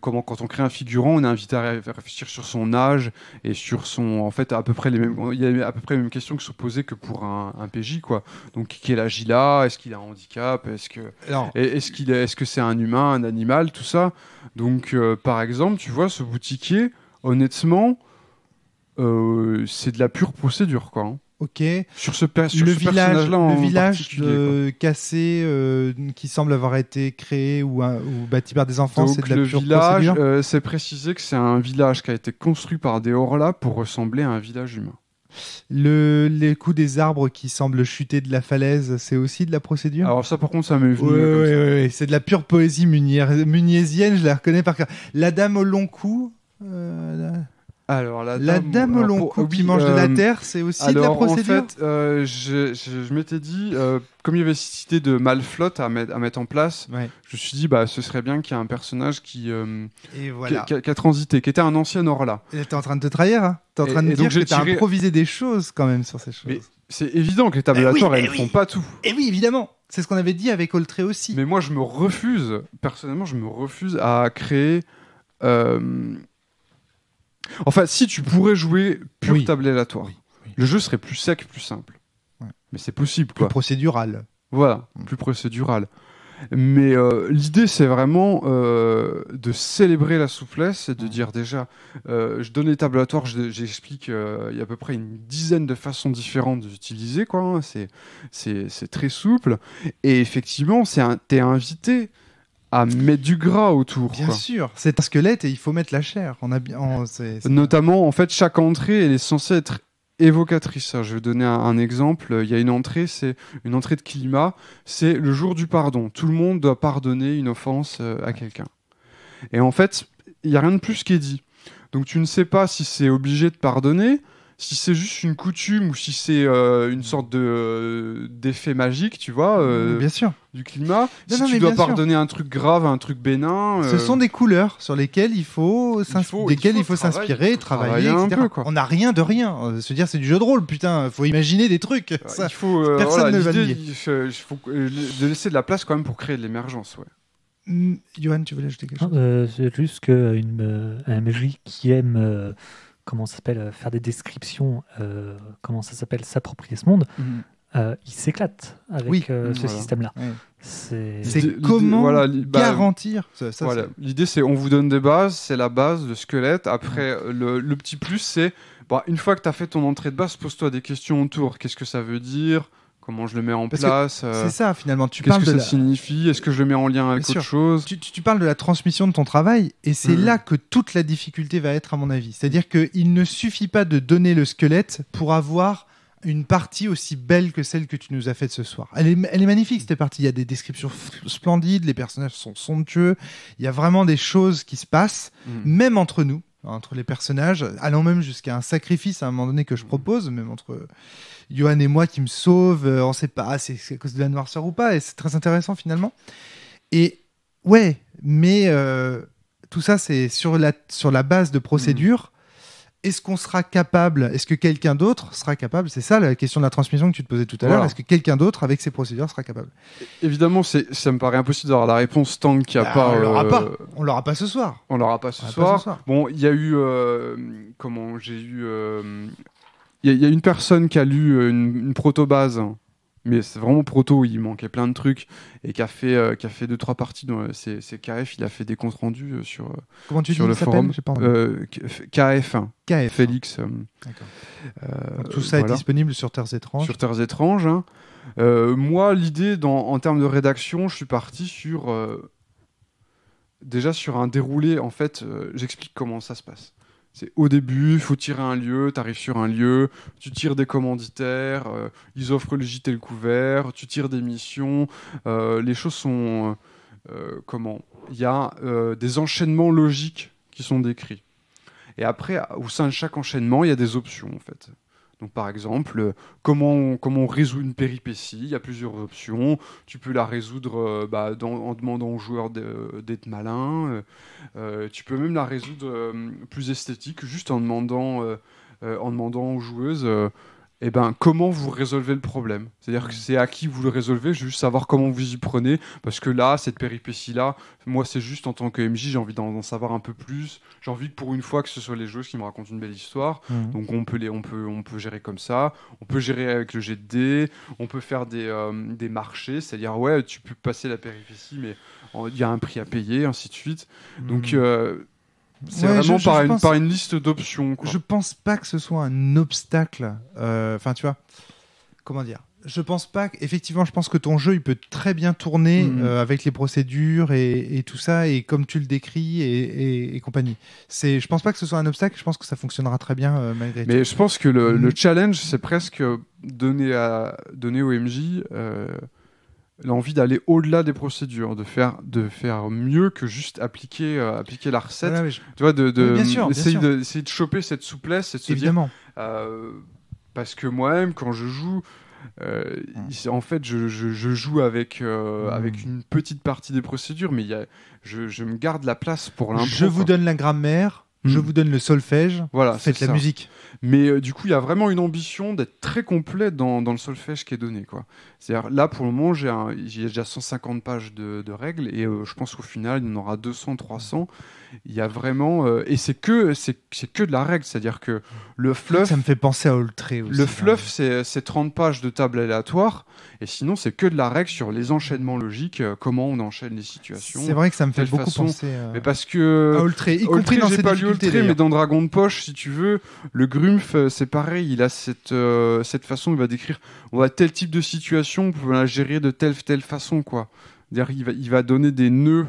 quand on crée un figurant, on est invité à réfléchir sur son âge et sur son, en fait, à peu près les mêmes. Il y a à peu près les mêmes questions qui sont posées que pour un PJ, quoi. Donc quel âge il a? Est-ce qu'il a un handicap? Est-ce que c'est un humain, un animal, tout ça? Donc par exemple, tu vois, ce boutiquier, honnêtement, c'est de la pure procédure, quoi. Hein. Ok. Sur ce personnage-là, le village cassé qui semble avoir été créé ou bâti par des enfants, c'est de la pure procédure. Le village, c'est précisé que c'est un village qui a été construit par des Horla pour ressembler à un village humain. Les coups des arbres qui semblent chuter de la falaise, c'est aussi de la procédure. Alors ça, par contre, ça m'est venu. Oui, c'est de la pure poésie muniésienne, je la reconnais par cœur. La dame au long cou. Alors, la dame au long cou qui mange de la terre, c'est aussi de la procédure. En fait, je m'étais dit, comme il y avait cette idée de malflotte à mettre en place, je me suis dit, ce serait bien qu'il y ait un personnage qui a transité, qui était un ancien Horla. T'es en train de te trahir, hein. T'es en train de dire que t'as improvisé des choses quand même sur ces choses. Mais c'est évident que les tables aléatoires, elles ne font pas tout. Et oui, évidemment. C'est ce qu'on avait dit avec Oltré aussi. Mais moi, personnellement, je me refuse à créer Enfin, si tu pourrais jouer pur Oui. table aléatoire, Oui. le jeu serait plus sec, plus simple. Ouais. Mais c'est possible, Plus quoi. procédural. Voilà, plus procédural. Mais l'idée, c'est vraiment de célébrer la souplesse et de dire déjà, je donne les tables aléatoires, j'explique, il y a à peu près une dizaine de façons différentes d'utiliser, quoi. Hein. C'est très souple. Et effectivement, t'es invité à mettre du gras autour. Bien Quoi. sûr, c'est un squelette et il faut mettre la chair. On a bien, c'est Notamment, en fait, chaque entrée, elle est censée être évocatrice. Je vais donner un exemple. Il y a une entrée, c'est une entrée de climat. C'est le jour du pardon. Tout le monde doit pardonner une offense à quelqu'un. Et en fait, il n'y a rien de plus qui est dit. Donc tu ne sais pas si c'est obligé de pardonner, si c'est juste une coutume ou si c'est une sorte d'effet magique, tu vois, bien sûr. du climat. Non, Si non, tu mais dois bien sûr. pardonner un truc grave, un truc bénin. Ce sont des couleurs sur lesquelles il faut s'inspirer, travailler, un etc. peu, quoi. On n'a rien de rien. Se dire c'est du jeu de rôle, putain. Faut imaginer des trucs. Ça. Il faut, personne ne va l'idée, nier. il faut de laisser de la place quand même pour créer de l'émergence. Ouais. Johan, tu voulais ajouter quelque chose? C'est juste qu'un MJ qui aime comment ça s'appelle, faire des descriptions, comment ça s'appelle, s'approprier ce monde, il s'éclate avec Oui. ce Voilà. système-là. Ouais. C'est C'est comment garantir ça, Voilà. c'est- L'idée, c'est on vous donne des bases, c'est la base, le squelette. Après, le petit plus, c'est une fois que tu as fait ton entrée de base, pose-toi des questions autour. Qu'est-ce que ça veut dire? Comment je le mets en Parce que place c'est ça finalement. Tu Qu'est-ce parles que de ça la... signifie? Est-ce que je le mets en lien avec Bien autre sûr. chose? Tu parles de la transmission de ton travail et c'est là que toute la difficulté va être à mon avis. C'est-à-dire qu'il ne suffit pas de donner le squelette pour avoir une partie aussi belle que celle que tu nous as faite ce soir. Elle est magnifique cette partie, il y a des descriptions splendides, les personnages sont somptueux, il y a vraiment des choses qui se passent, même entre nous, entre les personnages, allant même jusqu'à un sacrifice à un moment donné que je propose, même entre Johan et moi qui me sauve, on ne sait pas si c'est à cause de la noirceur ou pas, et c'est très intéressant finalement. Et ouais, mais tout ça c'est sur la base de procédures. Est-ce qu'on sera capable, est-ce que quelqu'un d'autre sera capable, c'est ça la question de la transmission que tu te posais tout à l'heure, Voilà. est-ce que quelqu'un d'autre avec ses procédures sera capable? Évidemment, ça me paraît impossible d'avoir la réponse tant qu'il n'y a pas. On l'aura pas ce soir. On l'aura pas ce On l'aura soir. pas ce soir. Bon, il y a eu. Il y a une personne qui a lu une proto-base, mais c'est vraiment proto, il manquait plein de trucs, et qui a fait 2-3 parties. C'est KF, il a fait des comptes rendus sur Comment tu sur dis le il s'appelle forum. J'ai pas entendu. KF, KF. Félix. D'accord. Donc, tout ça est voilà. disponible sur Terres étranges. Sur Terres étranges. Hein. Moi, l'idée, en termes de rédaction, je suis parti déjà sur un déroulé. En fait, j'explique comment ça se passe. C'est au début, il faut tirer un lieu, tu arrives sur un lieu, tu tires des commanditaires, ils offrent le gîte et le couvert, tu tires des missions. Les choses sont... Il y a des enchaînements logiques qui sont décrits. Et après, au sein de chaque enchaînement, il y a des options, en fait. Donc, par exemple, comment on résout une péripétie? Il y a plusieurs options. Tu peux la résoudre en demandant aux joueurs d'être malins. Tu peux même la résoudre plus esthétique, juste en demandant aux joueuses comment vous résolvez le problème. C'est-à-dire que c'est à qui vous le résolvez, juste savoir comment vous y prenez. Parce que là, cette péripétie-là, moi, c'est juste en tant que MJ, j'ai envie d'en savoir un peu plus. J'ai envie que pour une fois, que ce soit les joueuses qui me racontent une belle histoire. Donc on peut gérer comme ça. On peut gérer avec le jet de dés. On peut faire des marchés. C'est-à-dire, ouais, tu peux passer la péripétie, mais il y a un prix à payer, ainsi de suite. Donc... c'est vraiment par une liste d'options. Je pense pas que ce soit un obstacle. Enfin, tu vois, comment dire? Je pense pas. Effectivement, je pense que ton jeu, il peut très bien tourner avec les procédures et tout ça, et comme tu le décris et compagnie. Je pense pas que ce soit un obstacle. Je pense que ça fonctionnera très bien malgré tout. Mais je pense que le challenge, c'est presque donner au MJ l'envie d'aller au-delà des procédures, de faire mieux que juste appliquer la recette. Voilà, tu vois, bien sûr, essayer de choper cette souplesse et de se évidemment. dire... parce que moi-même, quand je joue, en fait, je joue avec une petite partie des procédures, mais je me garde la place pour l'impro. Je vous donne la grammaire. Je vous donne le solfège, Voilà, faites c'est la ça. musique. Mais du coup, il y a vraiment une ambition d'être très complet dans le solfège qui est donné, quoi. C'est-à-dire, là, pour le moment, j'ai déjà 150 pages de règles et je pense qu'au final, il y en aura 200, 300. Il y a vraiment... et c'est que de la règle, c'est-à-dire que le fluff... Ça me fait penser à Oltré aussi. Le fluff, c'est 30 pages de table aléatoire, et sinon, c'est que de la règle sur les enchaînements logiques, comment on enchaîne les situations. C'est vrai que ça me fait telle beaucoup façon. penser Mais parce que... à Oltré, y compris Oltré, dans j'ai ses pas lu difficultés. Oltré, mais d'ailleurs. dans Dragon de Poche, si tu veux, le Grumpf, c'est pareil, il a cette façon, il va décrire, on a tel type de situation, vous pouvez la gérer de telle façon, quoi. C'est-à-dire, il va donner des nœuds,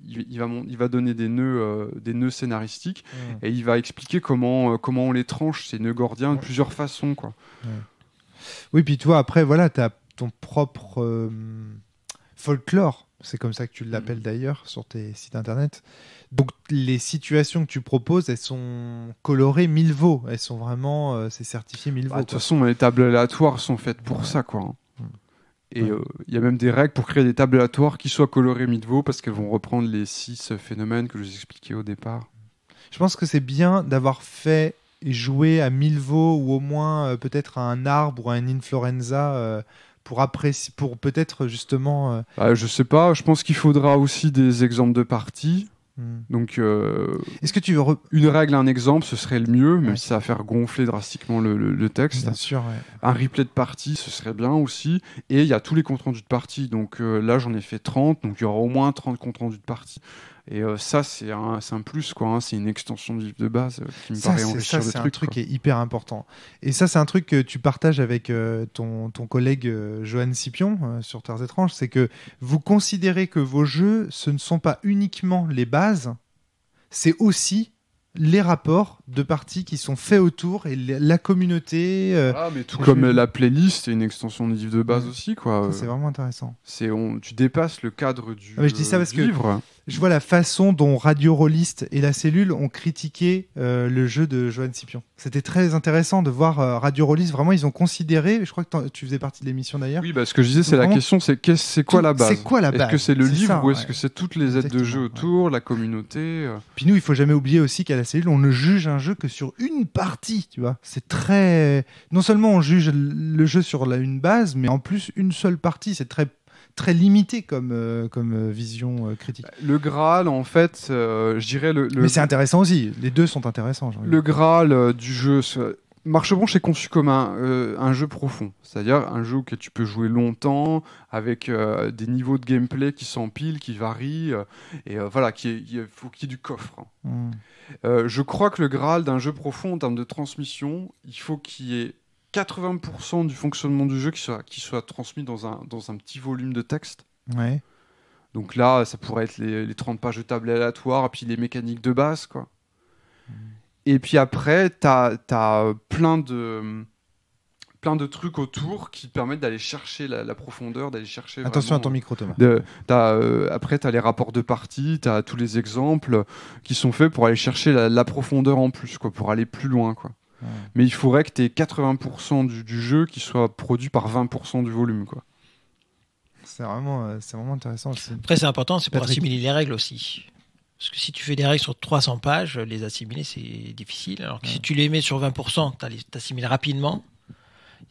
il va donner des nœuds scénaristiques, et il va expliquer comment on les tranche, ces nœuds gordiens, de plusieurs façons, quoi. Oui, puis toi, après, voilà, tu as ton propre folklore. C'est comme ça que tu l'appelles d'ailleurs sur tes sites internet. Donc, les situations que tu proposes, elles sont colorées Milvaux. Elles sont vraiment... c'est certifié Milvaux. De toute façon, les tables aléatoires sont faites pour ça, quoi. Et il y a même des règles pour créer des tables aléatoires qui soient colorées Milvaux parce qu'elles vont reprendre les 6 phénomènes que je vous expliquais au départ. Je pense que c'est bien d'avoir fait et joué à Milvaux ou au moins peut-être à un arbre ou à une influenza pour peut-être justement... Je sais pas, je pense qu'il faudra aussi des exemples de parties. Donc, est-ce que tu veux une règle, un exemple, ce serait le mieux, même Ouais. si ça va faire gonfler drastiquement le texte. Bien sûr, ouais. Un replay de partie, ce serait bien aussi. Et il y a tous les comptes rendus de partie. Donc là, j'en ai fait 30, donc il y aura au moins 30 comptes rendus de partie. Et ça, c'est un plus, quoi. C'est une extension du livre de base qui me paraît enrichir le c'est truc. un truc Quoi. qui est hyper important. Et ça, c'est un truc que tu partages avec ton collègue Johan Scipion sur Terres étranges, c'est que vous considérez que vos jeux, ce ne sont pas uniquement les bases, c'est aussi les rapports de parties qui sont faits autour et la communauté. Mais tout les comme jeux. la playlist, c'est une extension du livre de base Ouais. aussi, quoi. Ça, c'est vraiment intéressant. Tu dépasses le cadre du, Ah, mais je dis ça parce du que- livre. Je vois la façon dont Radio Rolliste et La Cellule ont critiqué le jeu de Johan Scipion. C'était très intéressant de voir Radio Rolliste. Vraiment, ils ont considéré. Je crois que tu faisais partie de l'émission d'ailleurs. Oui, ce que je disais, c'est la Vraiment, question, c'est quoi la base? C'est quoi la base? Est-ce que c'est le C'est livre ça, ou est-ce ouais. que c'est toutes les aides de jeu Exactement, autour, la communauté Puis nous, il faut jamais oublier aussi qu'à La Cellule, on ne juge un jeu que sur une partie. Tu vois, c'est très. Non seulement on juge le jeu sur une base, mais en plus une seule partie. C'est très limité comme vision critique. Le Graal, en fait, je dirais Mais c'est intéressant aussi. Les deux sont intéressants. j'ai envie de le dire. Graal du jeu. Marche-Branche est conçu comme un jeu profond, c'est-à-dire un jeu auquel tu peux jouer longtemps, avec des niveaux de gameplay qui s'empilent, qui varient, et voilà, il faut qu'il y ait du coffre. Je crois que le Graal d'un jeu profond en termes de transmission, il faut qu'il y ait 80% du fonctionnement du jeu qui soit transmis dans un petit volume de texte. Ouais. Donc là, ça pourrait être les 30 pages de table aléatoire, et puis les mécaniques de base, quoi. Et puis après, t'as plein de trucs autour qui permettent d'aller chercher la profondeur, d'aller chercher... Attention à vraiment, ton micro, Thomas. après, tu as les rapports de partie, tu as tous les exemples qui sont faits pour aller chercher la profondeur en plus, quoi, pour aller plus loin. Quoi. Ouais. Mais il faudrait que tu aies 80% du jeu qui soit produit par 20% du volume. Quoi. C'est vraiment intéressant aussi. Après, c'est important, c'est pour Patrick. assimiler les règles aussi. Parce que si tu fais des règles sur 300 pages, les assimiler, c'est difficile. Alors que si tu les mets sur 20%, tu assimiles rapidement.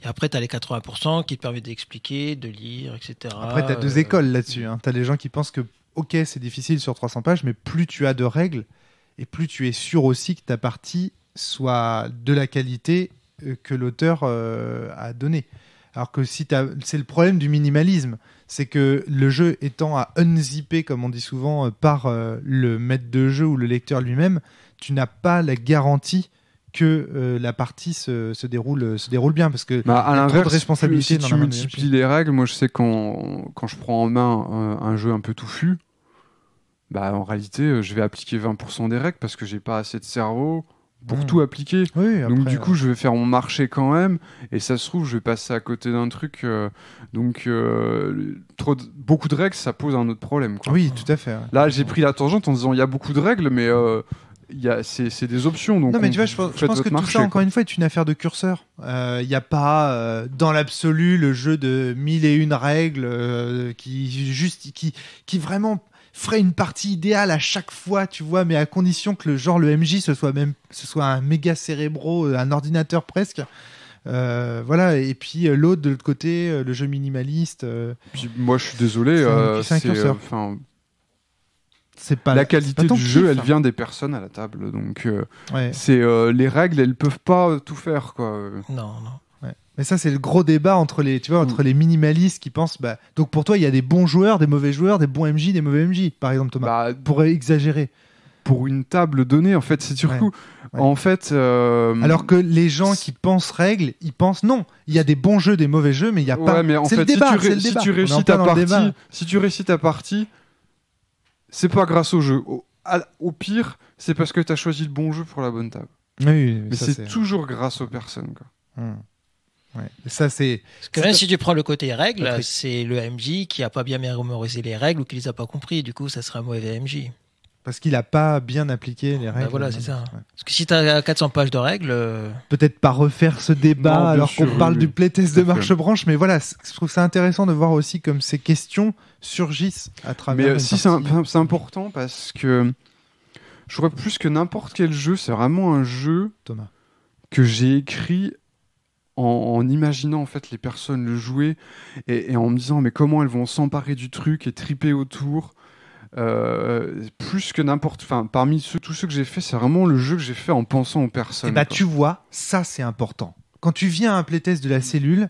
Et après, tu as les 80% qui te permettent d'expliquer, de lire, etc. Après, tu as deux écoles là-dessus. Tu as les gens qui pensent que, ok, c'est difficile sur 300 pages, mais plus tu as de règles, et plus tu es sûr aussi que ta partie soit de la qualité que l'auteur a donnée. Alors que c'est le problème du minimalisme, c'est que le jeu étant à unzipper, comme on dit souvent, par le maître de jeu ou le lecteur lui-même, tu n'as pas la garantie que la partie se déroule bien, parce que À il y a trop de l'inverse, responsabilités si dans tu la main du multiplies MJ. les règles, moi je sais quand je prends en main un jeu un peu touffu, en réalité je vais appliquer 20% des règles parce que j'ai pas assez de cerveau pour tout appliquer. Oui, Donc après, du coup je vais faire mon marché quand même, et ça se trouve je vais passer à côté d'un truc, beaucoup de règles ça pose un autre problème, quoi. oui, tout à fait. Ouais. Là j'ai pris la tangente en disant il y a beaucoup de règles, mais c'est des options. Donc Non, mais tu vois, je pense que tout ça, encore une fois, est une affaire de curseur. Il n'y a pas, dans l'absolu, le jeu de 1001 règles qui vraiment ferait une partie idéale à chaque fois, tu vois, mais à condition que le MJ ce soit un méga cérébro, un ordinateur presque. Voilà, et puis l'autre de l'autre côté, le jeu minimaliste. Puis moi, je suis désolé, c'est un curseur. C'est pas la qualité ton du jeu, kiff, elle hein. vient des personnes à la table. Donc, Ouais. c'est les règles, elles peuvent pas tout faire, quoi. Non. Ouais. Mais ça, c'est le gros débat entre les minimalistes qui pensent. Donc pour toi, il y a des bons joueurs, des mauvais joueurs, des bons MJ, des mauvais MJ, par exemple, Thomas. Pour exagérer. Pour une table donnée, en fait, c'est surtout. Ouais. En fait. Alors que les gens qui pensent règles, ils pensent non. Il y a des bons jeux, des mauvais jeux, mais il y a pas. Ouais, mais en c'est fait, le débat. si tu réussis ta partie, c'est pas grâce au jeu. Au pire, c'est parce que tu as choisi le bon jeu pour la bonne table. Oui, mais c'est toujours grâce aux personnes, quoi. Ouais. Et ça, c'est. Parce que même si tu prends le côté règles, c'est le MJ qui a pas bien mémorisé les règles ou qui les a pas compris. Du coup, ça serait un mauvais MJ. Parce qu'il a pas bien appliqué les règles. Voilà, c'est ça. Ouais. Parce que si tu as 400 pages de règles. Peut-être pas refaire ce débat alors qu'on parle du playtest de Marche-Branche, mais voilà, je trouve ça intéressant de voir aussi comme ces questions surgissent à travers. Mais si c'est important parce que je crois que plus que n'importe quel jeu, c'est vraiment un jeu Thomas. Que j'ai écrit en imaginant en fait les personnes le jouer et en me disant mais comment elles vont s'emparer du truc et triper autour. Plus que n'importe, parmi tous ceux que j'ai fait, c'est vraiment le jeu que j'ai fait en pensant aux personnes. Et tu vois, ça c'est important. Quand tu viens à un playtest de la cellule,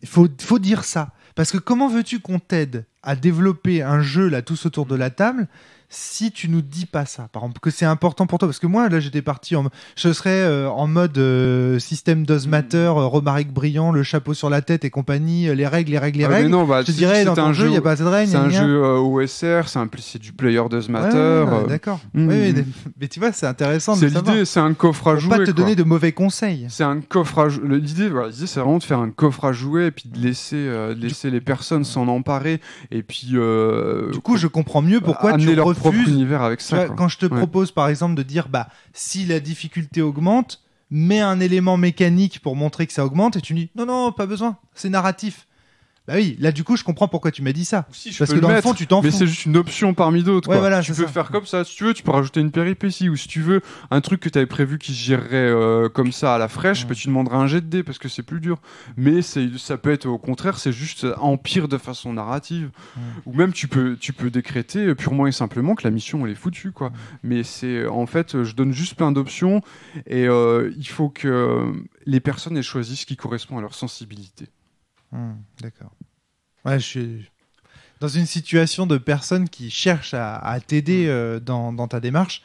faut dire ça. Parce que comment veux-tu qu'on t'aide à développer un jeu là tous autour de la table si tu nous dis pas ça, par exemple, que c'est important pour toi? Parce que moi, là, j'étais parti je serais en mode système Does Matter, Romaric Brillant, le chapeau sur la tête et compagnie, les règles. Mais non, je te dirais, dans ton jeu, il n'y a pas assez de règles. C'est un jeu OSR, c'est du player Does Matter. D'accord. Oui, mais tu vois, c'est intéressant de savoir. L'idée, c'est un coffre à jouer. Pas te donner de mauvais conseils. C'est un coffre à jouer. L'idée, c'est vraiment de faire un coffre à jouer et puis de laisser les personnes s'en emparer. Et puis. Du coup, je comprends mieux pourquoi tu refuses. Propre univers avec ça. Quand je te propose par exemple de dire si la difficulté augmente, mets un élément mécanique pour montrer que ça augmente et tu me dis non, pas besoin, c'est narratif. Bah oui, là du coup je comprends pourquoi tu m'as dit ça. Parce que dans le fond tu t'en fous. Mais c'est juste une option parmi d'autres. Ouais, voilà, tu peux faire comme ça, si tu veux, tu peux rajouter une péripétie ou si tu veux un truc que tu avais prévu qui se gérerait comme ça à la fraîche, tu demanderas un jet de dés parce que c'est plus dur. Mais ça peut être au contraire, c'est juste empire de façon narrative. Ou même tu peux décréter purement et simplement que la mission elle est foutue quoi. Mais c'est en fait, je donne juste plein d'options et il faut que les personnes elles choisissent ce qui correspond à leur sensibilité. D'accord. Ouais, je suis dans une situation de personne qui cherche à t'aider dans ta démarche.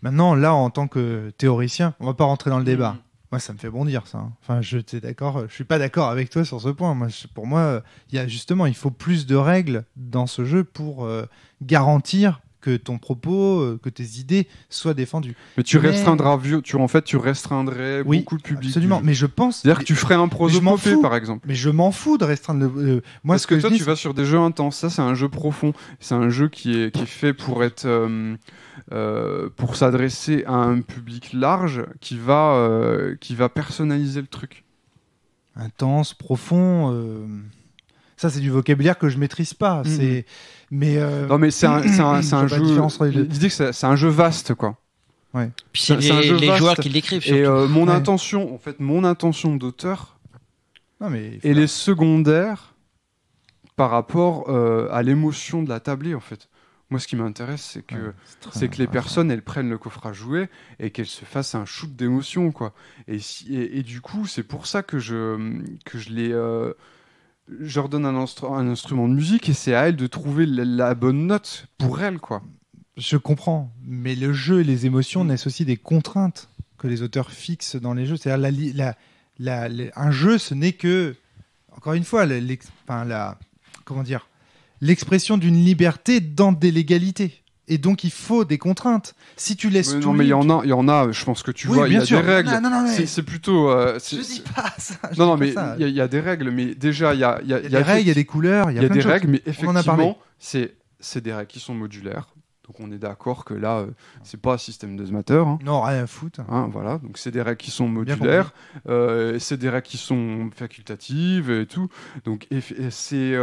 Maintenant, là, en tant que théoricien, on va pas rentrer dans le débat. Moi, ça me fait bondir, ça. Enfin, je suis pas d'accord avec toi sur ce point. Pour moi, il faut plus de règles dans ce jeu pour garantir que ton propos, que tes idées soient défendues. Mais tu restreindrais beaucoup le public. Absolument, mais je pense... C'est-à-dire que tu ferais un prosopopée, par exemple. Mais je m'en fous de restreindre le... Parce que toi, tu vas sur des jeux intenses. Ça, c'est un jeu profond. C'est un jeu qui est fait pour être... pour s'adresser à un public large qui va personnaliser le truc. Intense, profond... Ça, c'est du vocabulaire que je maîtrise pas. Non, mais c'est un jeu. L'idée que c'est un jeu vaste, quoi. Ouais. Puis c'est les joueurs qui l'écrivent. Et mon intention d'auteur, elle est secondaire par rapport à l'émotion de la tablée, en fait. Moi, ce qui m'intéresse, c'est que les personnes, elles prennent le coffre à jouer et qu'elles se fassent un shoot d'émotion, quoi. Et du coup, c'est pour ça que je leur donne un instrument de musique et c'est à elle de trouver la bonne note pour elle, quoi. Je comprends, mais le jeu et les émotions naissent aussi des contraintes que les auteurs fixent dans les jeux. C'est-à-dire un jeu, ce n'est que, encore une fois, l'expression d'une liberté dans des légalités. Et donc, il faut des contraintes. Si tu laisses tout... Non, mais il y en a, je pense que tu vois, il y a des règles. Non, mais... C'est plutôt... je dis pas ça. Non, mais il y a des règles, mais déjà, il y a des règles, il y a des couleurs, il y a plein de choses. des règles, mais effectivement, c'est des règles qui sont modulaires. Donc, on est d'accord que là, c'est pas un système de matter. Non, rien à foutre. Voilà, donc c'est des règles qui sont modulaires, c'est des règles qui sont facultatives et tout. Donc, c'est...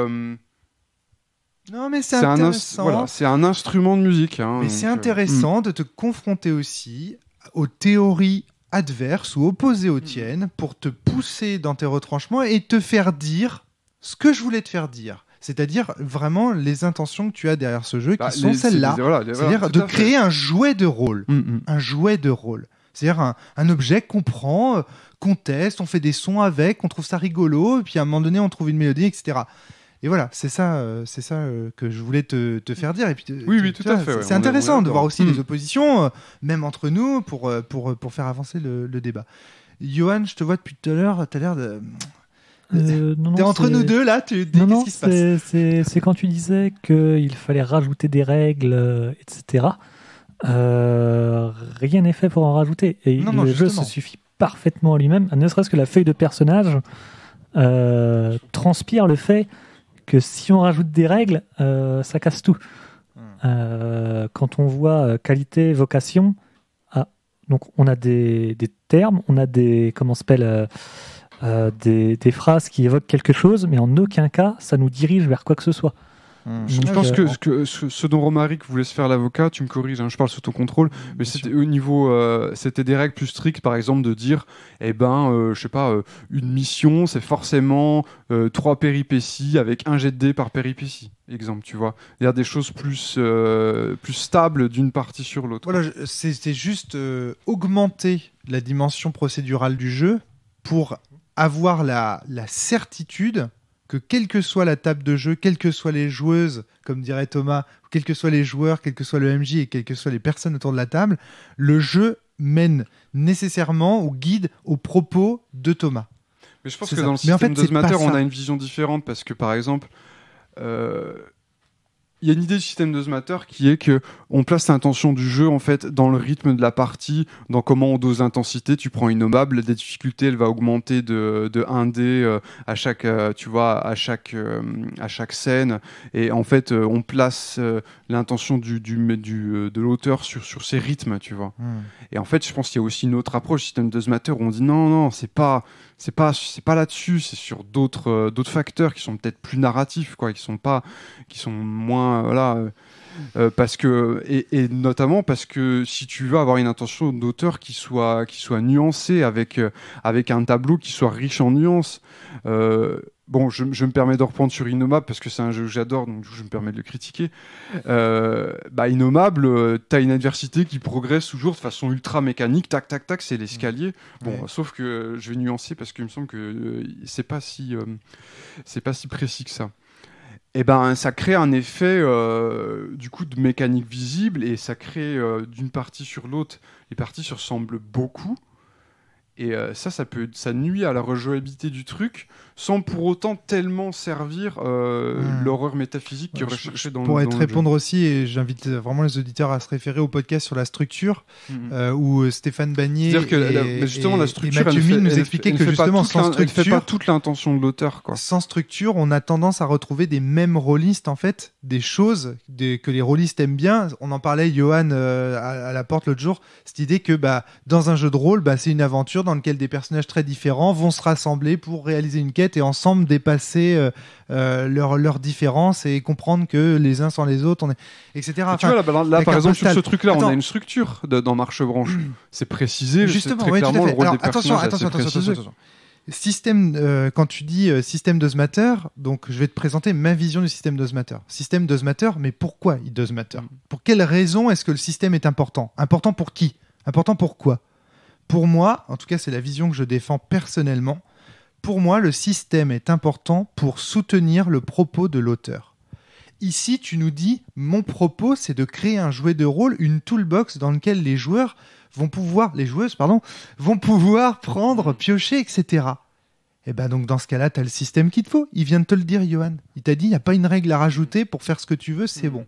Non, mais c'est C'est intéressant. voilà, c'est un instrument de musique. Hein, Mais donc, c'est intéressant de te confronter aussi aux théories adverses ou opposées aux tiennes pour te pousser dans tes retranchements et te faire dire ce que je voulais te faire dire. C'est-à-dire vraiment les intentions que tu as derrière ce jeu qui sont celles-là. C'est-à-dire de créer un jouet de rôle. Un jouet de rôle. C'est-à-dire un objet qu'on prend, qu'on teste, on fait des sons avec, on trouve ça rigolo, et puis à un moment donné, on trouve une mélodie, etc. Et voilà, c'est ça que je voulais te faire dire. Et puis, oui, tout à fait. C'est intéressant de voir aussi les oppositions, même entre nous, pour faire avancer le débat. Johan, je te vois depuis tout à l'heure, tu as l'air de... T'es entre nous deux, là, qu'est-ce qui se passe ? C'est quand tu disais qu'il fallait rajouter des règles, etc. Rien n'est fait pour en rajouter. Et le jeu se suffit parfaitement à lui-même, ne serait-ce que la feuille de personnage transpire le fait que si on rajoute des règles, ça casse tout. Quand on voit qualité, vocation, donc on a des termes, on a des phrases qui évoquent quelque chose, mais en aucun cas ça nous dirige vers quoi que ce soit. Je pense que ce dont Romaric voulait se faire l'avocat, tu me corriges, hein, je parle sous ton contrôle, mais c'était au niveau, c'était des règles plus strictes, par exemple de dire, je sais pas, une mission, c'est forcément 3 péripéties avec un jet de dés par péripétie, exemple, tu vois. Il y a des choses plus stables d'une partie sur l'autre. Voilà, c'était juste augmenter la dimension procédurale du jeu pour avoir la certitude que quelle que soit la table de jeu, quelles que soient les joueuses, comme dirait Thomas, quels que soient les joueurs, quel que soit le MJ et quelles que soient les personnes autour de la table, le jeu mène nécessairement ou guide aux propos de Thomas. Mais je pense que dans le système Dozmater, on a une vision différente parce que, par exemple, il y a une idée du système Dozmater qui est que on place l'intention du jeu en fait dans le rythme de la partie, dans comment on dose l'intensité. Tu prends Innommable, la difficulté elle va augmenter de 1 dé à chaque scène, et en fait on place l'intention de l'auteur sur ses rythmes, tu vois. Et en fait je pense qu'il y a aussi une autre approche système Dozmater où on dit non c'est pas là-dessus, c'est sur d'autres facteurs qui sont peut-être plus narratifs, quoi, qui sont moins parce que et notamment parce que si tu veux avoir une intention d'auteur qui soit nuancée avec un tableau qui soit riche en nuances. Bon, je me permets de reprendre sur Innommable parce que c'est un jeu que j'adore, donc je me permets de le critiquer. Innommable, t'as une adversité qui progresse toujours de façon ultra mécanique, tac, tac, tac, c'est l'escalier. Bon, sauf que je vais nuancer parce qu'il me semble que c'est pas si précis que ça. Et ça crée un effet du coup de mécanique visible et ça crée d'une partie sur l'autre, les parties se ressemblent beaucoup. Et ça nuit à la rejouabilité du truc, sans pour autant tellement servir l'horreur métaphysique qui est recherchée dans le jeu. Pour te répondre aussi, et j'invite vraiment les auditeurs à se référer au podcast sur la structure, où Stéphane Bagné la structure, et Mathieu Mine nous expliquaient que justement, sans structure, elle fait pas toute l'intention de l'auteur, quoi. Sans structure, on a tendance à retrouver des mêmes rôlistes, en fait, des choses que les rôlistes aiment bien. On en parlait, Johan, à la porte l'autre jour, cette idée que dans un jeu de rôle, c'est une aventure dans lequel des personnages très différents vont se rassembler pour réaliser une quête et ensemble dépasser leurs différences et comprendre que les uns sans les autres, etc. Tu vois, là par exemple, sur ce truc-là, on a une structure dans Marche Branche. C'est précisé, justement, c'est très clairement le rôle des personnages. Attention. Système, quand tu dis système Dozmater, donc je vais te présenter ma vision du système Dozmater. Système Dozmater, mais pourquoi il Dozmater ? Pour quelle raison est-ce que le système est important ? Important pour qui ? Important pour quoi ? Pour moi, en tout cas c'est la vision que je défends personnellement, pour moi le système est important pour soutenir le propos de l'auteur. Ici tu nous dis, mon propos c'est de créer un jouet de rôle, une toolbox dans lequel les joueuses vont pouvoir prendre, piocher, etc. Et donc dans ce cas-là, tu as le système qu'il te faut. Il vient de te le dire, Johan. Il t'a dit, il n'y a pas une règle à rajouter pour faire ce que tu veux, c'est bon.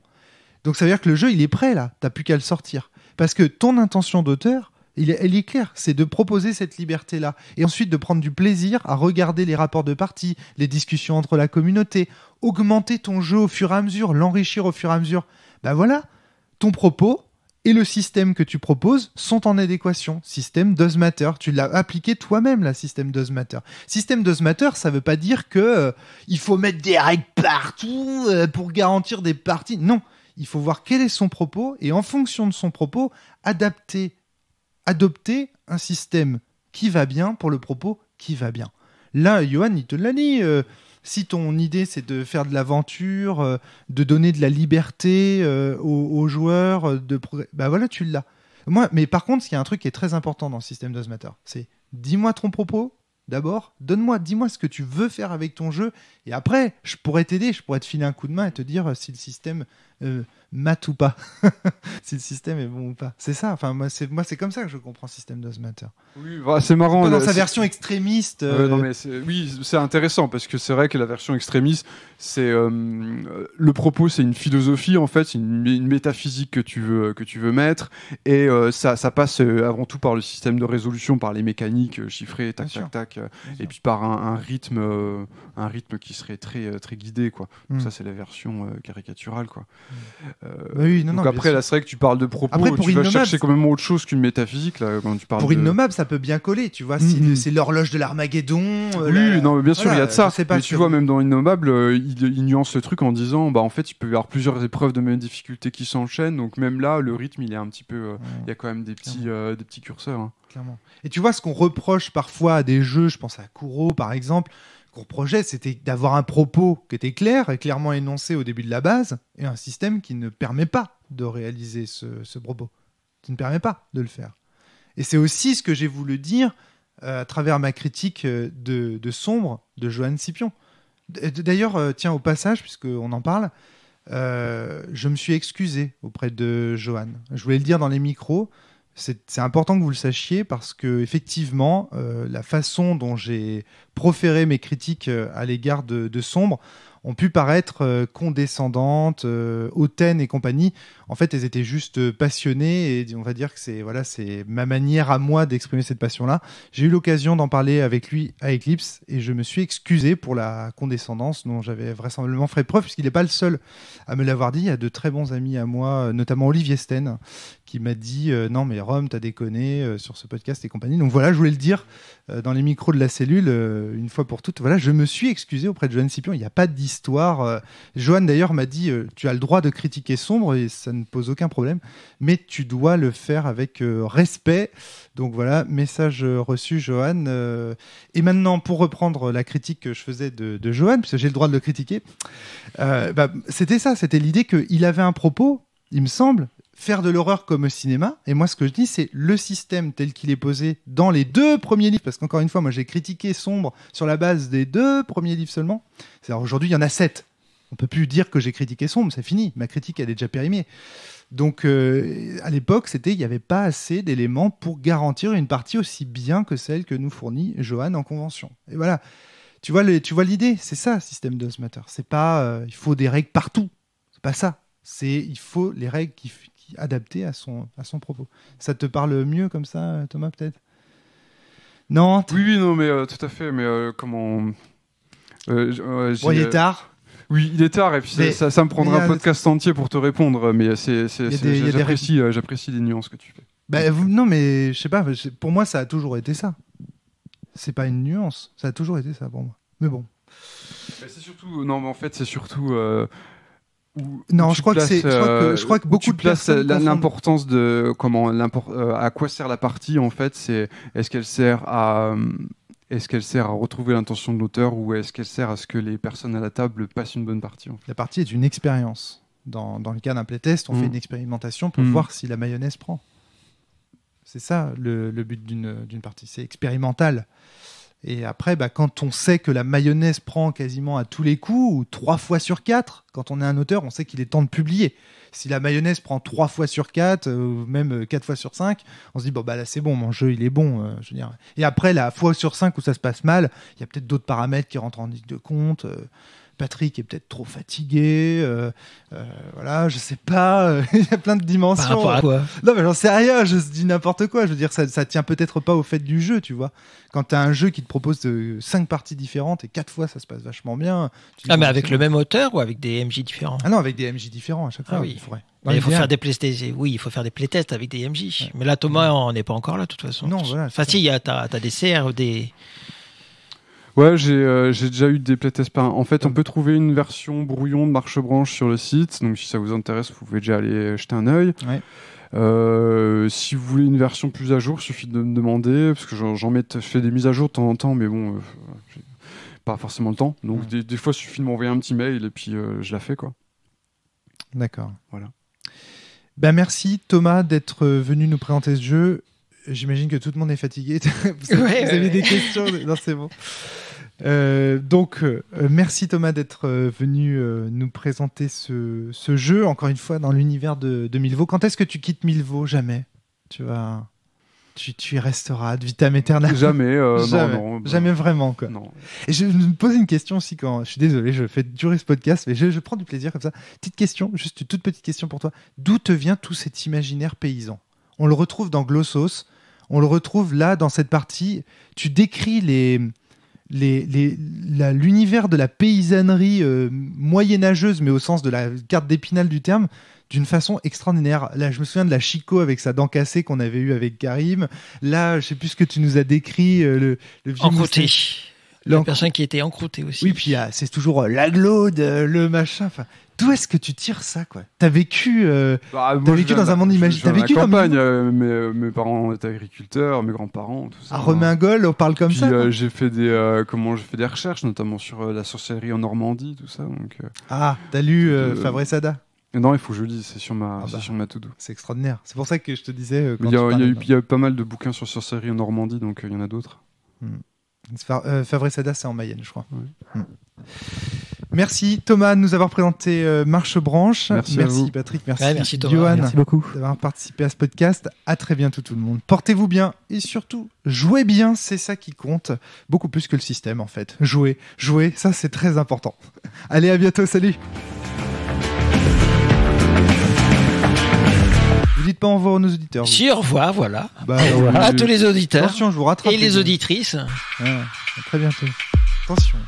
Donc ça veut dire que le jeu, il est prêt là. Tu n'as plus qu'à le sortir. Parce que ton intention d'auteur, elle est claire, c'est de proposer cette liberté-là. Et ensuite de prendre du plaisir à regarder les rapports de partie, les discussions entre la communauté, augmenter ton jeu au fur et à mesure, l'enrichir au fur et à mesure. Voilà, ton propos, et le système que tu proposes sont en adéquation. Système does matter. Tu l'as appliqué toi-même, la système does matter. Système does matter, ça veut pas dire que il faut mettre des règles partout pour garantir des parties. Non, il faut voir quel est son propos et en fonction de son propos, adopter un système qui va bien pour le propos qui va bien. Là, Johan, il te l'a dit. Si ton idée c'est de faire de l'aventure, de donner de la liberté aux joueurs, bah voilà, tu l'as. Mais par contre, il y a un truc qui est très important dans le système does matter, c'est dis-moi ton propos d'abord, dis-moi ce que tu veux faire avec ton jeu, et après, je pourrais t'aider, je pourrais te filer un coup de main et te dire si le système mate ou pas, si le système est bon ou pas. C'est ça. Enfin, moi, c'est comme ça que je comprends le système does matter. Oui, bah, c'est marrant. Dans sa version extrémiste. Non, mais oui, c'est intéressant parce que c'est vrai que la version extrémiste, c'est le propos, c'est une philosophie en fait, c'est une métaphysique que tu veux mettre, et ça passe avant tout par le système de résolution, par les mécaniques chiffrées, tac tac tac, et puis par un rythme qui serait très très guidé quoi. Donc ça c'est la version caricaturale quoi. Oui, non, donc après là c'est vrai que tu parles de propos, après, tu vas chercher quand même autre chose qu'une métaphysique là quand tu parles. Pour Innommable, ça peut bien coller, tu vois. C'est l'horloge de l'Armageddon. Oui, non, mais bien sûr, il y a de ça. Mais tu vois, même dans Innommable, il nuance le truc en disant, bah en fait, il peut y avoir plusieurs épreuves de même difficulté qui s'enchaînent, donc même là, le rythme, il est un petit peu, il y a quand même des petits curseurs. Hein. Clairement. Et tu vois, ce qu'on reproche parfois à des jeux, je pense à Kuro par exemple, qu'on reprochait, c'était d'avoir un propos qui était clair et clairement énoncé au début de la base, et un système qui ne permet pas de réaliser ce propos, qui ne permet pas de le faire. Et c'est aussi ce que j'ai voulu dire à travers ma critique de Sombre de Johan Scipion. D'ailleurs, tiens, au passage, puisqu'on en parle, je me suis excusé auprès de Johan. Je voulais le dire dans les micros. C'est important que vous le sachiez parce que effectivement, la façon dont j'ai proféré mes critiques à l'égard de Sombre ont pu paraître condescendantes, hautaines et compagnie. En fait, elles étaient juste passionnées et on va dire que c'est ma manière à moi d'exprimer cette passion-là. J'ai eu l'occasion d'en parler avec lui à Eclipse et je me suis excusé pour la condescendance dont j'avais vraisemblablement fait preuve puisqu'il n'est pas le seul à me l'avoir dit. Il y a de très bons amis à moi, notamment Olivier Sten, qui m'a dit non mais Rome, t'as déconné sur ce podcast et compagnie. Donc voilà, je voulais le dire dans les micros de la cellule une fois pour toutes. Voilà, je me suis excusé auprès de Johan Scipion. Il n'y a pas d'histoire. Johan d'ailleurs m'a dit tu as le droit de critiquer Sombre et ça ne pose aucun problème, mais tu dois le faire avec respect. Donc voilà, message reçu, Johan. Et maintenant, pour reprendre la critique que je faisais de Johan, puisque j'ai le droit de le critiquer, c'était ça, c'était l'idée qu'il avait un propos, il me semble, faire de l'horreur comme au cinéma. Et moi, ce que je dis, c'est le système tel qu'il est posé dans les 2 premiers livres, parce qu'encore une fois, moi, j'ai critiqué Sombre sur la base des 2 premiers livres seulement. C'est-à-dire, aujourd'hui, il y en a 7. On peut plus dire que j'ai critiqué Sombre, c'est fini. Ma critique, elle est déjà périmée. Donc, à l'époque, il n'y avait pas assez d'éléments pour garantir une partie aussi bien que celle que nous fournit Johan en convention. Et voilà. Tu vois l'idée, c'est ça, système does matter. C'est pas il faut des règles partout. C'est pas ça. Il faut les règles qui adaptées à son propos. Ça te parle mieux comme ça, Thomas, peut-être? Non. Oui, non, mais tout à fait. Mais comment il est tard. Oui, il est tard et puis ça me prendra un podcast entier pour te répondre, mais j'apprécie les nuances que tu fais. Non, mais je sais pas, pour moi ça a toujours été ça. C'est pas une nuance, ça a toujours été ça pour moi. Mais bon. C'est surtout, non, mais en fait c'est surtout. Je crois que beaucoup de personnes l'importance de à quoi sert la partie en fait, c'est est-ce qu'elle sert à retrouver l'intention de l'auteur ou est-ce qu'elle sert à ce que les personnes à la table passent une bonne partie en fait. La partie est une expérience. Dans le cas d'un playtest, on fait une expérimentation pour voir si la mayonnaise prend. C'est ça le but d'une partie, c'est expérimental. Et après, quand on sait que la mayonnaise prend quasiment à tous les coups, ou 3 fois sur 4, quand on est un auteur, on sait qu'il est temps de publier. Si la mayonnaise prend 3 fois sur 4, ou même 4 fois sur 5, on se dit, là c'est bon, mon jeu il est bon. Je veux dire. Et après, la fois sur 5 où ça se passe mal, il y a peut-être d'autres paramètres qui rentrent en ligne de compte. Patrick est peut-être trop fatigué. Voilà, je sais pas. Il y a plein de dimensions. Par rapport à quoi? Non, mais j'en sais rien. Je dis n'importe quoi. Je veux dire, ça tient peut-être pas au fait du jeu, tu vois. Quand t'as un jeu qui te propose 5 parties différentes et 4 fois ça se passe vachement bien. Mais avec le même auteur ou avec des MJ différents? Ah non, avec des MJ différents à chaque fois. Oui. faudrait. Mais il faut faire des playtests. Oui, il faut faire des playtests avec des MJ. Ouais. Mais là, Thomas, on n'est pas encore là, de toute façon. Non, voilà. Enfin, si, t'as des CR, des. Ouais, j'ai déjà eu des playtests. En fait, on peut trouver une version brouillon de Marche-Branche sur le site. Donc, si ça vous intéresse, vous pouvez déjà aller jeter un œil. Ouais. Si vous voulez une version plus à jour, il suffit de me demander. Parce que je fais des mises à jour de temps en temps, mais bon, j'ai pas forcément le temps. Donc, des fois, il suffit de m'envoyer un petit mail et puis je la fais, quoi. D'accord. Voilà. Ben, merci, Thomas, d'être venu nous présenter ce jeu. J'imagine que tout le monde est fatigué. Vous avez des questions? Non, c'est bon. Donc, merci Thomas d'être venu nous présenter ce jeu, encore une fois, dans l'univers de Milvaux. Quand est-ce que tu quittes Milvaux? Jamais. Tu y resteras ad vitam aeternam. Jamais. Jamais. Non, jamais vraiment, quoi. Non. Et je me pose une question aussi quand... Je suis désolé, je fais durer ce podcast, mais je prends du plaisir comme ça. Petite question, juste une toute petite question pour toi. D'où te vient tout cet imaginaire paysan? On le retrouve dans Glossos, on le retrouve là, dans cette partie. Tu décris l'univers de la paysannerie moyenâgeuse, mais au sens de la carte d'Épinal du terme, d'une façon extraordinaire. Là, je me souviens de la Chico avec sa dent cassée qu'on avait eue avec Karim. Là, je sais plus ce que tu nous as décrit. Le vieux encrouté. La personne qui était encroutée aussi. Oui, puis c'est toujours la glaude, le machin. Enfin, d'où est-ce que tu tires ça, quoi? T'as vécu, dans un monde imaginaire. T'as vécu dans la campagne. Mes parents étaient agriculteurs, mes grands-parents, tout ça. À Remingol, on parle comme puis, ça. J'ai fait des recherches, notamment sur la sorcellerie en Normandie, tout ça. Donc, t'as lu Fabre et Sada? Non, il faut que je le lise. C'est sur ma to-do. C'est extraordinaire. C'est pour ça que je te disais. Il y a pas mal de bouquins sur sorcellerie en Normandie, donc il y en a d'autres. Fabre et Sada, c'est en Mayenne, je crois. Ouais. Merci Thomas de nous avoir présenté Marche-Branche. Merci Patrick, merci Thomas. Johan, merci beaucoup d'avoir participé à ce podcast. À très bientôt tout le monde. Portez-vous bien et surtout jouez bien, c'est ça qui compte. Beaucoup plus que le système en fait. Jouez, ça c'est très important. Allez, à bientôt, salut. Vous dites pas au revoir à nos auditeurs. Si, au revoir, voilà. Voilà. À tous les auditeurs. Attention, je vous rattrape. Et les auditrices. À très bientôt. Attention.